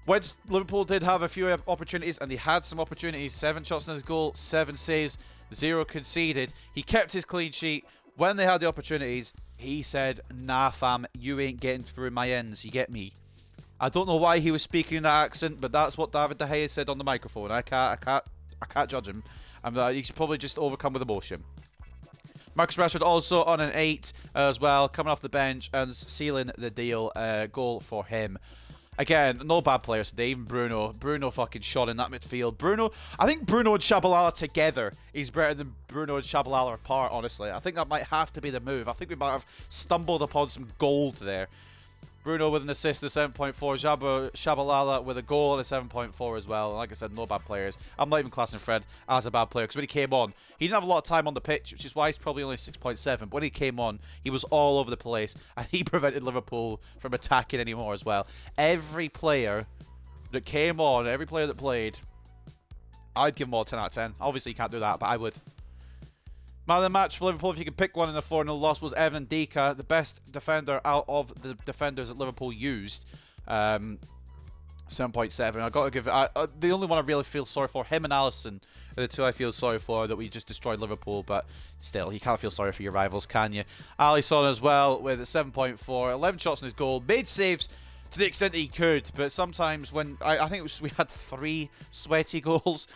when Liverpool did have a few opportunities, and he had some opportunities, 7 shots on his goal, 7 saves, 0 conceded. He kept his clean sheet. When they had the opportunities, he said, "Nah, fam, you ain't getting through my ends. You get me?" I don't know why he was speaking in that accent, but that's what David De Gea said on the microphone. I can't judge him. He's probably just overcome with emotion. Marcus Rashford also on an 8 as well, coming off the bench and sealing the deal. Goal for him. Again, no bad players today. Even Bruno. Bruno fucking shot in that midfield. I think Bruno and Shabalala together is better than Bruno and Shabalala apart, honestly. I think that might have to be the move. I think we might have stumbled upon some gold there. Bruno with an assist at 7.4. Shabalala with a goal and a 7.4 as well. And like I said, no bad players. I'm not even classing Fred as a bad player because when he came on, he didn't have a lot of time on the pitch, which is why he's probably only 6.7. But when he came on, he was all over the place and he prevented Liverpool from attacking anymore as well. Every player that came on, every player that played, I'd give them all 10 out of 10. Obviously, you can't do that, but I would. Man of the match for Liverpool, if you could pick one in a 4-0 loss, was Evan Ndika, the best defender out of the defenders that Liverpool used. 7.7. I got to give it. The only one I really feel sorry for, him and Alisson, are the two I feel sorry for that we just destroyed Liverpool. But still, you can't feel sorry for your rivals, can you? Alisson as well with a 7.4, 11 shots on his goal, made saves to the extent that he could. But sometimes when I think we had 3 sweaty goals.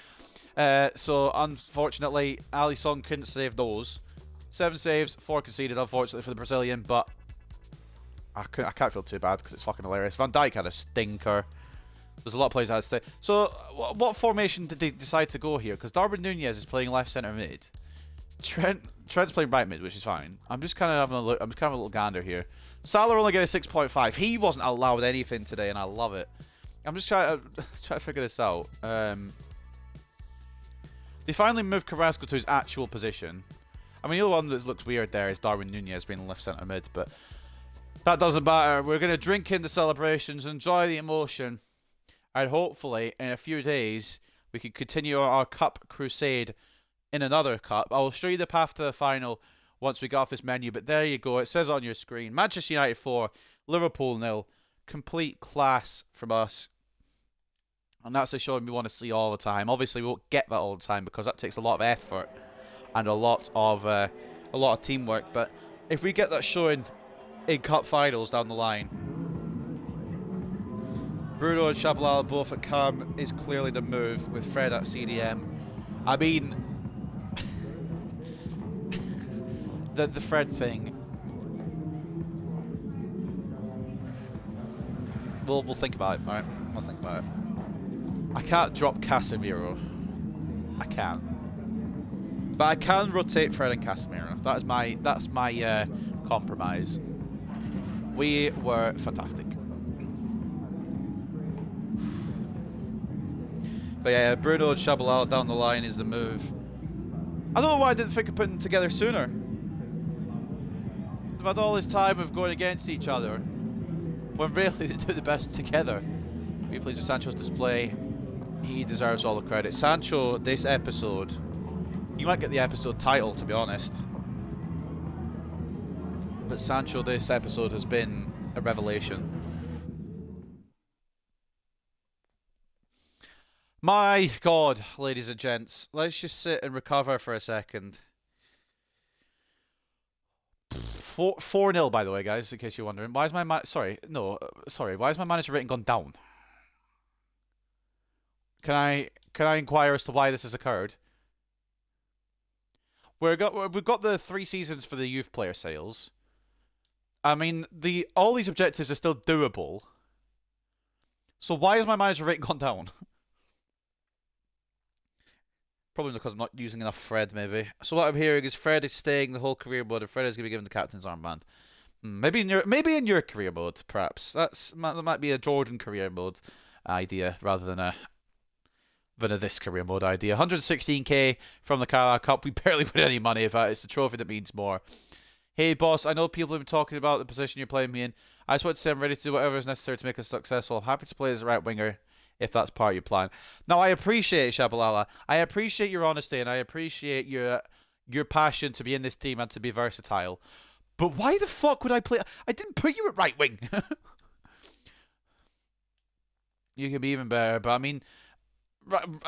So unfortunately, Alisson couldn't save those. 7 saves, 4 conceded, unfortunately for the Brazilian, but I can't feel too bad because it's fucking hilarious. Van Dijk had a stinker. There's a lot of players that had to stay. So what formation did they decide to go here? Because Darwin Nunez is playing left centre mid. Trent's playing right mid, which is fine. I'm just kind of having a look. I'm just kind of a little gander here. Salah only getting a 6.5. He wasn't allowed anything today, and I love it. I'm just trying to figure this out. They finally moved Carrasco to his actual position. I mean, the other one that looks weird there is Darwin Nunez being left centre mid, but that doesn't matter. We're going to drink in the celebrations, enjoy the emotion, and hopefully in a few days we can continue our cup crusade in another cup. I will show you the path to the final once we get off this menu, but there you go. It says on your screen, Manchester United 4, Liverpool 0. Complete class from us. And that's a showing we want to see all the time. Obviously, we won't get that all the time because that takes a lot of effort and a lot of teamwork. But if we get that showing in cup finals down the line, Bruno and Shabalala both at cam is clearly the move with Fred at CDM. I mean, the Fred thing. We'll think about it. All right, we'll think about it. I can't drop Casemiro. I can't. But I can rotate Fred and Casemiro. That's my compromise. We were fantastic. But yeah, Bruno and Shabalala down the line is the move. I don't know why I didn't think of putting them together sooner. They've had all this time of going against each other, when really they do the best together. Be pleased with Sancho's display. He deserves all the credit. Sancho, this episode, you might get the episode title, to be honest. But Sancho, this episode has been a revelation. My God, ladies and gents, let's just sit and recover for a second. 4-0, by the way, guys, in case you're wondering. Why is my why is my manager rating gone down? Can I inquire as to why this has occurred? We've got the 3 seasons for the youth player sales. I mean, all these objectives are still doable. So why is my manager rating gone down? Probably because I'm not using enough Fred, maybe. So what I'm hearing is Fred is staying the whole career mode, and Fred is going to be given the captain's armband. Maybe in your career mode, perhaps. That might be a Jordan career mode idea rather than a this career mode idea. 116k from the Carabao Cup. We barely put any money. If it's the trophy that means more. Hey boss, I know people have been talking about the position you're playing me in. I just want to say I'm ready to do whatever is necessary to make us successful. I'm happy to play as a right winger, if that's part of your plan. Now, I appreciate it, Shabalala. I appreciate your honesty, and I appreciate your passion to be in this team and to be versatile. But why the fuck would I play? I didn't put you at right wing. You can be even better, but I mean,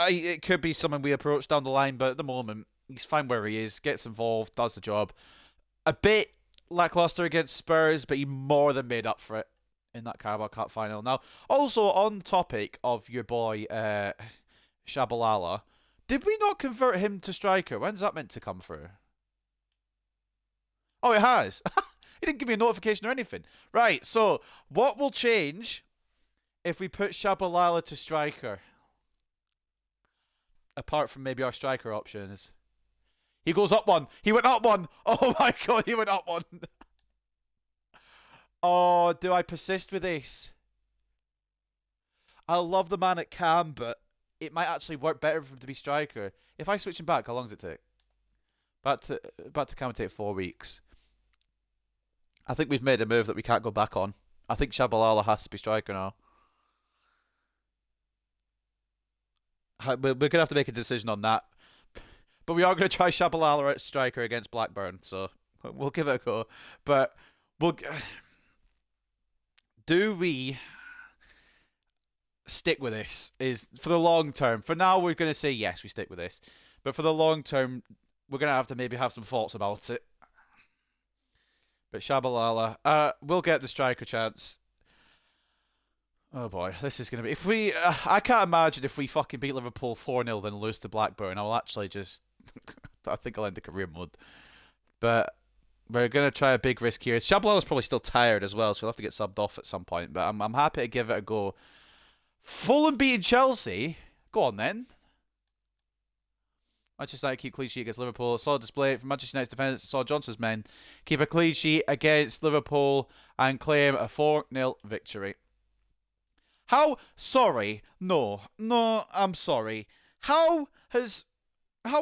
it could be something we approach down the line, but at the moment, he's fine where he is, gets involved, does the job. A bit lackluster against Spurs, but he more than made up for it in that Carabao Cup final. Now, also on topic of your boy Shabalala, did we not convert him to striker? When's that meant to come through? Oh, it has. He didn't give me a notification or anything. Right, so what will change if we put Shabalala to striker? Apart from maybe our striker options. He goes up one. He went up one. Oh my god, he went up one. Oh, do I persist with this? I love the man at cam, but it might actually work better for him to be striker. If I switch him back, how long does it take? Back to cam would take 4 weeks. I think we've made a move that we can't go back on. I think Shabalala has to be striker now. We're going to have to make a decision on that. But we are going to try Shabalala at striker against Blackburn, so we'll give it a go. But do we stick with this? Is for the long term. For now, we're going to say yes, we stick with this. But for the long term, we're going to have to maybe have some thoughts about it. But Shabalala, we'll get the striker chance. Oh boy, this is going to be... I can't imagine if we fucking beat Liverpool 4-0 then lose to Blackburn. I'll actually just... I think I'll end the career mode. But we're going to try a big risk here. Shabalala's probably still tired as well, so he'll have to get subbed off at some point. But I'm happy to give it a go. Fulham beating Chelsea? Go on then. Manchester United keep clean sheet against Liverpool. Solid display from Manchester United's defence. Saw Johnson's men keep a clean sheet against Liverpool and claim a 4-0 victory. How? Sorry. No, I'm sorry. How has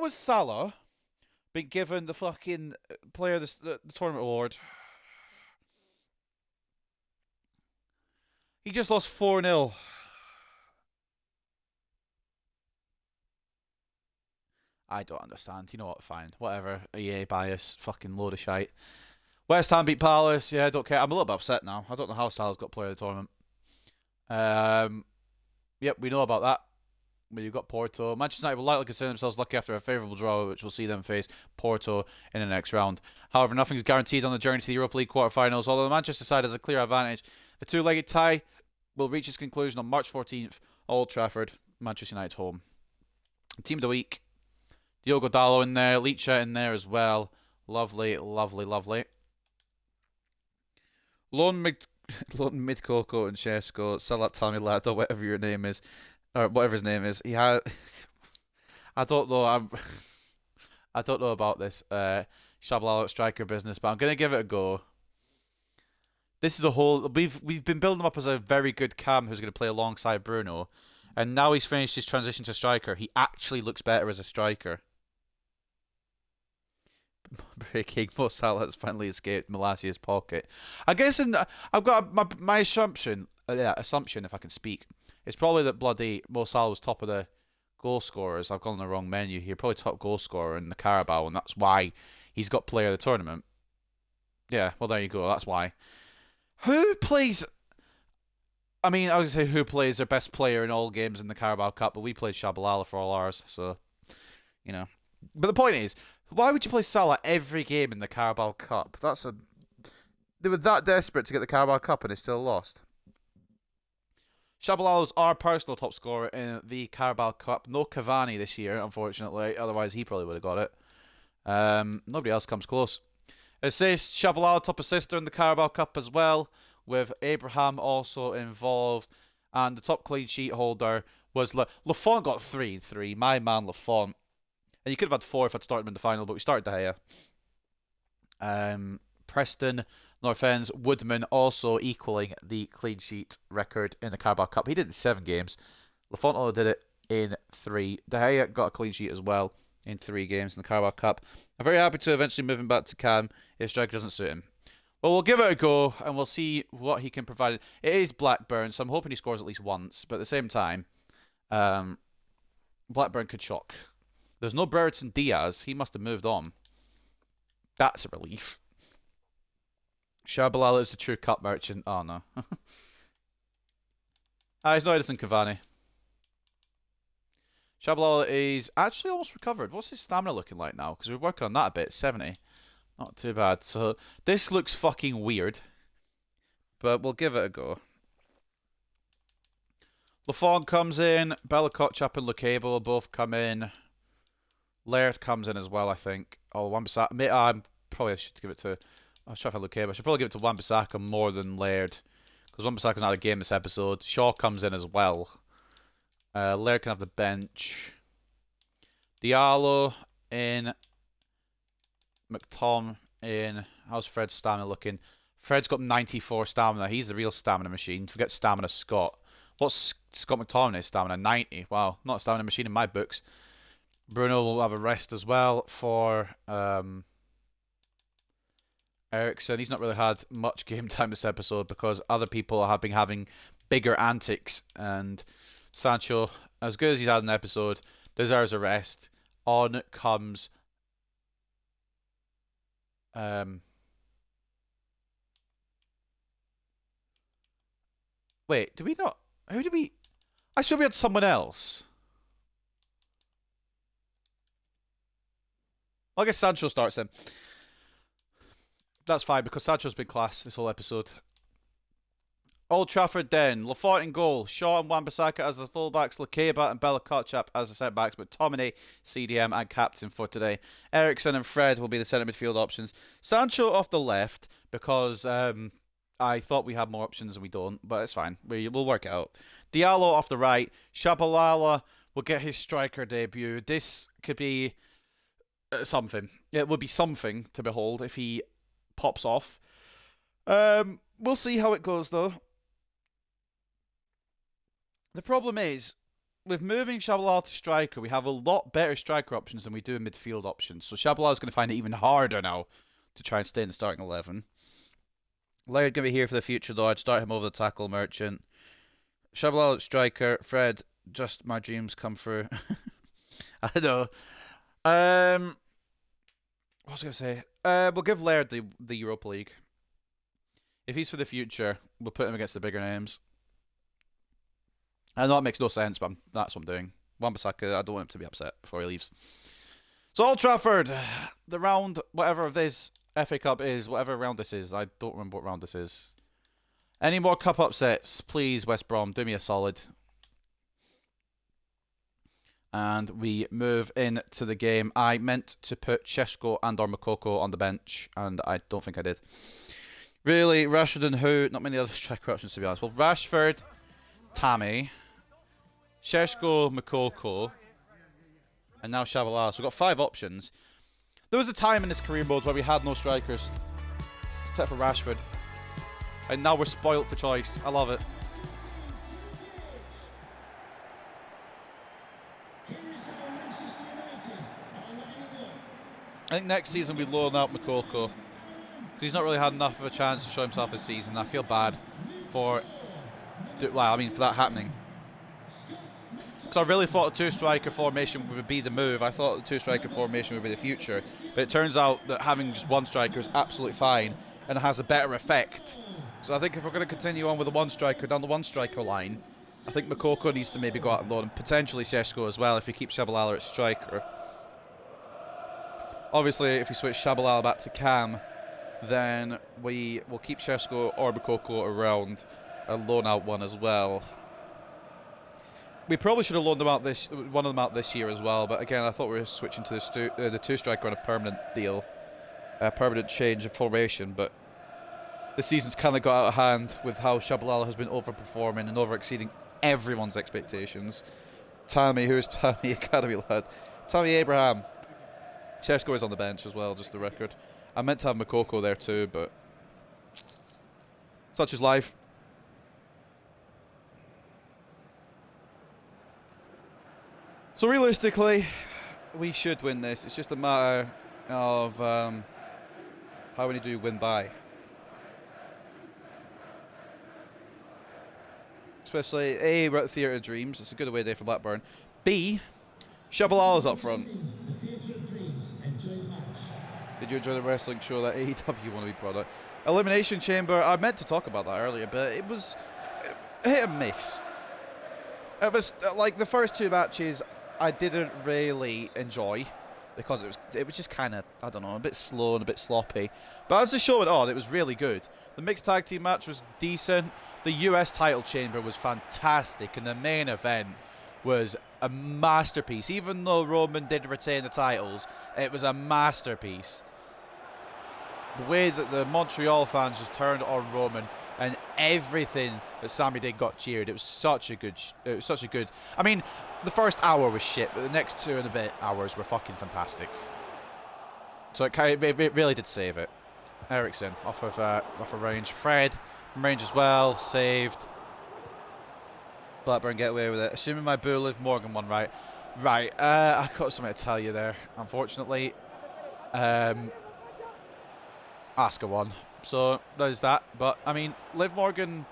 Salah been given the fucking player of the tournament award? He just lost 4-0. I don't understand. You know what? Fine. Whatever. EA bias. Fucking load of shite. West Ham beat Palace. Yeah, I don't care. I'm a little bit upset now. I don't know how Salah's got player of the tournament. Yep, we know about that. But you've got Porto. Manchester United will likely consider themselves lucky after a favourable draw, which will see them face Porto in the next round. However, nothing is guaranteed on the journey to the Europa League quarterfinals. Although the Manchester side has a clear advantage, the two-legged tie will reach its conclusion on March 14th, Old Trafford, Manchester United home. Team of the week. Diogo Dalot in there, Licha in there as well. Lovely, lovely, lovely. Lone Midcoco and Chesko, Salat Tamilad, or whatever your name is, or whatever his name is. He had, I don't know. I don't know about this Shabalala striker business, but I'm gonna give it a go. This is the whole. We've been building him up as a very good cam who's gonna play alongside Bruno, and now he's finished his transition to striker. He actually looks better as a striker. Breaking, Mo Salah has finally escaped Malasia's pocket. I guess I've got my assumption, if I can speak, it's probably that bloody Mo Salah was top of the goal scorers. I've gone on the wrong menu here. Probably top goal scorer in the Carabao, and that's why he's got player of the tournament. Yeah, well there you go. That's why. Who plays? I mean, I was gonna say who plays their best player in all games in the Carabao Cup, but we played Shabalala for all ours, so you know. But the point is, why would you play Salah every game in the Carabao Cup? That's a They were that desperate to get the Carabao Cup and they still lost. Shabalala's our personal top scorer in the Carabao Cup. No Cavani this year, unfortunately. Otherwise, he probably would have got it. Nobody else comes close. Assist, Shabalala top assister in the Carabao Cup as well, with Abraham also involved. And the top clean sheet holder was Lafont got 3-3. My man Lafont. And you could have had 4 if I'd started him in the final, but we started De Gea. Preston, North End's, Woodman also equaling the clean sheet record in the Carabao Cup. He did it in 7 games. Lafont only did it in 3. De Gea got a clean sheet as well in 3 games in the Carabao Cup. I'm very happy to eventually move him back to Cam if striker doesn't suit him. Well, we'll give it a go and we'll see what he can provide. It is Blackburn, so I'm hoping he scores at least once. But at the same time, Blackburn could shock. There's no Brereton Diaz. He must have moved on. That's a relief. Shabalala is the true cup merchant. Oh, no. He's not Edison Cavani. Shabalala is actually almost recovered. What's his stamina looking like now? Because we're working on that a bit. 70. Not too bad. So this looks fucking weird. But we'll give it a go. Lafont comes in. Bella Kotchap and Lukebo both come in. Laird comes in as well, I think. Oh, Wan-Bissaka. I probably should give it to... I was trying to find Lukebo. I should probably give it to Wan-Bissaka more than Laird. Because Wan-Bissaka's not out of game this episode. Shaw comes in as well. Laird can have the bench. Diallo in. McTom in. How's Fred's stamina looking? Fred's got 94 stamina. He's the real stamina machine. Forget stamina Scott. What's Scott McTominay's stamina? 90. Wow, not a stamina machine in my books. Bruno will have a rest as well for Ericsson. He's not really had much game time this episode because other people have been having bigger antics. And Sancho, as good as he's had in the episode, deserves a rest. On comes... Wait, do we not... Who do we... I swear we had someone else. I guess Sancho starts then. That's fine, because Sancho's been class this whole episode. Old Trafford then. Lafont in goal. Shaw and Wan-Bissaka as the fullbacks. Lukeba and Bella Kotchap as the centre-backs. But McTominay, CDM and captain for today. Ericsson and Fred will be the centre midfield options. Sancho off the left, because I thought we had more options and we don't. But it's fine. We'll work it out. Diallo off the right. Shabalala will get his striker debut. This could be something. It would be something to behold if he pops off. We'll see how it goes, though. The problem is, with moving Shabalala to striker, we have a lot better striker options than we do in midfield options. So Shabalala is going to find it even harder now to try and stay in the starting 11. Laird going to be here for the future, though. I'd start him over the tackle merchant. Shabalala at striker. Fred, just my dreams come true. I know. What was I going to say? We'll give Laird the Europa League. If he's for the future, we'll put him against the bigger names. I know it makes no sense, but that's what I'm doing. Wan-Bissaka, I don't want him to be upset before he leaves. So Old Trafford, the round, whatever this FA Cup is, whatever round this is, I don't remember what round this is. Any more cup upsets, please, West Brom, do me a solid. And we move into the game. I meant to put Šeško and or Moukoko on the bench, and I don't think I did. Really, Rashford and who? Not many other striker options, to be honest. Well, Rashford, Tammy, Šeško, Moukoko, and now Shabalala. So we've got 5 options. There was a time in this career mode where we had no strikers, except for Rashford. And now we're spoilt for choice. I love it. I think next season we loan out Moukoko. He's not really had enough of a chance to show himself this season. I feel bad for that happening. Because I really thought a 2-striker formation would be the move. I thought the 2-striker formation would be the future. But it turns out that having just 1 striker is absolutely fine and it has a better effect. So I think if we're going to continue on with the 1-striker down the 1-striker line, I think Moukoko needs to maybe go out and loan, and potentially Šeško as well if we keep Shabalala at striker. Obviously, if we switch Shabalala back to Cam, then we will keep Šeško or Bakoko around and loan out one as well. We probably should have loaned one of them out this year as well, but again, I thought we were switching to the two-striker on a permanent deal, a permanent change of formation, but the season's kind of got out of hand with how Shabalala has been overperforming and over-exceeding everyone's expectations. Tammy, who is Tammy, Academy lad? Tammy Abraham. Šeško is on the bench as well, just the record. I meant to have Makoko there too, but such is life. So realistically, we should win this. It's just a matter of how many do we win by. Especially, A, we're at the Theatre of Dreams. It's a good away day for Blackburn. B, Shabalala's up front. Did you enjoy the wrestling show, that AEW wannabe product? Elimination Chamber, I meant to talk about that earlier, but it was hit and miss. It was, like, the first two matches I didn't really enjoy because it was just kind of, I don't know, a bit slow and a bit sloppy. But as the show went on, it was really good. The mixed tag team match was decent. The US title chamber was fantastic, and the main event was a masterpiece. Even though Roman did retain the titles, it was a masterpiece. The way that the Montreal fans just turned on Roman and everything that Sami did got cheered. It was such a good. I mean, the first hour was shit, but the next 2 and a bit hours were fucking fantastic. So it really did save it. Ericsson off of range. Fred from range as well, saved. Blackburn get away with it. Assuming my boo Liv Morgan won, right? Right, I got something to tell you there, unfortunately. Asuka won. So, there's that. But, I mean, Liv Morgan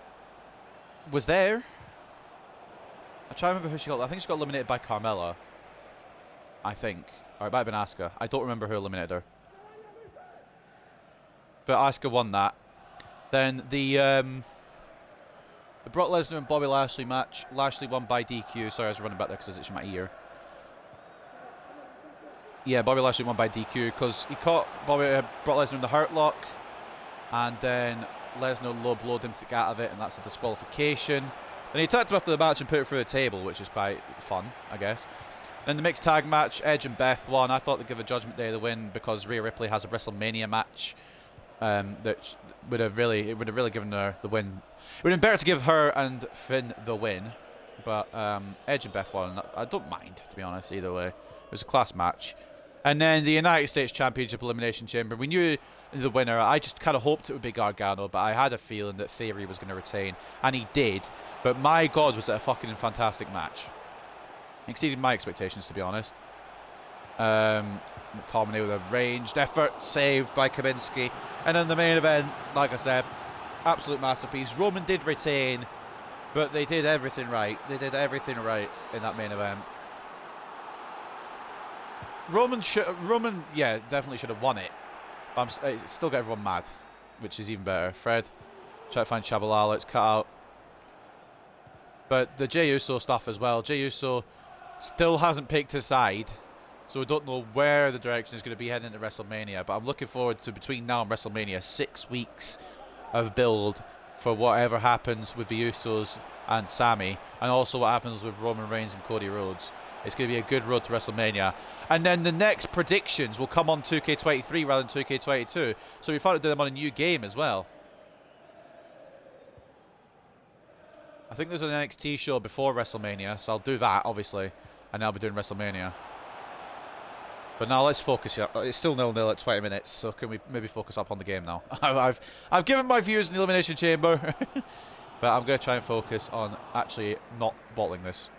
was there. I'm trying to remember who she got. I think she got eliminated by Carmella. I think. Or it might have been Asuka. I don't remember who eliminated her. But Asuka won that. Then the Brock Lesnar and Bobby Lashley match. Lashley won by DQ. Sorry, I was running back there because I was itching my ear. Yeah, Bobby Lashley won by DQ because he caught Brock Lesnar in the Hurt Lock. And then Lesnar low blowed him to get out of it, and that's a disqualification. And he attacked him after the match and put it through the table, which is quite fun, I guess. Then the mixed tag match, Edge and Beth won. I thought they'd give a Judgment Day the win because Rhea Ripley has a WrestleMania match. That would have really given her the win. It would have been better to give her and Finn the win, but Edge and Beth won. I don't mind, to be honest, either way. It was a class match. And then the United States Championship Elimination Chamber. We knew the winner. I just kind of hoped it would be Gargano, but I had a feeling that Theory was going to retain, and he did. But my God, was it a fucking fantastic match. Exceeded my expectations, to be honest. McTominay with a ranged effort, saved by Kaminsky. And then the main event, like I said, absolute masterpiece. Roman did retain, but they did everything right. They did everything right in that main event. Roman, yeah, definitely should have won it. It still got everyone mad, which is even better. Fred, try to find Shabalala, it's cut out. But the Jey Uso stuff as well. Jey Uso still hasn't picked his side, so we don't know where the direction is going to be heading into WrestleMania. But I'm looking forward to, between now and WrestleMania, 6 weeks of build for whatever happens with the Usos and Sami, and also what happens with Roman Reigns and Cody Rhodes. It's going to be a good road to WrestleMania. And then the next predictions will come on 2K23 rather than 2K22. So we thought to do them on a new game as well. I think there's an NXT show before WrestleMania, so I'll do that, obviously. And I'll be doing WrestleMania. But now let's focus here. It's still 0-0 at 20 minutes, so can we maybe focus up on the game now? I've given my views in the Elimination Chamber. But I'm going to try and focus on actually not bottling this.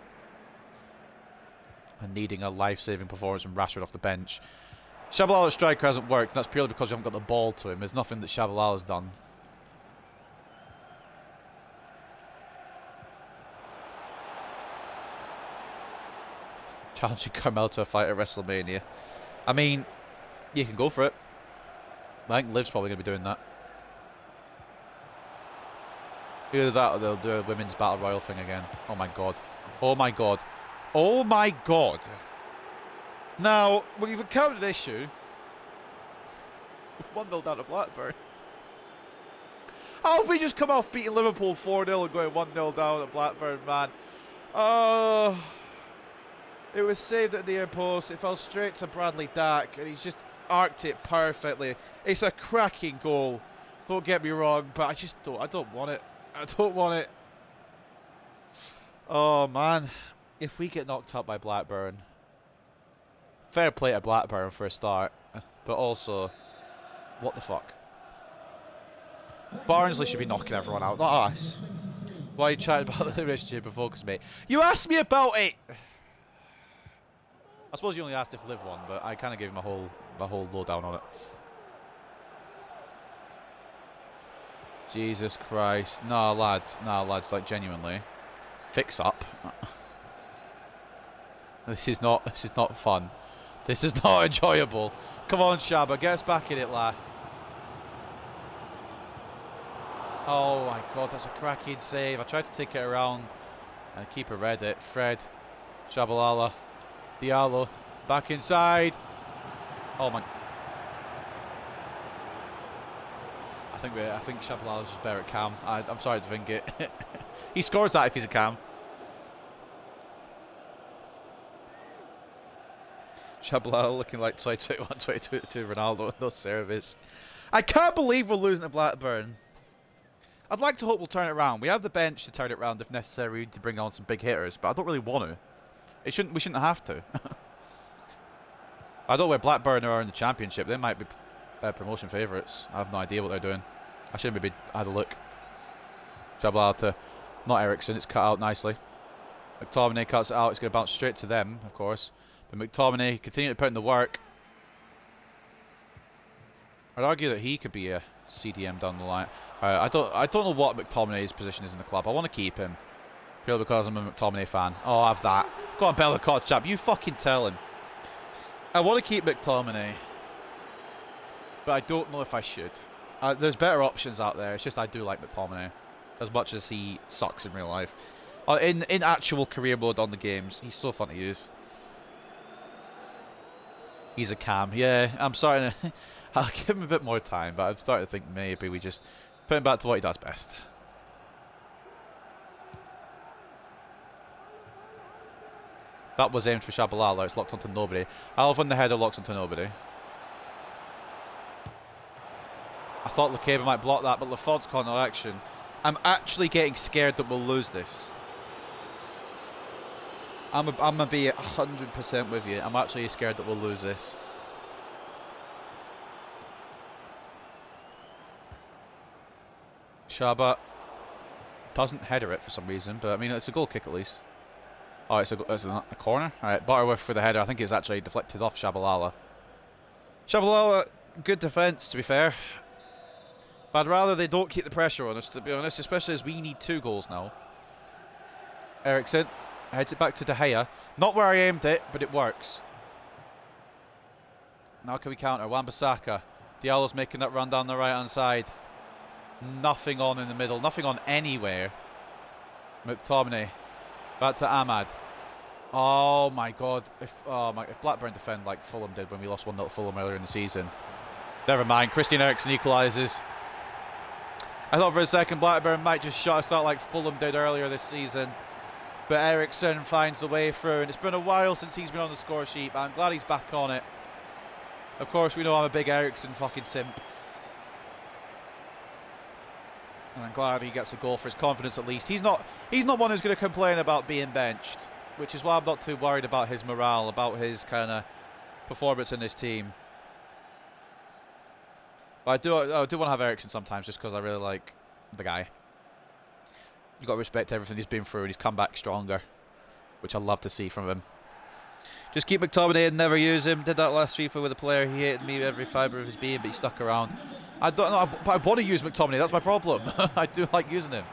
And needing a life-saving performance from Rashford off the bench. Shabalala's striker hasn't worked. That's purely because we haven't got the ball to him. There's nothing that Shabalala's done. Challenging Carmel to a fight at WrestleMania. I mean, you can go for it. I think Liv's probably going to be doing that. Either that or they'll do a women's battle royal thing again. Oh my God. Oh my God. Oh my God. Now, we've encountered an issue 1-0 down to Blackburn. How have we just come off beating Liverpool 4-0 and going 1-0 down at Blackburn, man? Oh, it was saved at the near post. It fell straight to Bradley Dack, and he's just arced it perfectly. It's a cracking goal. Don't get me wrong, but I don't want it. I don't want it. Oh, man. If we get knocked out by Blackburn, fair play to Blackburn for a start, but also, what the fuck? Barnsley should be knocking everyone out, not us. Why are you chatting about the relationship and focus, mate? You asked me about it! I suppose you only asked if Liv won, but I kind of gave him my whole lowdown on it. Jesus Christ. Nah, lads, like, genuinely. Fix up. This is not fun. This is not enjoyable. Come on, Shabba, get us back in it, lad. Oh my god, that's a cracking save. I tried to take it around and the keeper read it. Fred, Shabalala, Diallo, back inside. Oh my. I think Shabalala's just better at Cam. I'm sorry to think it. He scores that if he's a Cam. Shabalala looking like 2021-22 to Ronaldo in those service. I can't believe we're losing to Blackburn. I'd like to hope we'll turn it around. We have the bench to turn it around if necessary. We need to bring on some big hitters, but I don't really want to. We shouldn't have to. I don't know where Blackburn are in the Championship. They might be promotion favourites. I have no idea what they're doing. I should maybe had a look. Jabal to not Ericsson. It's cut out nicely. McTominay cuts it out. It's going to bounce straight to them, of course. But McTominay continuing to put in the work. I'd argue that he could be a CDM down the line. I don't know what McTominay's position is in the club. I want to keep him purely because I'm a McTominay fan. Oh, have that. Go on, Bellicott, chap. You fucking tell him. I want to keep McTominay, but I don't know if I should. There's better options out there. It's just I do like McTominay as much as he sucks in real life. In actual career mode on the games, he's so fun to use. He's a Cam. Yeah, I'm starting to. I'll give him a bit more time, but I'm starting to think maybe we just put him back to what he does best. That was aimed for Shabalala. It's locked onto nobody. Alvin the header locks onto nobody. I thought Lukeba might block that, but Lafond's caught no action. I'm actually getting scared that we'll lose this. I'm going to be 100% with you. I'm actually scared that we'll lose this. Shaba doesn't header it for some reason, but I mean, it's a goal kick at least. Oh, it's a corner? Alright, Butterworth for the header. I think it's actually deflected off Shabalala. Shabalala, good defence, to be fair. But I'd rather they don't keep the pressure on us, to be honest, especially as we need 2 goals now. Ericsson heads it back to De Gea. Not where I aimed it, but it works. Now can we counter? Wan-Bissaka. Diallo's making that run down the right-hand side. Nothing on in the middle. Nothing on anywhere. McTominay. Back to Ahmad. Oh my god. If Blackburn defend like Fulham did when we lost 1-0 to Fulham earlier in the season. Never mind. Christian Eriksen equalises. I thought for a second Blackburn might just shut us out like Fulham did earlier this season. But Eriksen finds the way through. And it's been a while since he's been on the score sheet. But I'm glad he's back on it. Of course, we know I'm a big Eriksen fucking simp. And I'm glad he gets a goal for his confidence at least. He's not one who's going to complain about being benched, which is why I'm not too worried about his morale, about his kind of performance in this team. But I do want to have Eriksen sometimes just because I really like the guy. You've got to respect everything he's been through and he's come back stronger, which I love to see from him. Just keep McTominay and never use him. Did that last FIFA with a player. He hated me with every fibre of his being, but he stuck around. I don't know, but I want to use McTominay. That's my problem. I do like using him.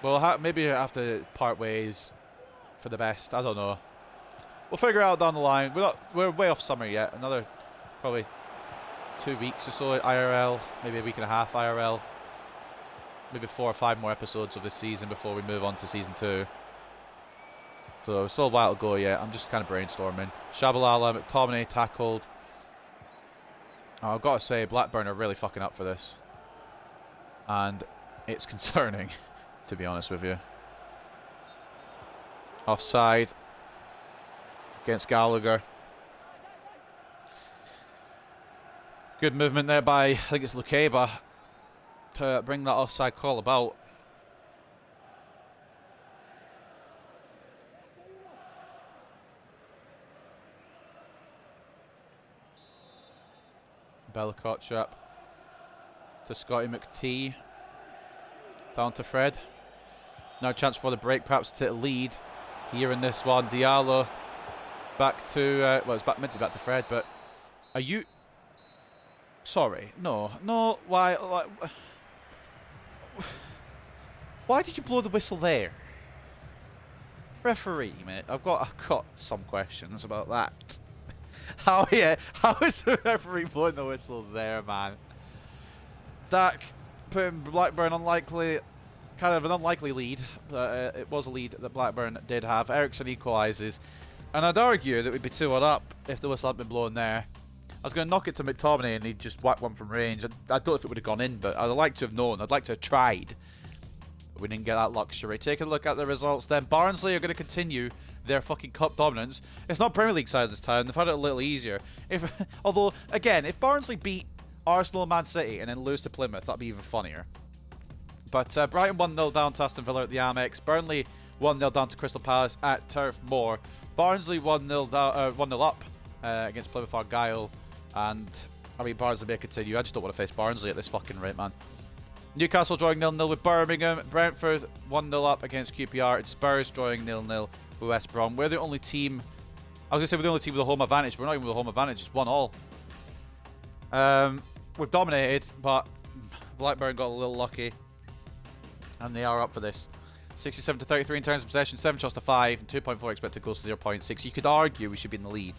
Well, maybe I have to part ways for the best. I don't know. We'll figure it out down the line. We're way off summer yet. Another probably 2 weeks or so IRL. Maybe a week and a half IRL. Maybe 4 or 5 more episodes of this season before we move on to season 2. So still a while to go yet. I'm just kind of brainstorming. Shabalala, McTominay tackled. I've got to say, Blackburn are really fucking up for this. And it's concerning, to be honest with you. Offside against Gallagher. Good movement there by, I think it's Lukeba, to bring that offside call about. Bellicott to Scotty McTee. Down to Fred. Now a chance for the break, perhaps to lead here in this one. Diallo back to, well, it's meant to be back to Fred, but are you... Sorry, no, why, like... Why did you blow the whistle there? Referee, mate, I've got some questions about that. How is the referee blowing the whistle there, man? Dak putting Blackburn unlikely, kind of an unlikely lead. It was a lead that Blackburn did have. Eriksson equalises. And I'd argue that we'd be 2-1 up if the whistle hadn't been blown there. I was going to knock it to McTominay and he'd just whack one from range. I don't know if it would have gone in, but I'd like to have known. I'd like to have tried. But we didn't get that luxury. Taking a look at the results then. Barnsley are going to continue their fucking cup dominance. It's not Premier League side this time. They've had it a little easier. Although, again, if Barnsley beat Arsenal and Man City and then lose to Plymouth, that'd be even funnier. But Brighton 1-0 down to Aston Villa at the Amex. Burnley 1-0 down to Crystal Palace at Turf Moor. Barnsley 1-0 up against Plymouth Argyle. And, I mean, Barnsley may continue. I just don't want to face Barnsley at this fucking rate, man. Newcastle drawing 0-0 with Birmingham. Brentford 1-0 up against QPR. And Spurs drawing 0-0 with West Brom. We're the only team... I was going to say we're the only team with a home advantage, but we're not even with a home advantage. It's 1-1. We've dominated, but Blackburn got a little lucky. And they are up for this. 67-33 in terms of possession, 7 shots to 5, and 2.4 expected goals to 0.6. You could argue we should be in the lead.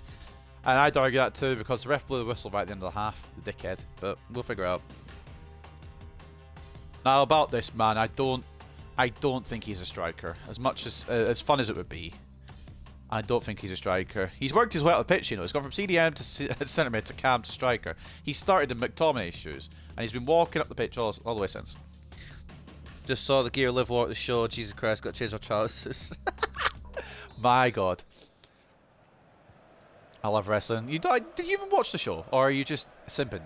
And I'd argue that too, because the ref blew the whistle right at the end of the half. The dickhead. But we'll figure it out. Now about this man, I don't think he's a striker. As much as fun as it would be, I don't think he's a striker. He's worked his way out of the pitch, you know. He's gone from CDM to centre mid to cam to striker. He started in McTominay's shoes, and he's been walking up the pitch all the way since. Just saw the gear live at the show. Jesus Christ, got to change our trousers. My God. I love wrestling. Did you even watch the show, or are you just simping?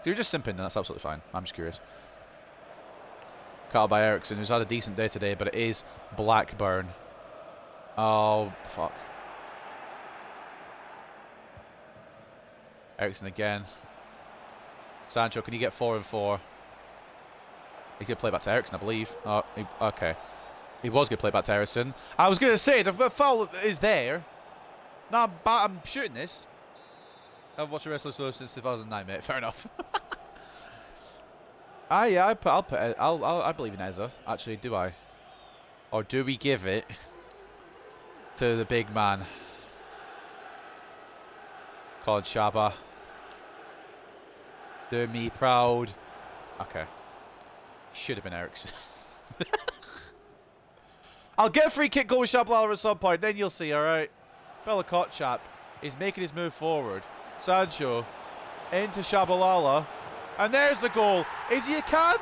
You're just simping, and that's absolutely fine. I'm just curious. Cut by Eriksson, who's had a decent day today, but it is Blackburn. Oh, fuck. Eriksson again. Sancho, can you get 4 and 4? He's going to play back to Eriksson, I believe. Oh, okay. He was going to play back to Eriksson. I was going to say, the foul is there. No, I'm shooting this. I've watched a wrestling show since 2009, mate. Fair enough. Yeah, I believe in Eza. Actually, do I? Or do we give it to the big man? Called Shaba. Do me proud. Okay. Should have been Eriksson. I'll get a free kick goal with Shabalala at some point, then you'll see, alright? Bellicott chap is making his move forward. Sancho into Shabalala. And there's the goal. Is he a cam?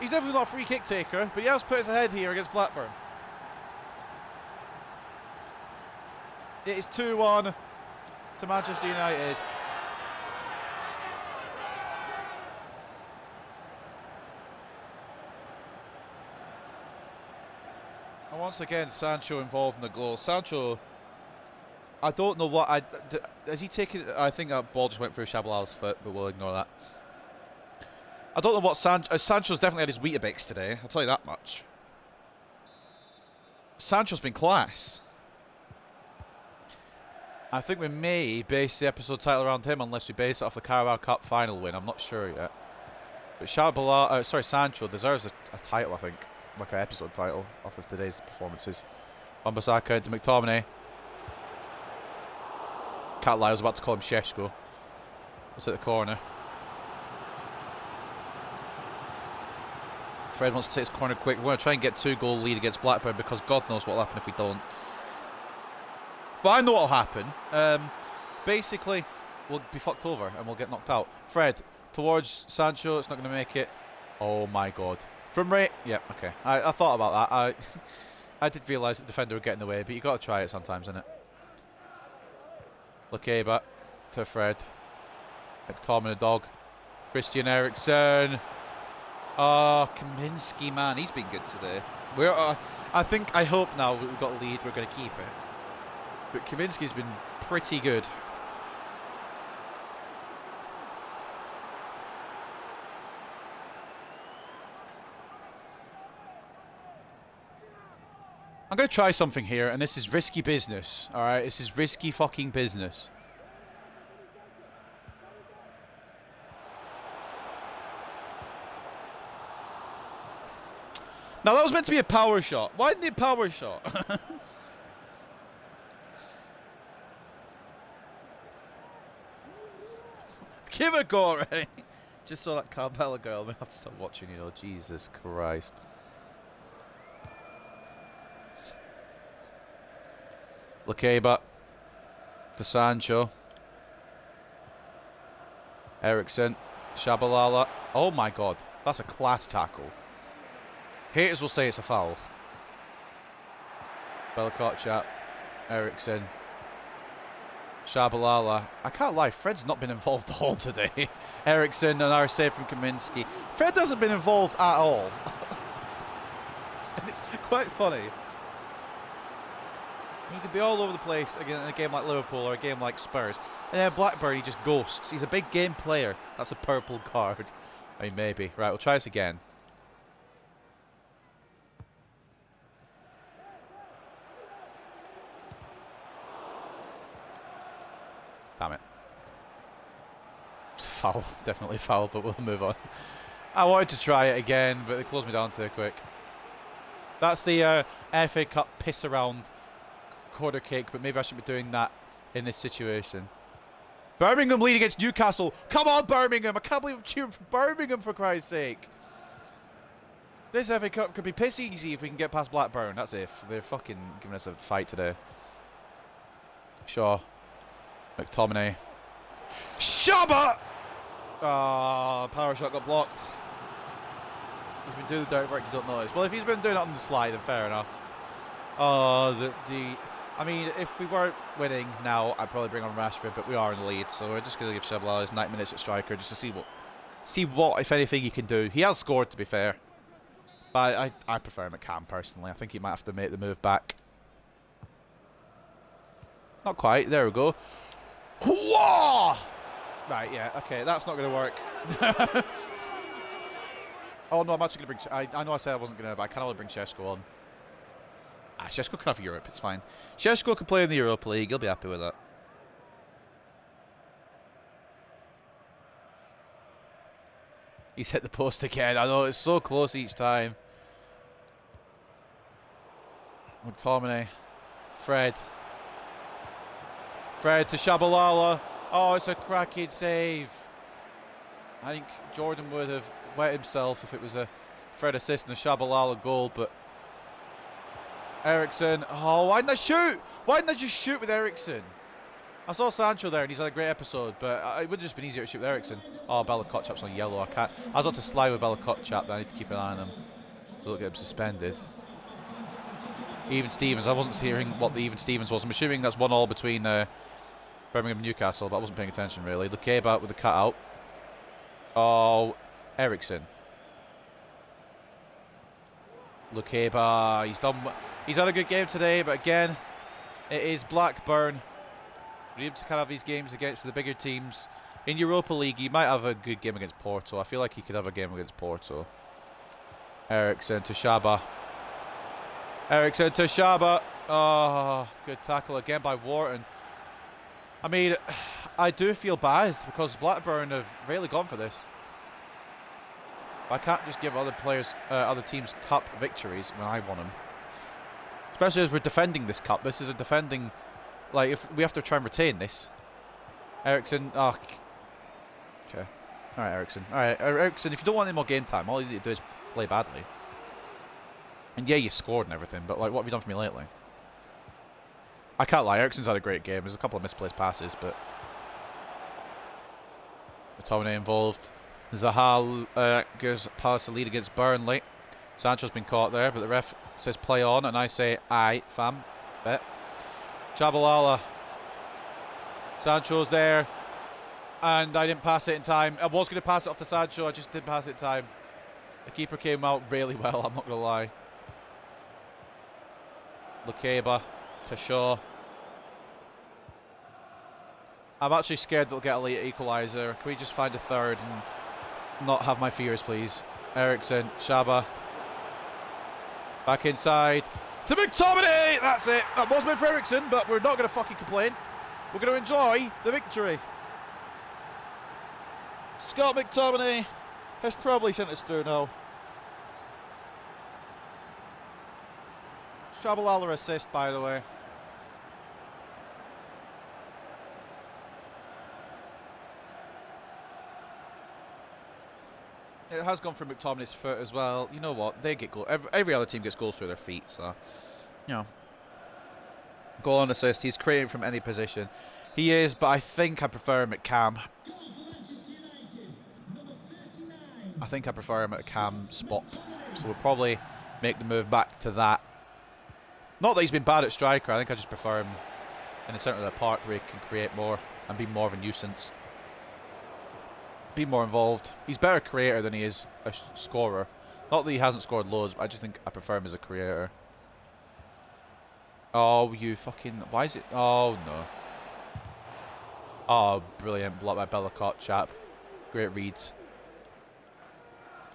He's definitely not a free kick taker, but he has put his head here against Blackburn. It is 2-1 to Manchester United. And once again, Sancho involved in the goal. Sancho... I don't know what has he taken. I think that ball just went through Shabalala's foot, but we'll ignore that. I don't know what Sancho's definitely had his Weetabix today. I'll tell you that much. Sancho's been class. I think we may base the episode title around him, unless we base it off the Carabao Cup final win. I'm not sure yet. But Sancho deserves a title. I think, like an episode title off of today's performances. Wan-Bissaka into McTominay. Can't lie, I was about to call him Sheshko. Let's hit the corner. Fred wants to take his corner quick. We're going to try and get 2-goal lead against Blackburn because God knows what will happen if we don't. But I know what'll happen. Basically, we'll be fucked over and we'll get knocked out. Fred, towards Sancho. It's not going to make it. Oh, my God. From Ray. Yeah, okay. I thought about that. I did realise the defender would get in the way, but you got to try it sometimes, innit? Lakeba to Fred. Tom and a dog. Christian Eriksen. Oh, Kaminsky, man. He's been good today. I hope now we've got a lead, we're going to keep it. But Kaminsky's been pretty good. I'm going to try something here, and this is risky business, alright? This is risky fucking business. Now, that was meant to be a power shot. Why didn't it power shot? Give a go, right? Just saw that Carabao girl. I'm going to have to stop watching, you know. Jesus Christ. Lakeba to Sancho. Eriksen. Shabalala. Oh my God. That's a class tackle. Haters will say it's a foul. Belakotchap. Eriksen. Shabalala. I can't lie, Fred's not been involved at all today. Eriksen and our save from Kaminsky. Fred hasn't been involved at all. And it's quite funny. He could be all over the place again in a game like Liverpool or a game like Spurs. And then Blackburn, he just ghosts. He's a big game player. That's a purple card. I mean, maybe. Right, we'll try this again. Damn it. It's a foul. Definitely a foul, but we'll move on. I wanted to try it again, but they closed me down too quick. That's the FA Cup piss around quarter kick, but maybe I should be doing that in this situation. Birmingham lead against Newcastle. Come on, Birmingham! I can't believe I'm cheering for Birmingham, for Christ's sake. This FA Cup could be piss easy if we can get past Blackburn. That's if. They're fucking giving us a fight today. Shaw. McTominay. Shabba! Ah, power shot got blocked. He's been doing the dirty work you don't notice. Well, if he's been doing it on the slide, then fair enough. Oh, I mean, if we weren't winning now, I'd probably bring on Rashford, but we are in the lead, so we're just going to give Shabalala his 9 minutes at striker just to see what, if anything, he can do. He has scored, to be fair. But I prefer him at Cam, personally. I think he might have to make the move back. Not quite. There we go. Whoa! Right, yeah, okay, that's not going to work. Oh, no, I'm actually going to bring... I know I said I wasn't going to, but I can only bring Šeško on. Ah, Šeško can have Europe, it's fine. Šeško can play in the Europa League, he'll be happy with that. He's hit the post again. I know, it's so close each time. McTominay. Fred. Fred to Shabalala. Oh, it's a cracking save. I think Jordan would have wet himself if it was a Fred assist and a Shabalala goal, but Eriksen. Oh, why didn't I shoot? Why didn't I just shoot with Eriksen? I saw Sancho there and he's had a great episode, but it would have just been easier to shoot with Eriksen. Oh, Belakotchap's on yellow. I was about to slide with Belakotchap, but I need to keep an eye on him so don't get him suspended. Even Stevens. I wasn't hearing what the even Stevens was. I'm assuming that's 1-1 between Birmingham and Newcastle, but I wasn't paying attention really. Lakeba with the cut out. Oh, Eriksen. Lakeba, he's had a good game today, but again, it is Blackburn. We need to kind of have these games against the bigger teams. In Europa League, he might have a good game against Porto. I feel like he could have a game against Porto. Eriksen to Shaba. Eriksen to Shaba. Oh, good tackle again by Wharton. I mean, I do feel bad because Blackburn have really gone for this. I can't just give other players, other teams cup victories when I want them. Especially as we're defending this cup. This is a defending, like, if we have to try and retain this. Eriksen, oh. Okay. Alright, Eriksen. Alright, Eriksen, if you don't want any more game time, all you need to do is play badly. And yeah, you scored and everything, but like, what have you done for me lately? I can't lie, Eriksen's had a great game. There's a couple of misplaced passes, but McTominay involved. Zaha gives Palace the lead against Burnley. Sancho's been caught there, but the ref says play on, and I say aye, fam, bet. Shabalala. Sancho's there, and I didn't pass it in time. I was going to pass it off to Sancho, I just didn't pass it in time. The keeper came out really well, I'm not going to lie. Lukeba to Shaw. I'm actually scared they'll get a late equaliser. Can we just find a third and not have my fears, please? Eriksen, Shaba. Back inside to McTominay! That's it. That was meant for Eriksen, but we're not going to fucking complain. We're going to enjoy the victory. Scott McTominay has probably sent us through now. Shabalala assist, by the way. It has gone from McTominay's foot as well. You know what? They get goal. Every other team gets goals through their feet, so you know. Goal and assist. He's creating from any position. He is, but I think I prefer him at cam. I think I prefer him at a cam spot. So we'll probably make the move back to that. Not that he's been bad at striker. I think I just prefer him in the centre of the park where he can create more and be more of a nuisance. Be more involved. He's a better creator than he is a scorer. Not that he hasn't scored loads, but I just think I prefer him as a creator. Oh, you fucking... Why is it... Oh, no. Oh, brilliant. Blocked by Bellicott, chap. Great reads.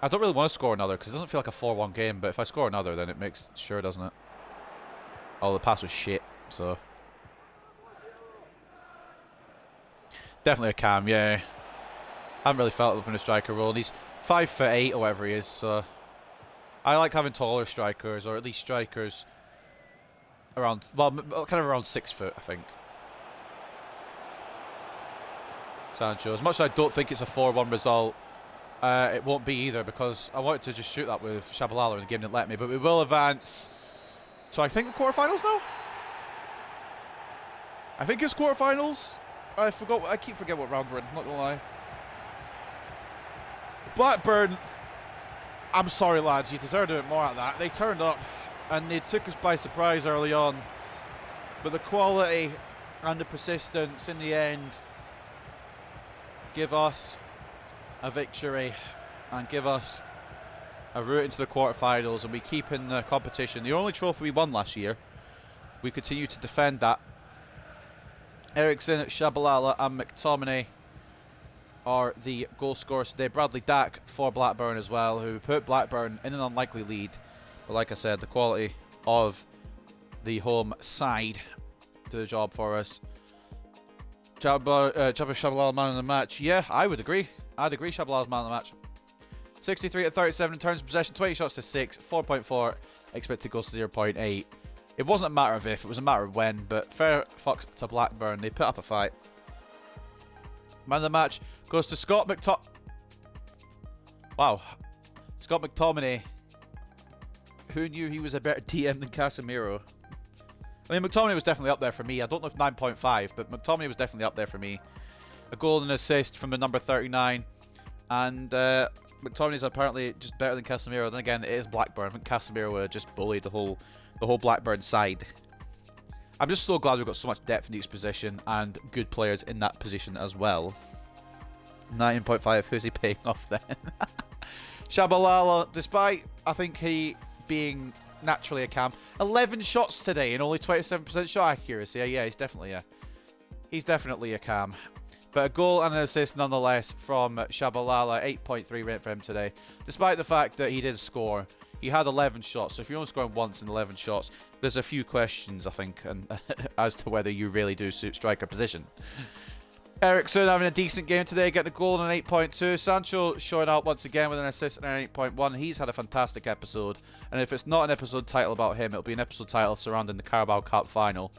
I don't really want to score another because it doesn't feel like a 4-1 game, but if I score another, then it makes sure, doesn't it? Oh, the pass was shit, so... Definitely a cam, yeah. I haven't really felt up in a striker role, and he's 5'8" or whatever he is, so... I like having taller strikers, or at least strikers around... Well, kind of around 6 foot, I think. Sancho. As much as I don't think it's a 4-1 result, it won't be either, because I wanted to just shoot that with Shabalala and the game didn't let me, but we will advance... So I think the quarterfinals now? I think it's quarterfinals. I keep forgetting what round we're in, not gonna lie. Blackburn, I'm sorry lads, you deserved a bit more at that. They turned up and they took us by surprise early on. But the quality and the persistence in the end give us a victory and give us a route into the quarterfinals, and we keep in the competition. The only trophy we won last year, we continue to defend that. Eriksen, Shabalala and McTominay are the goal scorers today. Bradley Dack for Blackburn as well, who put Blackburn in an unlikely lead. But like I said, the quality of the home side did the job for us. Shabalala man of the match. Yeah, I would agree. I'd agree Shabalala's man of the match. 63-37 in terms of possession, 20 shots to 6, 4.4, expected goals to 0.8. It wasn't a matter of if, it was a matter of when, but fair fucks to Blackburn. They put up a fight. Man of the match goes to Scott McTominay. Wow. Scott McTominay. Who knew he was a better DM than Casemiro? I mean, McTominay was definitely up there for me. I don't know if 9.5, but McTominay was definitely up there for me. A goal and an assist from the number 39. And McTominay's apparently just better than Casemiro. Then again, it is Blackburn. I think Casemiro would have just bullied the whole Blackburn side. I'm just so glad we've got so much depth in each position and good players in that position as well. 19.5, who's he paying off then? Shabalala, despite, I think, he being naturally a cam. 11 shots today and only 27% shot accuracy. Yeah, he's definitely a cam. But a goal and an assist nonetheless from Shabalala. 8.3 rate for him today. Despite the fact that he did score, he had 11 shots. So if you're only scoring once in 11 shots, there's a few questions, I think, and as to whether you really do suit striker position. Eriksen having a decent game today, getting a goal and an 8.2. Sancho showing out once again with an assist and an 8.1. He's had a fantastic episode. And if it's not an episode title about him, it'll be an episode title surrounding the Carabao Cup final.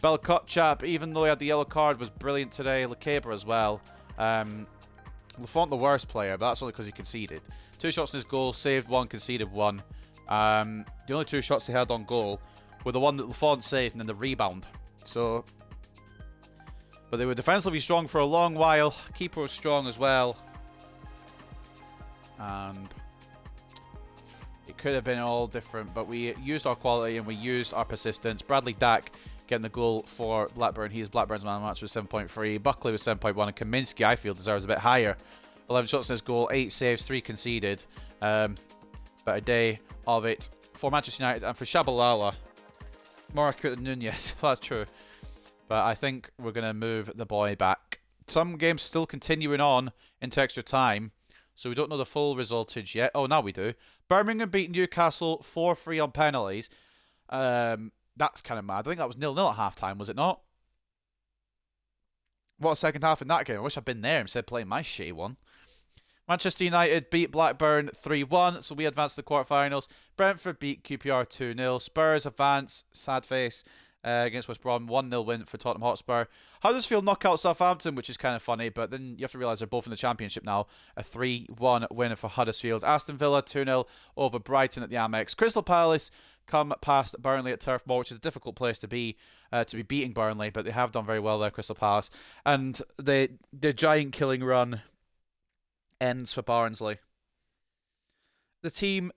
Bellicott chap, even though he had the yellow card, was brilliant today. Lukeba as well. Lafont the worst player, but that's only because he conceded. 2 shots in his goal, saved 1, conceded 1. The only 2 shots he had on goal were the one that Lafont saved and then the rebound. So, but they were defensively strong for a long while. Keeper was strong as well. And it could have been all different, but we used our quality and we used our persistence. Bradley Dack getting the goal for Blackburn. He is Blackburn's man of the match with 7.3. Buckley was 7.1, and Kaminsky, I feel, deserves a bit higher. 11 shots in this goal, 8 saves, 3 conceded. But a day of it for Manchester United and for Shabalala. More accurate than Nunez. That's true. But I think we're going to move the boy back. Some games still continuing on into extra time, so we don't know the full resultage yet. Oh, now we do. Birmingham beat Newcastle 4-3 on penalties. That's kind of mad. I think that was 0-0 at half-time, was it not? What a second half in that game. I wish I'd been there instead of playing my shitty one. Manchester United beat Blackburn 3-1, so we advanced to the quarterfinals. Brentford beat QPR 2-0. Spurs advance, sad face, against West Brom. 1-0 win for Tottenham Hotspur. Huddersfield knock out Southampton, which is kind of funny, but then you have to realise they're both in the Championship now. A 3-1 win for Huddersfield. Aston Villa 2-0 over Brighton at the Amex. Crystal Palace come past Burnley at Turf Moor, which is a difficult place to be beating Burnley, but they have done very well there, Crystal Palace. And the giant killing run ends for Barnsley. The team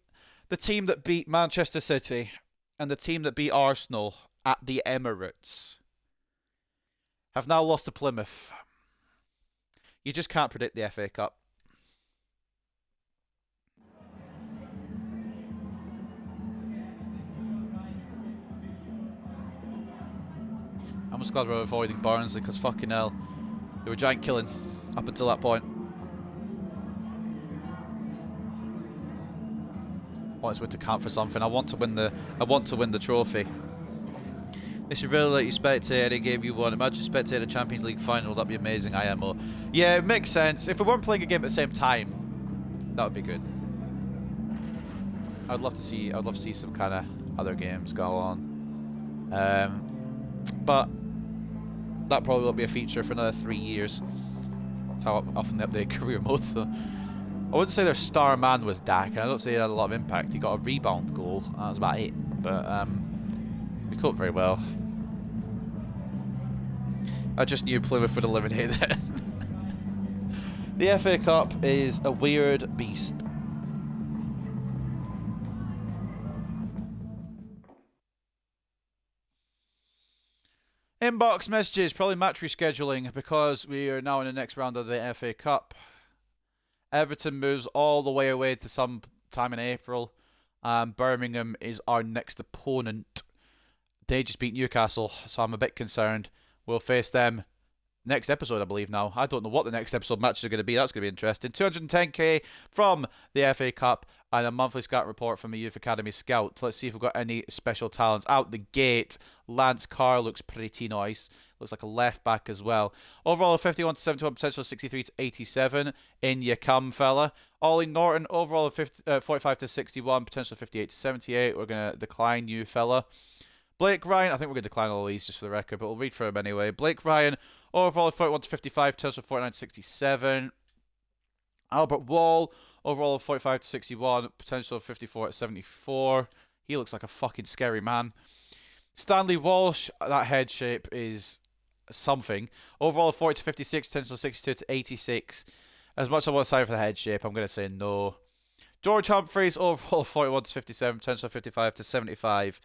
that beat Manchester City and the team that beat Arsenal at the Emirates have now lost to Plymouth. You just can't predict the FA Cup. I'm just glad we're avoiding Barnsley because fucking hell, they were giant killing up until that point. I want this win to count for something. I want to win the trophy. They should really let you spectate any game you want. Imagine spectating a Champions League final. That'd be amazing, IMO. Yeah, it makes sense. If we weren't playing a game at the same time, that would be good. I'd love to see some kind of other games go on. But that probably won't be a feature for another 3 years. That's how often they update career mode. So I wouldn't say their star man was Dak. I don't say he had a lot of impact. He got a rebound goal. That was about it. But we coped very well. I just knew Plymouth would eliminate it. The FA Cup is a weird beast. Inbox messages, probably match rescheduling because we are now in the next round of the FA Cup. Everton moves all the way away to some time in April. Birmingham is our next opponent. They just beat Newcastle, so I'm a bit concerned. We'll face them next episode, I believe now. I don't know what the next episode matches are going to be. That's going to be interesting. 210k from the FA Cup and a monthly scout report from a Youth Academy scout. Let's see if we've got any special talents. Out the gate, Lance Carr looks pretty nice. Looks like a left back as well. Overall 51 to 71, potential 63 to 87. In you come, fella. Ollie Norton, overall 45 to 61, potential 58 to 78. We're going to decline you, fella. Blake Ryan, I think we're going to decline all these just for the record, but we'll read through them anyway. Blake Ryan, overall 41 to 55, potential 49 to 67. Albert Wall, overall 45 to 61, potential 54 to 74. He looks like a fucking scary man. Stanley Walsh, that head shape is something. Overall 40 to 56, potential 62 to 86. As much as I want to sign for the head shape, I'm going to say no. George Humphreys, overall 41 to 57, potential 55 to 75.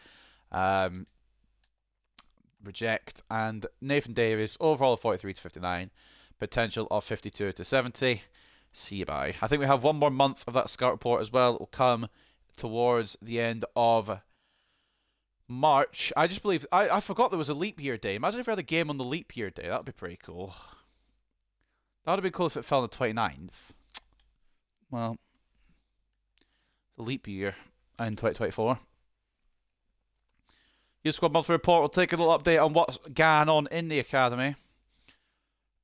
Reject. And Nathan Davis, overall 43 to 59, potential of 52 to 70. See you bye. I think we have one more month of that scout report as well. It will come towards the end of March. I just believe I forgot there was a leap year day. Imagine if we had a game on the leap year day. That would be pretty cool. That would be cool if it fell on the 29th. Well, it's a leap year in 2024. Youth Squad Monthly Report will take a little update on what's going on in the academy.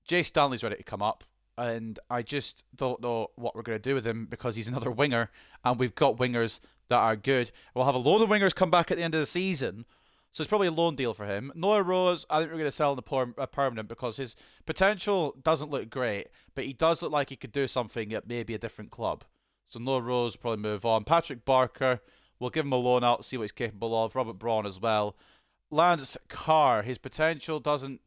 Jay Stanley's ready to come up, and I just don't know what we're going to do with him because he's another winger, and we've got wingers that are good. We'll have a load of wingers come back at the end of the season, so it's probably a loan deal for him. Noah Rose, I think we're going to sell him permanent because his potential doesn't look great, but he does look like he could do something at maybe a different club. So Noah Rose will probably move on. Patrick Barker, we'll give him a loan out, see what he's capable of. Robert Braun as well. Lance Carr, his potential doesn't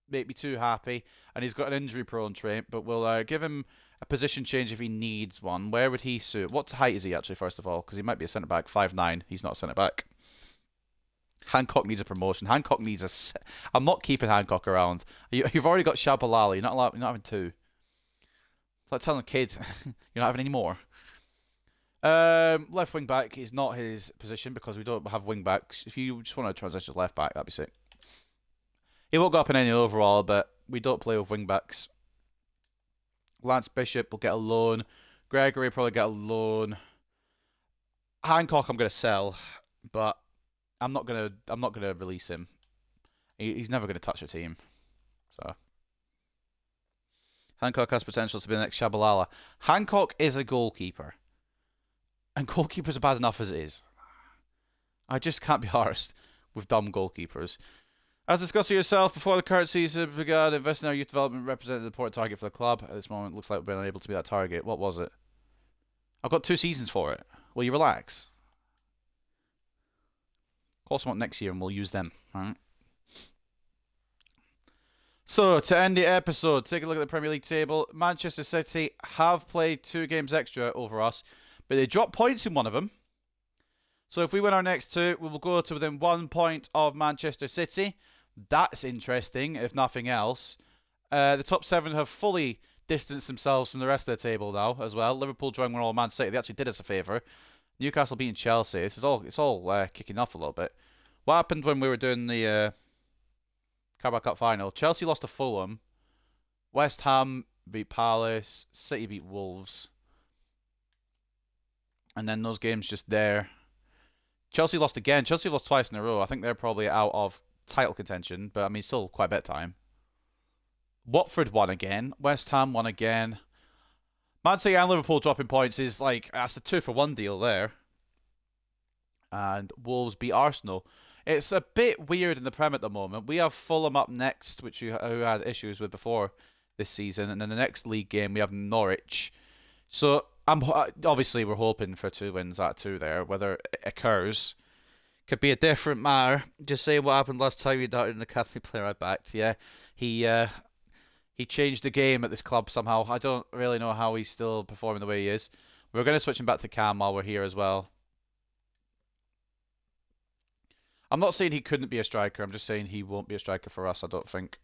make me too happy, and he's got an injury-prone trait, but we'll give him a position change if he needs one. Where would he suit? What height is he actually, first of all? Because he might be a centre-back, 5'9". He's not a centre-back. Hancock needs a promotion. Hancock needs a... I'm not keeping Hancock around. You've already got Shabalala. You're not having two. It's like telling a kid you're not having any more. Left wing back is not his position because we don't have wing backs. If you just want to transition to left back, that'd be sick. He won't go up in any overall, but we don't play with wing backs. Lance Bishop will get a loan. Gregory will probably get a loan. Hancock I'm gonna sell, but I'm not gonna release him. He's never gonna touch a team. So Hancock has potential to be the next Shabalala. Hancock is a goalkeeper. And goalkeepers are bad enough as it is. I just can't be arsed with dumb goalkeepers. As discussed with yourself before the current season began, investing in our youth development represented an important target for the club. At this moment, it looks like we've been unable to meet that target. What was it? I've got 2 seasons for it. Will you relax? Call someone next year and we'll use them. Alright. So, to end the episode, take a look at the Premier League table. Manchester City have played 2 games extra over us, but they dropped points in one of them. So if we win our next 2, we will go to within 1 point of Manchester City. That's interesting, if nothing else. The top 7 have fully distanced themselves from the rest of the table now as well. Liverpool drawing 1-1 Man City. They actually did us a favour. Newcastle beating Chelsea. It's all kicking off a little bit. What happened when we were doing the Carabao Cup final? Chelsea lost to Fulham. West Ham beat Palace. City beat Wolves. And then those games just there. Chelsea lost again. Chelsea lost twice in a row. I think they're probably out of title contention, but I mean, still quite a bit of time. Watford won again. West Ham won again. Man City and Liverpool dropping points is like, that's a 2-for-1 deal there. And Wolves beat Arsenal. It's a bit weird in the Prem at the moment. We have Fulham up next, which who had issues with before this season, and then the next league game we have Norwich. So obviously we're hoping for 2 wins out of 2 there. Whether it occurs could be a different matter. Just saying what happened last time you doubted an academy player I backed. Yeah, he changed the game at this club somehow. I don't really know how he's still performing the way he is. We're going to switch him back to Cam while we're here as well. I'm not saying he couldn't be a striker. I'm just saying he won't be a striker for us, I don't think.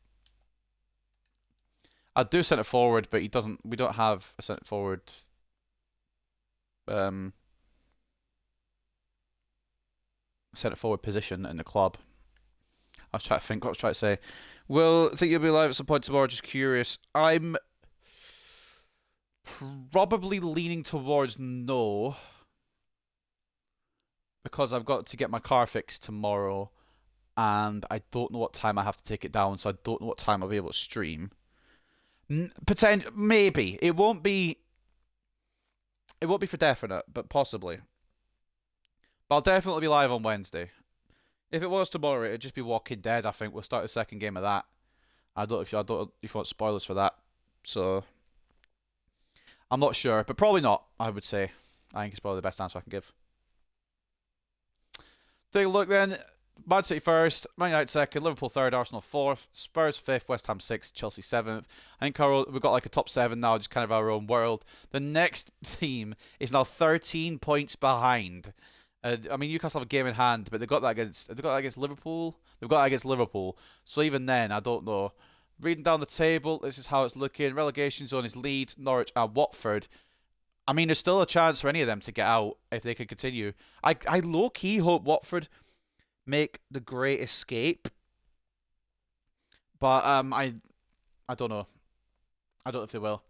I'd do centre forward, but he doesn't. We don't have a centre forward. Centre forward position in the club. I was trying to think. What I was trying to say. Will think you'll be live at some point tomorrow? Just curious. I'm probably leaning towards no, because I've got to get my car fixed tomorrow, and I don't know what time I have to take it down, so I don't know what time I'll be able to stream. Maybe it won't be for definite, but possibly. But I'll definitely be live on Wednesday. If it was tomorrow, it'd just be Walking Dead. I think we'll start the second game of that. I don't know if you want spoilers for that. So I'm not sure, but probably not. I would say. I think it's probably the best answer I can give. Take a look then. Man City first, Man United second, Liverpool third, Arsenal fourth, Spurs fifth, West Ham sixth, Chelsea seventh. I think we've got like a top 7 now, just kind of our own world. The next team is now 13 points behind. I mean, Newcastle have a game in hand, but they've got that against Liverpool. They've got that against Liverpool. So even then, I don't know. Reading down the table, this is how it's looking. Relegation zone is Leeds, Norwich, and Watford. I mean, there's still a chance for any of them to get out if they can continue. I low-key hope Watford make the great escape. But I don't know. I don't know if they will.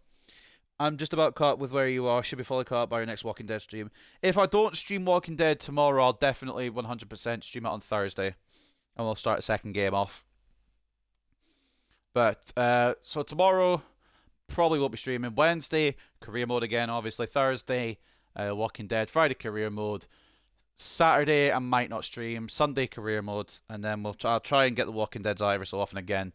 I'm just about caught with where you are. Should be fully caught up by your next Walking Dead stream. If I don't stream Walking Dead tomorrow, I'll definitely 100% stream it on Thursday. And we'll start the second game off. But, so tomorrow, probably won't be streaming. Wednesday, career mode again, obviously. Thursday, Walking Dead. Friday, career mode. Saturday, I might not stream. Sunday, career mode. And then I'll try and get the Walking Deads out every so often again.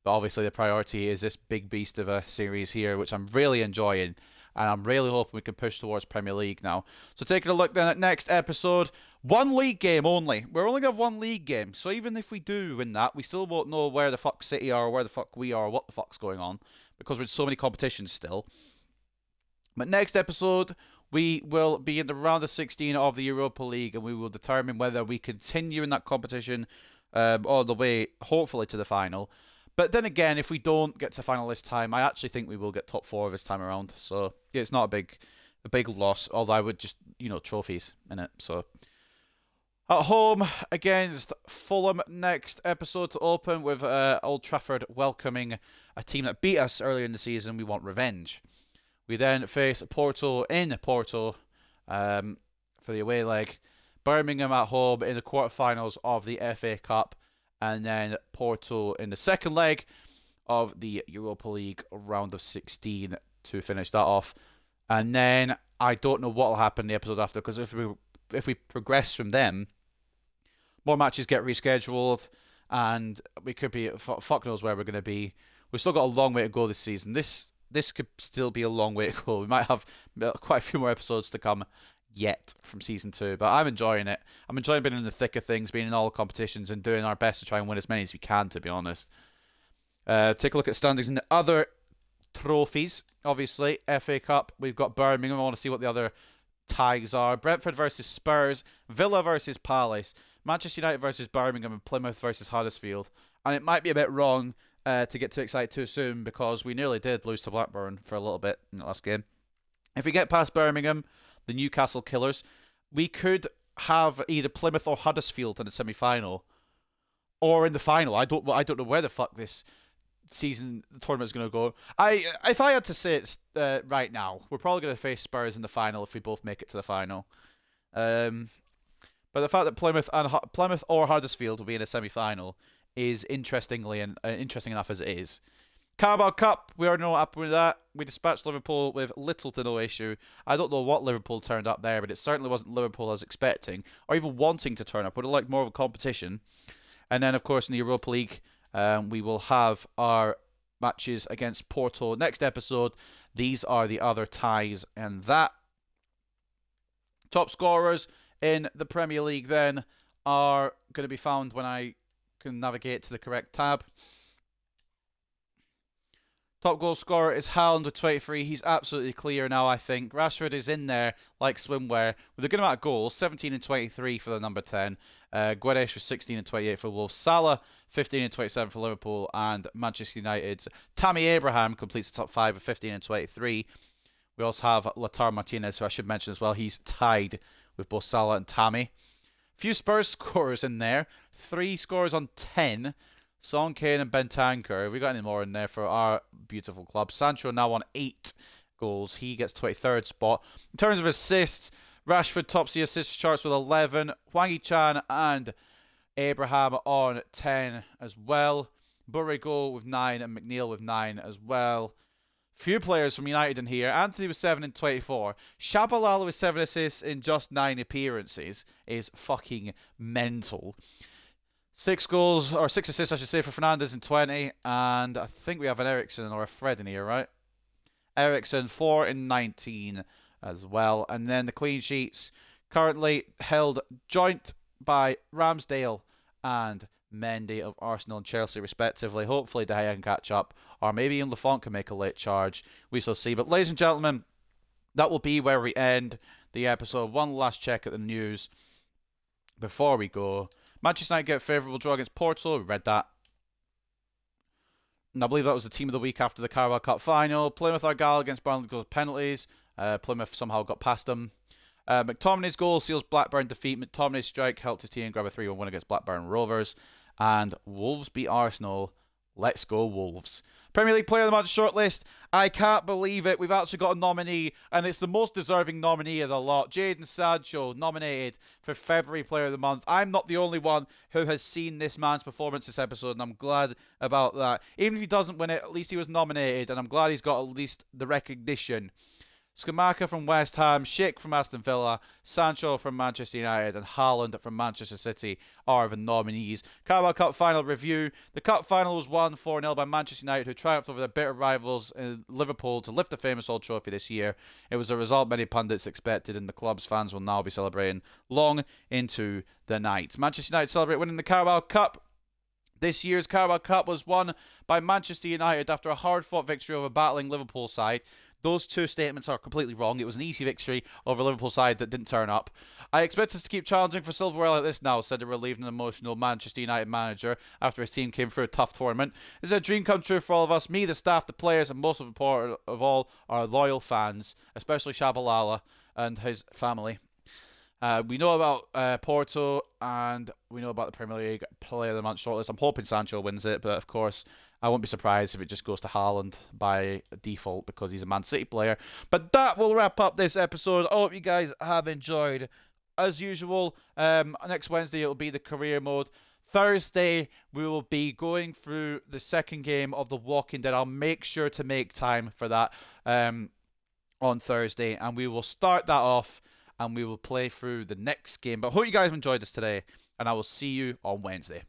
But obviously the priority is this big beast of a series here, which I'm really enjoying. and I'm really hoping we can push towards Premier League now. So taking a look then at next episode, one league game only. We're only going to have one league game, so even if we do win that, we still won't know where the fuck City are, or where the fuck we are, or what the fuck's going on, because we're in so many competitions still. But next episode, we will be in the round of 16 of the Europa League, and we will determine whether we continue in that competition all the way, hopefully, to the final. But then again, if we don't get to final this time, I actually think we will get top 4 this time around. So yeah, it's not a big loss, although I would just, trophies in it. So at home against Fulham next episode to open with Old Trafford welcoming a team that beat us earlier in the season. We want revenge. We then face Porto in Porto for the away leg. Birmingham at home in the quarterfinals of the FA Cup. And then Porto in the second leg of the Europa League round of 16 to finish that off. And then I don't know what will happen in the episode after, because if we progress from them, more matches get rescheduled, and we could be, fuck knows where we're going to be. We've still got a long way to go this season. This could still be a long way to go. We might have quite a few more episodes to come yet from season 2, but I'm enjoying it. I'm enjoying being in the thick of things, being in all competitions, and doing our best to try and win as many as we can, to be honest. Take a look at standings in the other trophies. Obviously, FA Cup, we've got Birmingham. I want to see what the other ties are. Brentford versus Spurs, Villa versus Palace, Manchester United versus Birmingham, and Plymouth versus Huddersfield. And it might be a bit wrong to get too excited too soon, because we nearly did lose to Blackburn for a little bit in the last game. If we get past Birmingham, the Newcastle Killers, we could have either Plymouth or Huddersfield in the semi-final, or in the final. I don't know where the fuck this season tournament is going to go. If I had to say it right now, we're probably going to face Spurs in the final if we both make it to the final. But the fact that Plymouth or Huddersfield will be in a semi-final is interesting enough as it is. Carabao Cup, we are not up with that. We dispatched Liverpool with little to no issue. I don't know what Liverpool turned up there, but it certainly wasn't Liverpool I was expecting, or even wanting to turn up. Would have liked more of a competition. And then, of course, in the Europa League, we will have our matches against Porto next episode. These are the other ties, and that. Top scorers in the Premier League then are going to be found when I can navigate to the correct tab. Top goal scorer is Haaland with 23. He's absolutely clear now, I think. Rashford is in there like swimwear with a good amount of goals, 17 and 23 for the number 10. Guedes with 16 and 28 for Wolves. Salah, 15 and 27 for Liverpool. And Manchester United's Tammy Abraham completes the top 5 with 15 and 23. We also have Lautaro Martinez, who I should mention as well. He's tied with both Salah and Tammy. Few Spurs scorers in there. 3 scorers on 10. Son, Kane and Bentancur. Have we got any more in there for our beautiful club? Sancho now on 8 goals. He gets 23rd spot. In terms of assists, Rashford tops the assist charts with 11. Hwang Hee-chan and Abraham on 10 as well. Borrego with 9 and McNeil with 9 as well. Few players from United in here. Anthony with 7 and 24. Shabalala with 7 assists in just 9 appearances is fucking mental. 6 goals, or 6 assists, I should say, for Fernandes in 20. And I think we have an Ericsson or a Fred in here, right? Ericsson, 4 in 19 as well. And then the clean sheets currently held joint by Ramsdale and Mendy of Arsenal and Chelsea, respectively. Hopefully De Gea can catch up, or maybe even Lafont can make a late charge. We shall see. But ladies and gentlemen, that will be where we end the episode. One last check at the news before we go. Manchester United get a favourable draw against Porto. We read that. And I believe that was the team of the week after the Carabao Cup final. Plymouth Argyle against Burnley goes penalties. Plymouth somehow got past them. McTominay's goal seals Blackburn defeat. McTominay's strike helped his team grab a 3-1 win against Blackburn Rovers. And Wolves beat Arsenal. Let's go Wolves. Premier League Player of the Month shortlist. I can't believe it. We've actually got a nominee, and it's the most deserving nominee of the lot. Jadon Sancho, nominated for February Player of the Month. I'm not the only one who has seen this man's performance this episode, and I'm glad about that. Even if he doesn't win it, at least he was nominated, and I'm glad he's got at least the recognition. Skamaka from West Ham, Schick from Aston Villa, Sancho from Manchester United, and Haaland from Manchester City are the nominees. Carabao Cup final review. The Cup final was won 4-0 by Manchester United, who triumphed over their bitter rivals in Liverpool to lift the famous old trophy this year. It was a result many pundits expected, and the club's fans will now be celebrating long into the night. Manchester United celebrate winning the Carabao Cup. This year's Carabao Cup was won by Manchester United after a hard-fought victory over a battling Liverpool side. Those two statements are completely wrong. It was an easy victory over a Liverpool side that didn't turn up. I expect us to keep challenging for silverware like this now, said a relieved and emotional Manchester United manager after his team came through a tough tournament. It's a dream come true for all of us, me, the staff, the players, and most important of all, our loyal fans, especially Shabalala and his family. We know about Porto, and we know about the Premier League Player of the Month shortlist. I'm hoping Sancho wins it, but of course, I won't be surprised if it just goes to Haaland by default because he's a Man City player. But that will wrap up this episode. I hope you guys have enjoyed. As usual, next Wednesday it will be the career mode. Thursday, we will be going through the second game of The Walking Dead. I'll make sure to make time for that on Thursday, and we will start that off, and we will play through the next game. But I hope you guys have enjoyed this today, and I will see you on Wednesday.